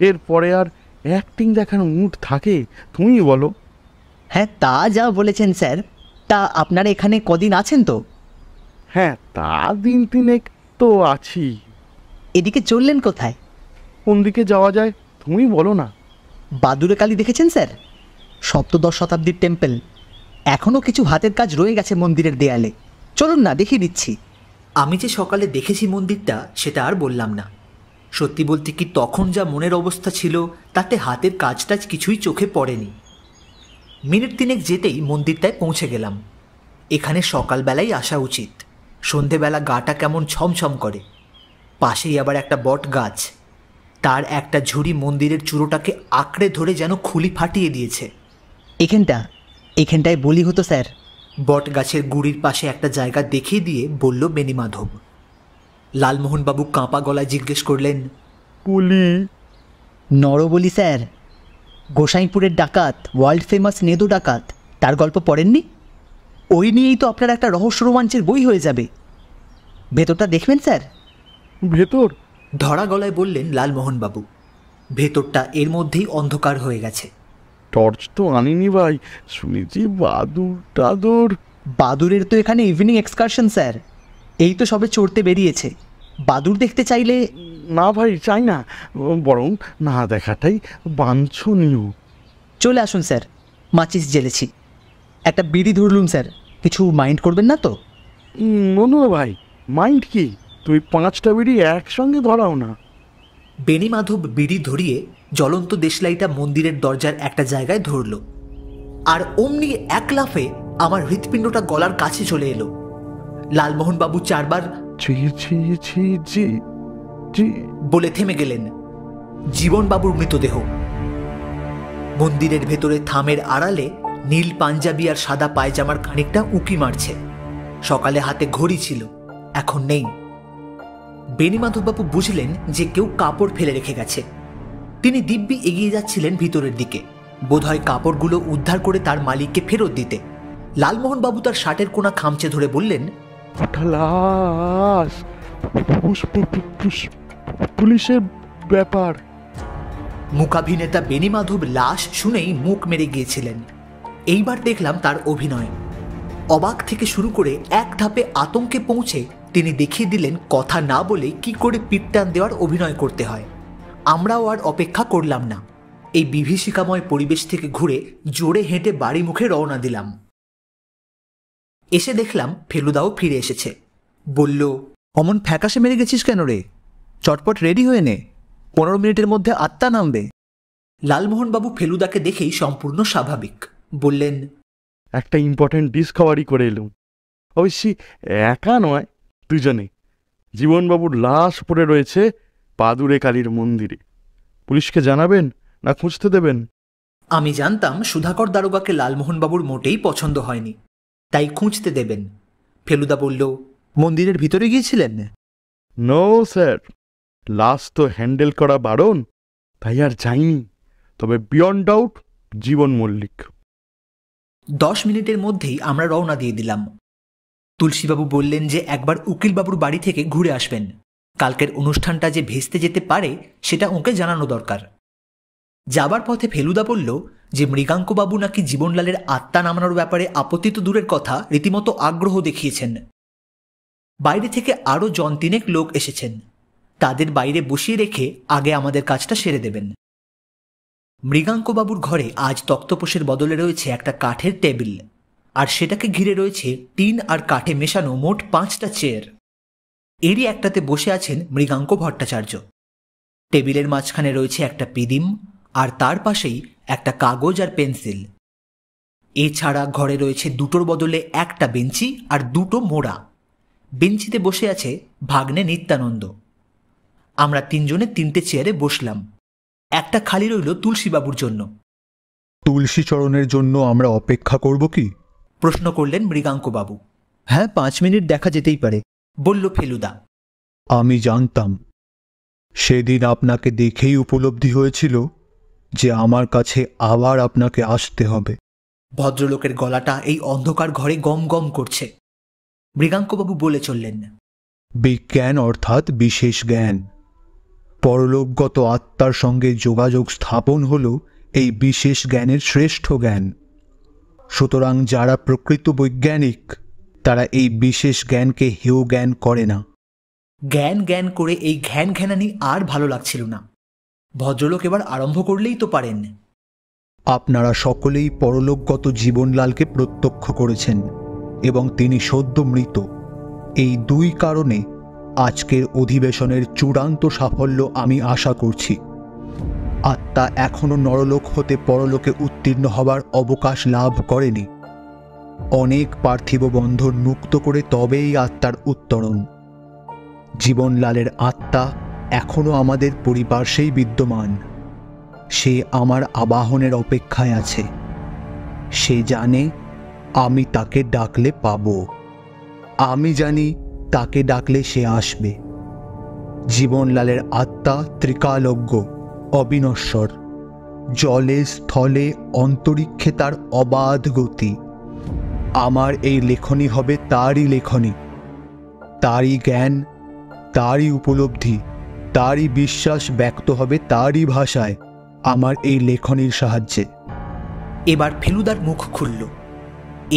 এরপরে আর অ্যাক্টিং দেখার মুড থাকে? তুমি বলো।
হ্যাঁ, তা যা বলেছেন স্যার। তা আপনারা এখানে কদিন আছেন তো?
হ্যাঁ, তা দিন তিনেক তো আছি।
এদিকে চললেন কোথায়?
কোন দিকে যাওয়া যায় তুমি বলো না।
বাদুড়ে কালী দেখেছেন স্যার? সপ্তদশ শতাব্দীর টেম্পল। এখনও কিছু হাতের কাজ রয়ে গেছে মন্দিরের দেয়ালে। চলুন না, দেখিয়ে দিচ্ছি।
আমি যে সকালে দেখেছি মন্দিরটা, সেটা আর বললাম না। সত্যি বলতে কি, তখন যা মনের অবস্থা ছিল তাতে হাতের কাজ টাজ কিছুই চোখে পড়েনি। মিনিট তিনেক যেতেই মন্দিরটায় পৌঁছে গেলাম। এখানে সকালবেলাই আসা উচিত। সন্ধেবেলা গাটা কেমন ছমছম করে। পাশেই আবার একটা বট গাছ, তার একটা ঝুড়ি মন্দিরের চূড়োটাকে আঁকড়ে ধরে যেন খুলি ফাটিয়ে দিয়েছে।
এখানটায় বলি হতো স্যার।
বট গাছের গুড়ির পাশে একটা জায়গা দেখিয়ে দিয়ে বলল বেণীমাধব। লালমোহনবাবু কাঁপা গলায় জিজ্ঞেস করলেন,
বলি?
নরবলি স্যার, গোসাইপুরের ডাকাত, ওয়ার্ল্ড ফেমাস নেদু ডাকাত, তার গল্প পড়েননি? ওই নিয়েই তো আপনার একটা রহস্য রোমাঞ্চের বই হয়ে যাবে। ভেতরটা দেখবেন স্যার?
ভেতর?
ধরা গলায় বললেন লালমোহনবাবু। ভেতরটা এর মধ্যেই অন্ধকার হয়ে গেছে।
টর্চ তো আনিনি ভাই, শুনেছি বাদুর টাদুর।
বাদুরের তো এখানে ইভিনিং এক্সকারশন স্যার, এই তো সবে চড়তে বেরিয়েছে। বাদুর দেখতে চাইলে?
না ভাই, চাই না, বরং না দেখাটাই বাঞ্ছনীয়।
চলে আসুন স্যার, মাচিস জ্বেলেছি। একটা বিড়ি ধরলুম স্যার, কিছু মাইন্ড করবেন না তো?
মনু ভাই, মাইন্ড কি? তুই 5টা বিড়ি একসঙ্গে ধরাও না।
বেণীমাধব বিড়ি ধরিয়ে জ্বলন্ত দেশলাইটা মন্দিরের দরজার একটা জায়গায় ধরল, আর অমনি এক লাফে আমার হৃৎপিণ্ডটা গলার কাছে চলে এলো। লালমোহনবাবু 4 বার বলে থেমে গেলেন। জীবনবাবুর মৃতদেহ। মন্দিরের ভেতরে থামের আড়ালে নীল পাঞ্জাবি আর সাদা পায়জামার খানিকটা উঁকি মারছে। সকালে হাতে ঘড়ি ছিল, এখন নেই। বেণীমাধববাবু বুঝলেন যে কেউ কাপড় ফেলে রেখে গেছে। তিনি দিব্যি এগিয়ে যাচ্ছিলেন ভিতরের দিকে, বোধহয় কাপড়গুলো উদ্ধার করে তার মালিককে ফেরত দিতে। লালমোহনবাবু তার শার্টের কোনা খামচে ধরে বললেন,
পুলিশের ব্যাপার।
মূকাভিনেতা বেণীমাধব লাশ শুনেই মুখ মেরে গিয়েছিলেন। এইবার দেখলাম তার অভিনয়। অবাক থেকে শুরু করে এক ধাপে আতঙ্কে পৌঁছে তিনি দেখিয়ে দিলেন কথা না বলে কি করে পিটটান দেওয়ার অভিনয় করতে হয়। আমরাও আর অপেক্ষা করলাম না। এই বিভীষিকাময় পরিবেশ থেকে ঘুরে জোরে হেঁটে বাড়ি মুখে রওনা দিলাম। এসে দেখলাম ফেলুদাও ফিরে এসেছে। বলল,
অমন ফ্যাকাশে মেরে গেছিস কেন রে? চটপট রেডি হয়ে নে, 15 মিনিটের মধ্যে আত্মা নামবে।
লালমোহনবাবু ফেলুদাকে দেখেই সম্পূর্ণ স্বাভাবিক। বললেন,
একটা ইম্পর্টেন্ট ডিসকভারি করে এলুম। অবশ্যই একা নয়, দুজনে। জীবনবাবুর লাশ পড়ে রয়েছে বাদুড়ে কালীর মন্দিরে। পুলিশকে জানাবেন না খুঁজতে দেবেন?
আমি জানতাম সুধাকর দারোগাকে লালমোহনবাবুর মোটেই পছন্দ হয়নি, তাই খুঁজতে দেবেন। ফেলুদা বলল,
মন্দিরের ভিতরে গিয়েছিলেন?
নো স্যার, লাশ তো হ্যান্ডেল করা বারণ, তাই আর যাইনি। তবে বিয়ন্ড ডাউট জীবন মল্লিক।
10 মিনিটের মধ্যেই আমরা রওনা দিয়ে দিলাম। তুলসীবাবু বললেন যে একবার উকিলবাবুর বাড়ি থেকে ঘুরে আসবেন। কালকের অনুষ্ঠানটা যে ভেস্তে যেতে পারে সেটা ওকে জানানো দরকার। যাবার পথে ফেলুদা বলল যে মৃগাঙ্কবাবু নাকি জীবনলালের আত্মা নামানোর ব্যাপারে আপত্তি তো দূরের কথা, রীতিমতো আগ্রহ দেখিয়েছেন। বাইরে থেকে আরও 3 লোক এসেছেন। তাদের বাইরে বসিয়ে রেখে আগে আমাদের কাজটা সেরে দেবেন। মৃগাঙ্কবাবুর ঘরে আজ তক্তপোষের বদলে রয়েছে একটা কাঠের টেবিল, আর সেটাকে ঘিরে রয়েছে টিন আর কাঠে মেশানো মোট 5টা চেয়ার। এরই একটাতে বসে আছেন মৃগাঙ্ক ভট্টাচার্য। টেবিলের মাঝখানে রয়েছে একটা পিদিম, আর তার পাশেই একটা কাগজ আর পেন্সিল। এছাড়া ঘরে রয়েছে 2টোর বদলে একটা বেঞ্চি আর 2টো মোড়া। বেঞ্চিতে বসে আছে ভাগ্নে নিত্যানন্দ। আমরা 3 জনে 3টে চেয়ারে বসলাম। একটা খালি রইল তুলসীবাবুর জন্য।
তুলসীচরণের জন্য আমরা অপেক্ষা করব কি?
প্রশ্ন করলেন মৃগাঙ্কবাবু।
হ্যাঁ, 5 মিনিট দেখা যেতেই পারে,
বলল ফেলুদা।
আমি জানতাম, সেদিন আপনাকে দেখেই উপলব্ধি হয়েছিল যে আমার কাছে আবার আপনাকে আসতে হবে।
ভদ্রলোকের গলাটা এই অন্ধকার ঘরে গম গম করছে। মৃগাঙ্কবাবু বলে চললেন,
বিজ্ঞান অর্থাৎ বিশেষ জ্ঞান। পরলোকগত আত্মার সঙ্গে যোগাযোগ স্থাপন হল এই বিশেষ জ্ঞানের শ্রেষ্ঠ জ্ঞান। সুতরাং যারা প্রকৃত বৈজ্ঞানিক তারা এই বিশেষ জ্ঞানকে হেয় জ্ঞান করে না।
জ্ঞান জ্ঞান করে এই ঘ্যান ঘ্যানানি আর ভালো লাগছিল না। ভদ্রলোক এবার আরম্ভ করলেই তো পারেন।
আপনারা সকলেই পরলোকগত জীবনলালকে প্রত্যক্ষ করেছেন এবং তিনি সদ্য মৃত। এই দুই কারণে আজকের অধিবেশনের চূড়ান্ত সাফল্য আমি আশা করছি। আত্মা এখনো নরলোক হতে পরলোকে উত্তীর্ণ হবার অবকাশ লাভ করেনি। অনেক পার্থিব বন্ধন মুক্ত করে তবেই আত্মার উত্তরণ। জীবনলালের আত্মা এখনো আমাদের পরিপার্শ্বেই বিদ্যমান। সে আমার আবাহনের অপেক্ষায় আছে। সে জানে আমি তাকে ডাকলে পাব। আমি জানি তাকে ডাকলে সে আসবে। জীবনলালের আত্মা ত্রিকালজ্ঞ, অবিনশ্বর। জলে স্থলে অন্তরিক্ষে তার অবাধ গতি। আমার এই লেখনী হবে তারই লেখনী, তারই জ্ঞান, তারই উপলব্ধি, তারই বিশ্বাস ব্যক্ত হবে তারই ভাষায় আমার এই লেখনীর সাহায্যে।
এবার ফেলুদার মুখ খুলল।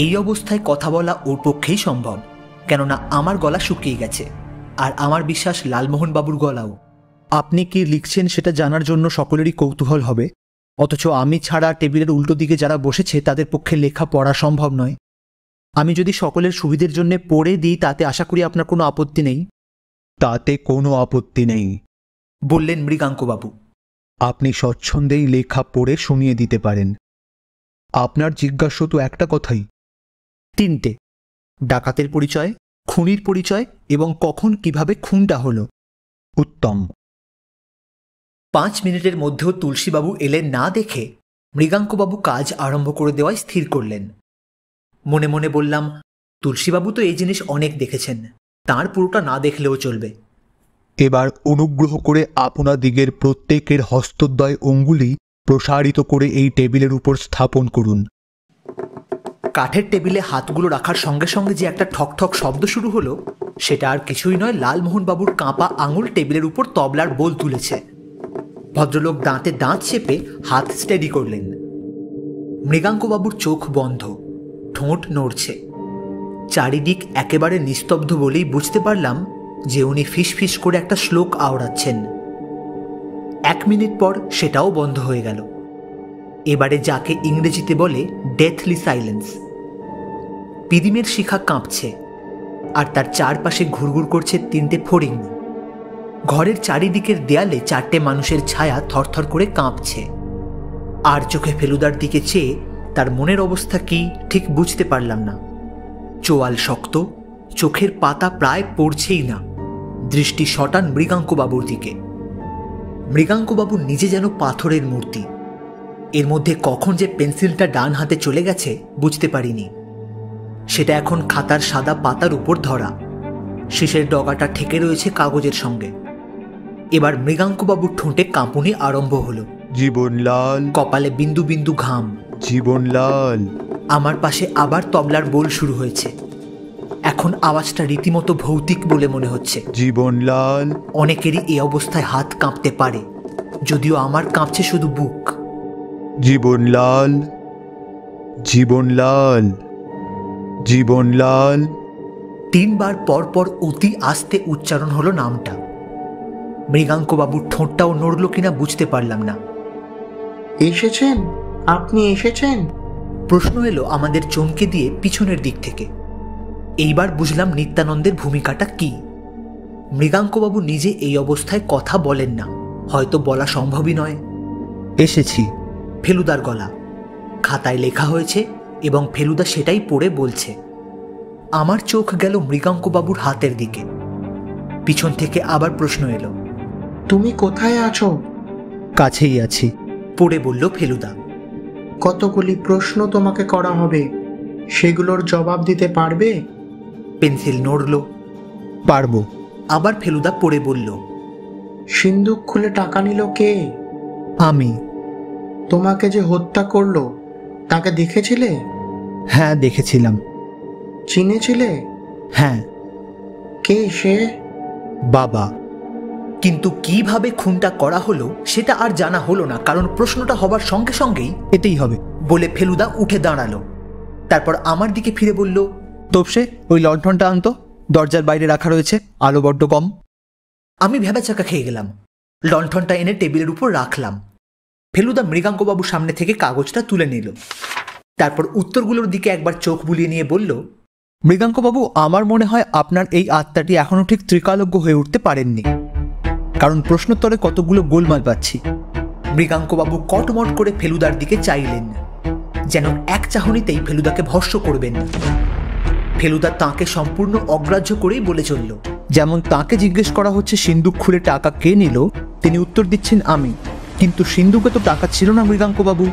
এই অবস্থায় কথা বলা ওর পক্ষেই সম্ভব, কেননা আমার গলা শুকিয়ে গেছে, আর আমার বিশ্বাস লালমোহনবাবুর গলাও।
আপনি কি লিখছেন সেটা জানার জন্য সকলেরই কৌতূহল হবে, অথচ আমি ছাড়া টেবিলের উল্টো দিকে যারা বসেছে তাদের পক্ষে লেখা পড়া সম্ভব নয়। আমি যদি সকলের সুবিধের জন্য পড়ে দিই তাতে আশা করি আপনার কোনো আপত্তি নেই।
তাতে কোনো আপত্তি নেই,
বললেন মৃগাঙ্কবাবু।
আপনি স্বচ্ছন্দেই লেখা পড়ে শুনিয়ে দিতে পারেন। আপনার জিজ্ঞাস্য তো একটা কথাই।
3টে: ডাকাতের পরিচয়, খুনির পরিচয় এবং কখন কিভাবে খুনটা হলো।
উত্তম।
5 মিনিটের মধ্যেও তুলসীবাবু এলেন না দেখে মৃগাঙ্কবাবু কাজ আরম্ভ করে দেওয়ায় স্থির করলেন। মনে মনে বললাম, তুলসীবাবু তো এই জিনিস অনেক দেখেছেন, তার পুরোটা না দেখলেও চলবে।
এবার অনুগ্রহ করে আপনাদিগের প্রত্যেকের হস্তদ্বয় অঙ্গুলি প্রসারিত করে এই টেবিলের উপর স্থাপন করুন।
কাঠের টেবিলে হাতগুলো রাখার সঙ্গে সঙ্গে যে একটা ঠক ঠক শব্দ শুরু হলো, সেটা আর কিছুই নয়, লালমোহনবাবুর কাঁপা আঙুল টেবিলের উপর তবলার বোল তুলেছে। ভদ্রলোক দাঁতে দাঁত চেপে হাত স্টেডি করলেন। মৃগাঙ্কবাবুর চোখ বন্ধ, ঠোঁট নড়ছে। চারিদিক একেবারে নিস্তব্ধ বলেই বুঝতে পারলাম যে উনি ফিস ফিস করে একটা শ্লোক আওড়াচ্ছেন। 1 মিনিট পর সেটাও বন্ধ হয়ে গেল। এবারে যাকে ইংরেজিতে বলে ডেথলি সাইলেন্স। পিদিমের শিখা কাঁপছে, আর তার চারপাশে ঘুরঘুর করছে 3টে ফড়িং। ঘরের চারিদিকের দেয়ালে 4টে মানুষের ছায়া থরথর করে কাঁপছে। আর চোখে ফেলুদার দিকে চেয়ে তার মনের অবস্থা কি ঠিক বুঝতে পারলাম না। চোয়াল শক্ত, চোখের পাতা প্রায় পড়ছেই না, দৃষ্টি শটান মৃগাঙ্কবাবুর দিকে। মৃগাঙ্কবাবু নিজে যেন পাথরের মূর্তি। এর মধ্যে কখন যে পেন্সিলটা ডান হাতে চলে গেছে বুঝতে পারিনি। সেটা এখন খাতার সাদা পাতার উপর ধরা, শেষের ডগাটা ঠেকে রয়েছে কাগজের সঙ্গে। এবার মৃগাঙ্কবাবুর ঠোঁটে কাঁপুনি আরম্ভ হলো।
জীবনলাল,
কপালে বিন্দু বিন্দু ঘাম।
জীবনলাল।
আমার পাশে আবার তবলার বোল শুরু হয়েছে। এখন আওয়াজটা রীতিমতো ভৌতিক বলে মনে হচ্ছে।
জীবনলাল।
অনেকেরই এই অবস্থায় হাত কাঁপতে পারে, যদিও আমার কাঁপছে শুধু বুক।
জীবনলাল, জীবনলাল, জীবনলাল।
3 বার পর পর অতি আস্তে উচ্চারণ হলো নামটা। মৃগাঙ্কবাবুর ঠোঁটটাও নড়ল কিনা বুঝতে পারলাম না।
এসেছেন? আপনি এসেছেন?
প্রশ্ন এলো আমাদের চমকে দিয়ে পিছনের দিক থেকে। এইবার বুঝলাম নিত্যানন্দের ভূমিকাটা কি। মৃগাঙ্কবাবু নিজে এই অবস্থায় কথা বলেন না, হয়তো বলা সম্ভবই নয়।
এসেছি।
ফেলুদার গলা, খাতায় লেখা হয়েছে এবং ফেলুদা সেটাই পড়ে বলছে। আমার চোখ গেল মৃগাঙ্কবাবুর হাতের দিকে। পিছন থেকে আবার প্রশ্ন এলো,
তুমি কোথায় আছো?
কাছেই আছি,
পড়ে বলল ফেলুদা।
কতগুলি প্রশ্ন তোমাকে করা হবে, সেগুলোর জবাব দিতে পারবে?
পেন্সিল নড়ল।
পারবো।
আবার ফেলুদা পড়ে বলল,
সিন্দুক খুলে টাকা নিল কে?
আমি।
তোমাকে যে হত্যা করলো তাকে দেখেছিলে?
হ্যাঁ, দেখেছিলাম।
চিনেছিলে?
হ্যাঁ।
কে সে?
বাবা।
কিন্তু কিভাবে খুনটা করা হলো সেটা আর জানা হলো না, কারণ প্রশ্নটা হবার সঙ্গে সঙ্গেই
এটাই হবে
বলে ফেলুদা উঠে দাঁড়ালো। তারপর আমার দিকে ফিরে বলল,
তোপসে ওই লণ্ঠনটা আনতো, দরজার বাইরে রাখা রয়েছে, আলো বড্ড কম।
আমি ভ্যাবাচাকা খেয়ে গেলাম। লণ্ঠনটা এনে টেবিলের উপর রাখলাম। ফেলুদা মৃগাঙ্কবাবু সামনে থেকে কাগজটা তুলে নিল। তারপর উত্তরগুলোর দিকে একবার চোখ বুলিয়ে নিয়ে বলল,
মৃগাঙ্কবাবু, আমার মনে হয় আপনার এই আত্মাটি এখনো ঠিক ত্রিকালজ্ঞ হয়ে উঠতে পারেননি, কারণ প্রশ্নোত্তরে কতগুলো গোলমাল পাচ্ছি।
মৃগাঙ্কবাবু কটমট করে ফেলুদার দিকে চাইলেন, যেন এক চাহনিতেই ফেলুদাকে ভস্ম করবেন। ফেলুদা তাঁকে সম্পূর্ণ অগ্রাহ্য করেই বলে চলল।
যেমন তাঁকে জিজ্ঞেস করা হচ্ছে সিন্দুক খুলে টাকা কে নিল, তিনি উত্তর দিচ্ছেন আমি, কিন্তু সিন্দুকে তো টাকা ছিল না মৃগাঙ্কবাবু।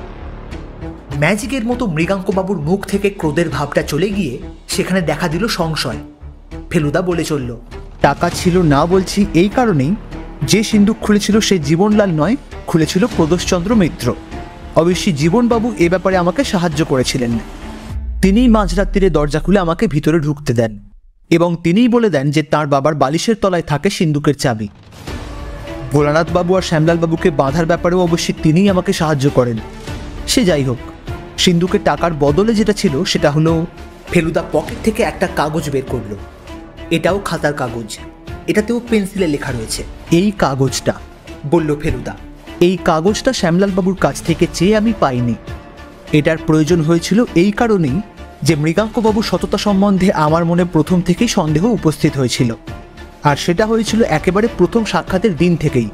ম্যাজিকের মতো মৃগাঙ্কবাবুর মুখ থেকে ক্রোধের ভাবটা চলে গিয়ে সেখানে দেখা দিল সংশয়। ফেলুদা বলে চলল,
টাকা ছিল না বলছি এই কারণেই, যে সিন্দুক খুলেছিল সে জীবনলাল নয়, খুলেছিল প্রদোষচন্দ্র মিত্র। অবশ্যই জীবনবাবু এ ব্যাপারে আমাকে সাহায্য করেছিলেন। তিনিই মাঝরাত্রিরে দরজা খুলে আমাকে ভিতরে ঢুকতে দেন এবং তিনিই বলে দেন যে তার বাবার বালিশের তলায় থাকে সিন্দুকের চাবি। ভোলানাথবাবু আর শ্যামলালবাবুকে বাঁধার ব্যাপারেও অবশ্যই তিনিই আমাকে সাহায্য করেন। সে যাই হোক, সিন্দুকের টাকার বদলে যেটা ছিল সেটা হলো,
ফেলুদা পকেট থেকে একটা কাগজ বের করলো। এটাও খাতার কাগজ, এটাতেও পেন্সিলে লেখা রয়েছে।
এই কাগজটা,
বলল ফেলুদা,
এই কাগজটা শ্যামলালবাবুর কাছ থেকে চেয়ে আমি পাইনি। এটার প্রয়োজন হয়েছিল এই কারণেই যে মৃগাঙ্কবাবু সততা সম্বন্ধে আমার মনে প্রথম থেকেই সন্দেহ উপস্থিত হয়েছিল, আর সেটা হয়েছিল একেবারে প্রথম সাক্ষাতের দিন থেকেই।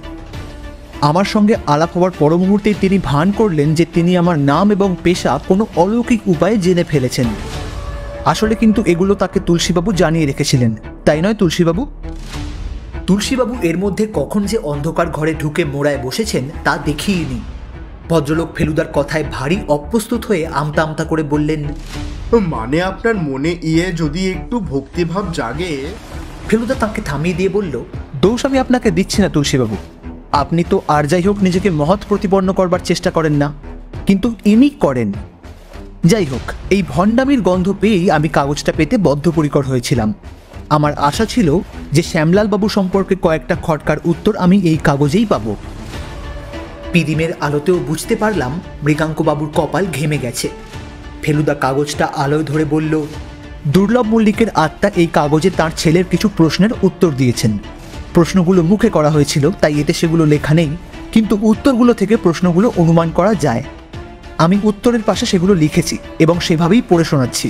আমার সঙ্গে আলাপ হওয়ার পর মুহূর্তেই তিনি ভান করলেন যে তিনি আমার নাম এবং পেশা কোনো অলৌকিক উপায়ে জেনে ফেলেছেন। আসলে কিন্তু এগুলো তাকে তুলসীবাবু জানিয়ে রেখেছিলেন, তাই নয় তুলসীবাবু?
তুলসীবাবু এর মধ্যে কখন যে অন্ধকার ঘরে ঢুকে মোড়ায় বসেছেন তা দেখিইনি। ভদ্রলোক ফেলুদার কথায় ভারী অপ্রস্তুত হয়ে আমতা আমতা করে বললেন,
মানে আপনার মনে যদি একটু ভক্তিভাব জাগে।
ফেলুদা তাকে থামিয়ে দিয়ে বলল,
দোষ আমি আপনাকে দিচ্ছি না তুলসীবাবু, আপনি তো আর যাই হোক নিজেকে মহৎ প্রতিপন্ন করবার চেষ্টা করেন না, কিন্তু ইনি করেন। যাই হোক, এই ভণ্ডামির গন্ধ পেয়েই আমি কাগজটা পেতে বদ্ধপরিকর হয়েছিলাম। আমার আশা ছিল যে শ্যামলালবাবু সম্পর্কে কয়েকটা খটকার উত্তর আমি এই কাগজেই পাবো।
পিদিমের আলোতেও বুঝতে পারলাম মৃগাঙ্কবাবুর কপাল ঘেমে গেছে। ফেলুদা কাগজটা আলোয় ধরে বলল,
দুর্লভ মল্লিকের আত্মা এই কাগজে তার ছেলের কিছু প্রশ্নের উত্তর দিয়েছেন। প্রশ্নগুলো মুখে করা হয়েছিল, তাই এতে সেগুলো লেখা নেই, কিন্তু উত্তরগুলো থেকে প্রশ্নগুলো অনুমান করা যায়। আমি উত্তরের পাশে সেগুলো লিখেছি এবং সেভাবেই পড়ে শোনাচ্ছি।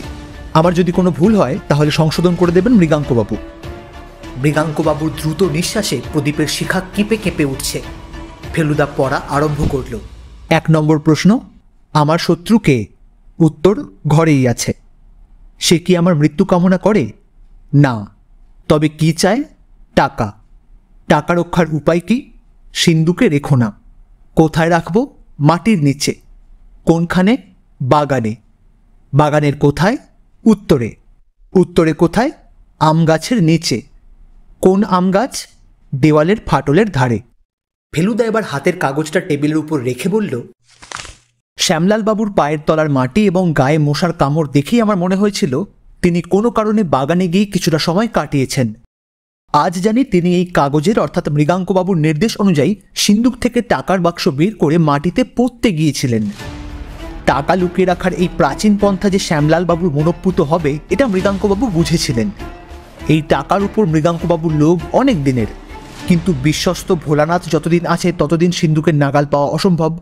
আমার যদি কোনো ভুল হয় তাহলে সংশোধন করে দেবেন মৃগাঙ্কবাবু।
মৃগাঙ্কবাবুর দ্রুত নিঃশ্বাসে প্রদীপের শিখা কেঁপে কেঁপে উঠছে। ফেলুদা পড়া আরম্ভ করল।
1 নম্বর প্রশ্ন, আমার শত্রু কে? উত্তর, ঘরেই আছে। সে কি আমার মৃত্যু কামনা করে? না। তবে কি চায়? টাকা। টাকা রক্ষার উপায় কি? সিন্দুকে রেখো না। কোথায় রাখবো? মাটির নিচে। কোনখানে? বাগানে। বাগানের কোথায়? উত্তরে। উত্তরে কোথায়? আম গাছের নিচে। কোন আম গাছ? দেওয়ালের ফাটলের ধারে।
ফেলুদা এবার হাতের কাগজটা টেবিলের উপর রেখে বলল,
শ্যামলালবাবুর পায়ের তলার মাটি এবং গায়ে মশার কামড় দেখেই আমার মনে হয়েছিল তিনি কোনো কারণে বাগানে গিয়ে কিছুটা সময় কাটিয়েছেন। আজ জানি তিনি এই কাগজের অর্থাৎ মৃগাঙ্কবাবুর নির্দেশ অনুযায়ী সিন্দুক থেকে টাকার বাক্স বের করে মাটিতে পুঁততে গিয়েছিলেন। টাকা লুকিয়ে রাখার এই প্রাচীন পন্থা যে শ্যামলালবাবুর মনোপুত হবে এটা মৃগাঙ্কবাবু বুঝেছিলেন। এই টাকার উপর মৃগাঙ্কবাবুর লোভ অনেক দিনের, কিন্তু বিশ্বস্ত ভোলানাথ যতদিন আছে ততদিন সিন্দুকের নাগাল পাওয়া অসম্ভব।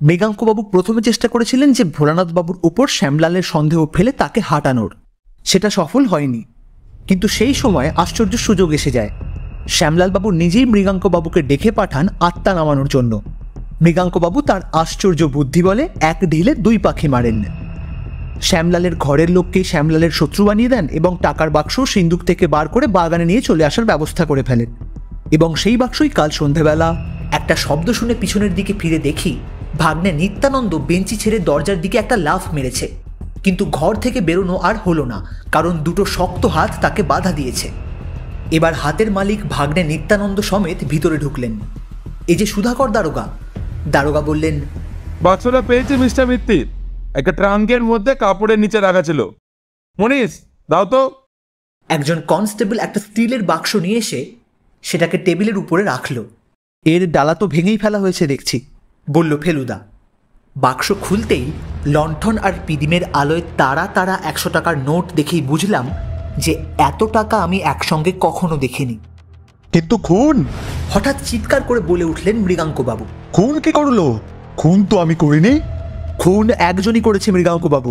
মৃগাঙ্কবাবু প্রথমে চেষ্টা করেছিলেন যে ভোলানাথবাবুর উপর শ্যামলালের সন্দেহ ফেলে তাকে হাঁটানোর। সেটা সফল হয়নি, কিন্তু সেই সময় আশ্চর্য সুযোগ এসে যায়। শ্যামলালবাবু নিজেই মৃগাঙ্কবাবুকে ডেকে পাঠান আত্মা নামানোর জন্য। মৃগাঙ্কবাবু তার আশ্চর্য বুদ্ধি বলে 1 ঢিলে 2 পাখি মারেন। শ্যামলালের ঘরের লোককে শ্যামলালের শত্রু বানিয়ে দেন এবং টাকার বাক্স সিন্দুক থেকে বার করে বাগানে নিয়ে চলে আসার ব্যবস্থা করে ফেলেন। এবং সেই বাক্সই কাল সন্ধেবেলা
একটা শব্দ শুনে পিছনের দিকে ফিরে দেখি ভাগ্নে নিত্যানন্দ বেঞ্চি ছেড়ে দরজার দিকে একটা লাফ মেরেছে, কিন্তু ঘর থেকে বেরোনো আর হলো না, কারণ 2 শক্ত হাত তাকে বাধা দিয়েছে। এবার হাতের মালিক ভাগ্নে নিত্যানন্দ সমেত ভিতরে ঢুকলেন। এই যে সুধাকর দারোগা। দারোগা বললেন,
বাক্সটা পেয়েছি মিস্টার মিত্তির, একটা ট্রাঙ্কের মধ্যে কাপড়ের নিচে রাখা ছিল। মনীষ, দাও তো।
একজন কনস্টেবল একটা স্টিলের বাক্স নিয়ে এসে সেটাকে টেবিলের উপরে রাখলো।
এর ডালা তো ভেঙেই ফেলা হয়েছে দেখছি,
বলল ফেলুদা। বাক্স খুলতেই লণ্ঠন আর পিদিমের আলোয় তারা তারা 100 টাকার নোট দেখেই বুঝলাম যে এত টাকা আমি একসঙ্গে কখনো দেখিনি।
কিন্তু খুন?
হঠাৎ চিৎকার করে বলে উঠলেন মৃগাঙ্কবাবু।
খুন কি করলো? খুন তো আমি করিনি।
খুন একজনই করেছে মৃগাঙ্কবাবু।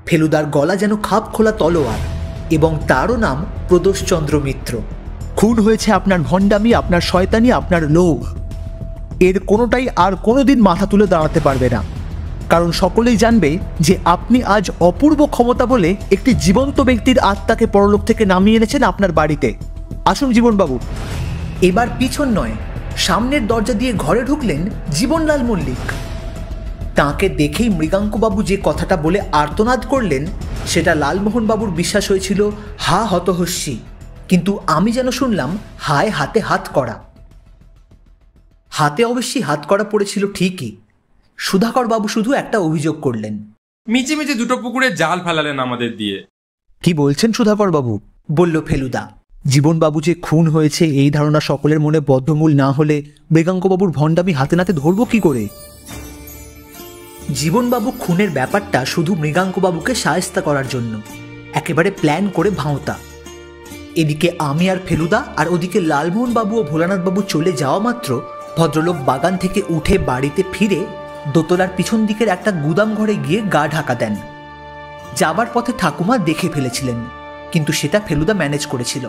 ফেলুদার গলা যেন খাপ খোলা তলোয়ার, এবং তারও নাম প্রদোষচন্দ্র মিত্র।
খুন হয়েছে আপনার ভণ্ডামি, আপনার শয়তানি, আপনার লোভ। এর কোনোটাই আর কোনোদিন মাথা তুলে দাঁড়াতে পারবে না, কারণ সকলেই জানবে যে আপনি আজ অপূর্ব ক্ষমতা বলে একটি জীবন্ত ব্যক্তির আত্মাকে পরলোক থেকে নামিয়ে এনেছেন আপনার বাড়িতে। আসুন জীবনবাবু।
এবার পিছন নয়, সামনের দরজা দিয়ে ঘরে ঢুকলেন জীবনলাল মল্লিক। তাঁকে দেখেই মৃগাঙ্কবাবু যে কথাটা বলে আর্তনাদ করলেন সেটা লালমোহনবাবুর বিশ্বাস হয়েছিল হা হতহস্যি, কিন্তু আমি যেন শুনলাম হায় হাতে হাত করা। হাতে অবশ্যই হাত করা পড়েছিল ঠিকই। সুধাকর বাবু শুধু একটা অভিযোগ করলেন,
মিচে মিচে দুটো পুকুরে জাল ফেলালেন আমাদের দিয়ে।
কি বলছেন সুধাকর বাবু?
বলল ফেলুদা।
জীবনবাবু যে খুন হয়েছে এই ধারণা সকলের মনে বদ্ধমূল না হলে মৃগাঙ্কবাবুর ভণ্ডামি হাতে নাতে ধরবো কি করে?
জীবনবাবু খুনের ব্যাপারটা শুধু মৃগাঙ্কবাবুকে শায়েস্তা করার জন্য, একেবারে প্ল্যান করে ভাঁওতা। এদিকে আমি আর ফেলুদা, আর ওদিকে লালমোহনবাবু ও ভোলানাথবাবু চলে যাওয়া মাত্র ভদ্রলোক বাগান থেকে উঠে বাড়িতে ফিরে দোতলার পিছন দিকের একটা গুদাম ঘরে গিয়ে গা ঢাকা দেন। যাবার পথে ঠাকুমা দেখে ফেলেছিলেন, কিন্তু সেটা ফেলুদা ম্যানেজ করেছিল।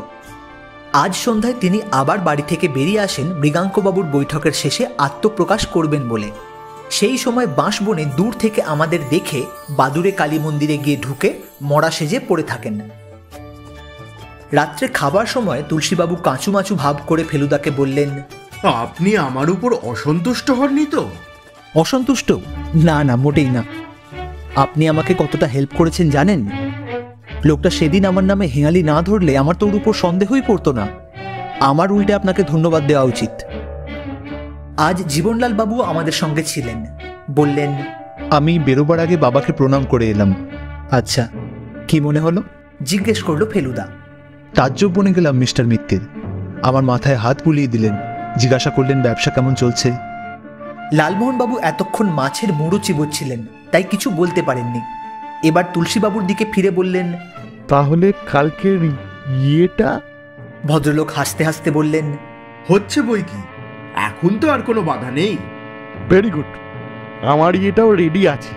আজ সন্ধ্যায় তিনি আবার বাড়ি থেকে বেরিয়ে আসেন মৃগাঙ্কবাবুর বৈঠকের শেষে আত্মপ্রকাশ করবেন বলে। সেই সময় বাঁশবনে দূর থেকে আমাদের দেখে বাদুড়ে কালী মন্দিরে গিয়ে ঢুকে মরা সেজে পড়ে থাকেন। রাত্রে খাবার সময় তুলসীবাবু কাঁচুমাচু ভাব করে ফেলুদাকে বললেন,
আপনি আমার উপর অসন্তুষ্ট হননি তো?
অসন্তুষ্ট? না না, মোটেই না। আপনি আমাকে কতটা হেল্প করেছেন জানেন? লোকটা সেদিন আমার নামে হেঁয়ালি না ধরলে আমার তো ওর উপর সন্দেহই পড়তো না। আমার উল্টে আপনাকে ধন্যবাদ দেওয়া উচিত।
আজ জীবনলাল বাবু আমাদের সঙ্গে ছিলেন। বললেন,
আমি বেরোবার আগে বাবাকে প্রণাম করে এলাম। আচ্ছা, কি মনে হলো?
জিজ্ঞেস করলো ফেলুদা।
তাজ্জব বনে গেলাম মিস্টার মিত্তির। আমার মাথায় হাত বুলিয়ে দিলেন, জিজ্ঞাসা করলেন ব্যবসা কেমন চলছে।
লালমোহনবাবু এতক্ষণ মাছের মুড়ো চিবোচ্ছিলেন, তাই কিছু বলতে পারেননি। এবার তুলসীবাবুর দিকে ফিরে বললেন,
তাহলে কালকের ইয়েটা?
ভদ্রলোক হাসতে হাসতে বললেন,
হচ্ছে বই কি, এখন তো আর কোনো বাধা নেই।
ভেরি গুড, আমার ইয়েটাও রেডি আছে।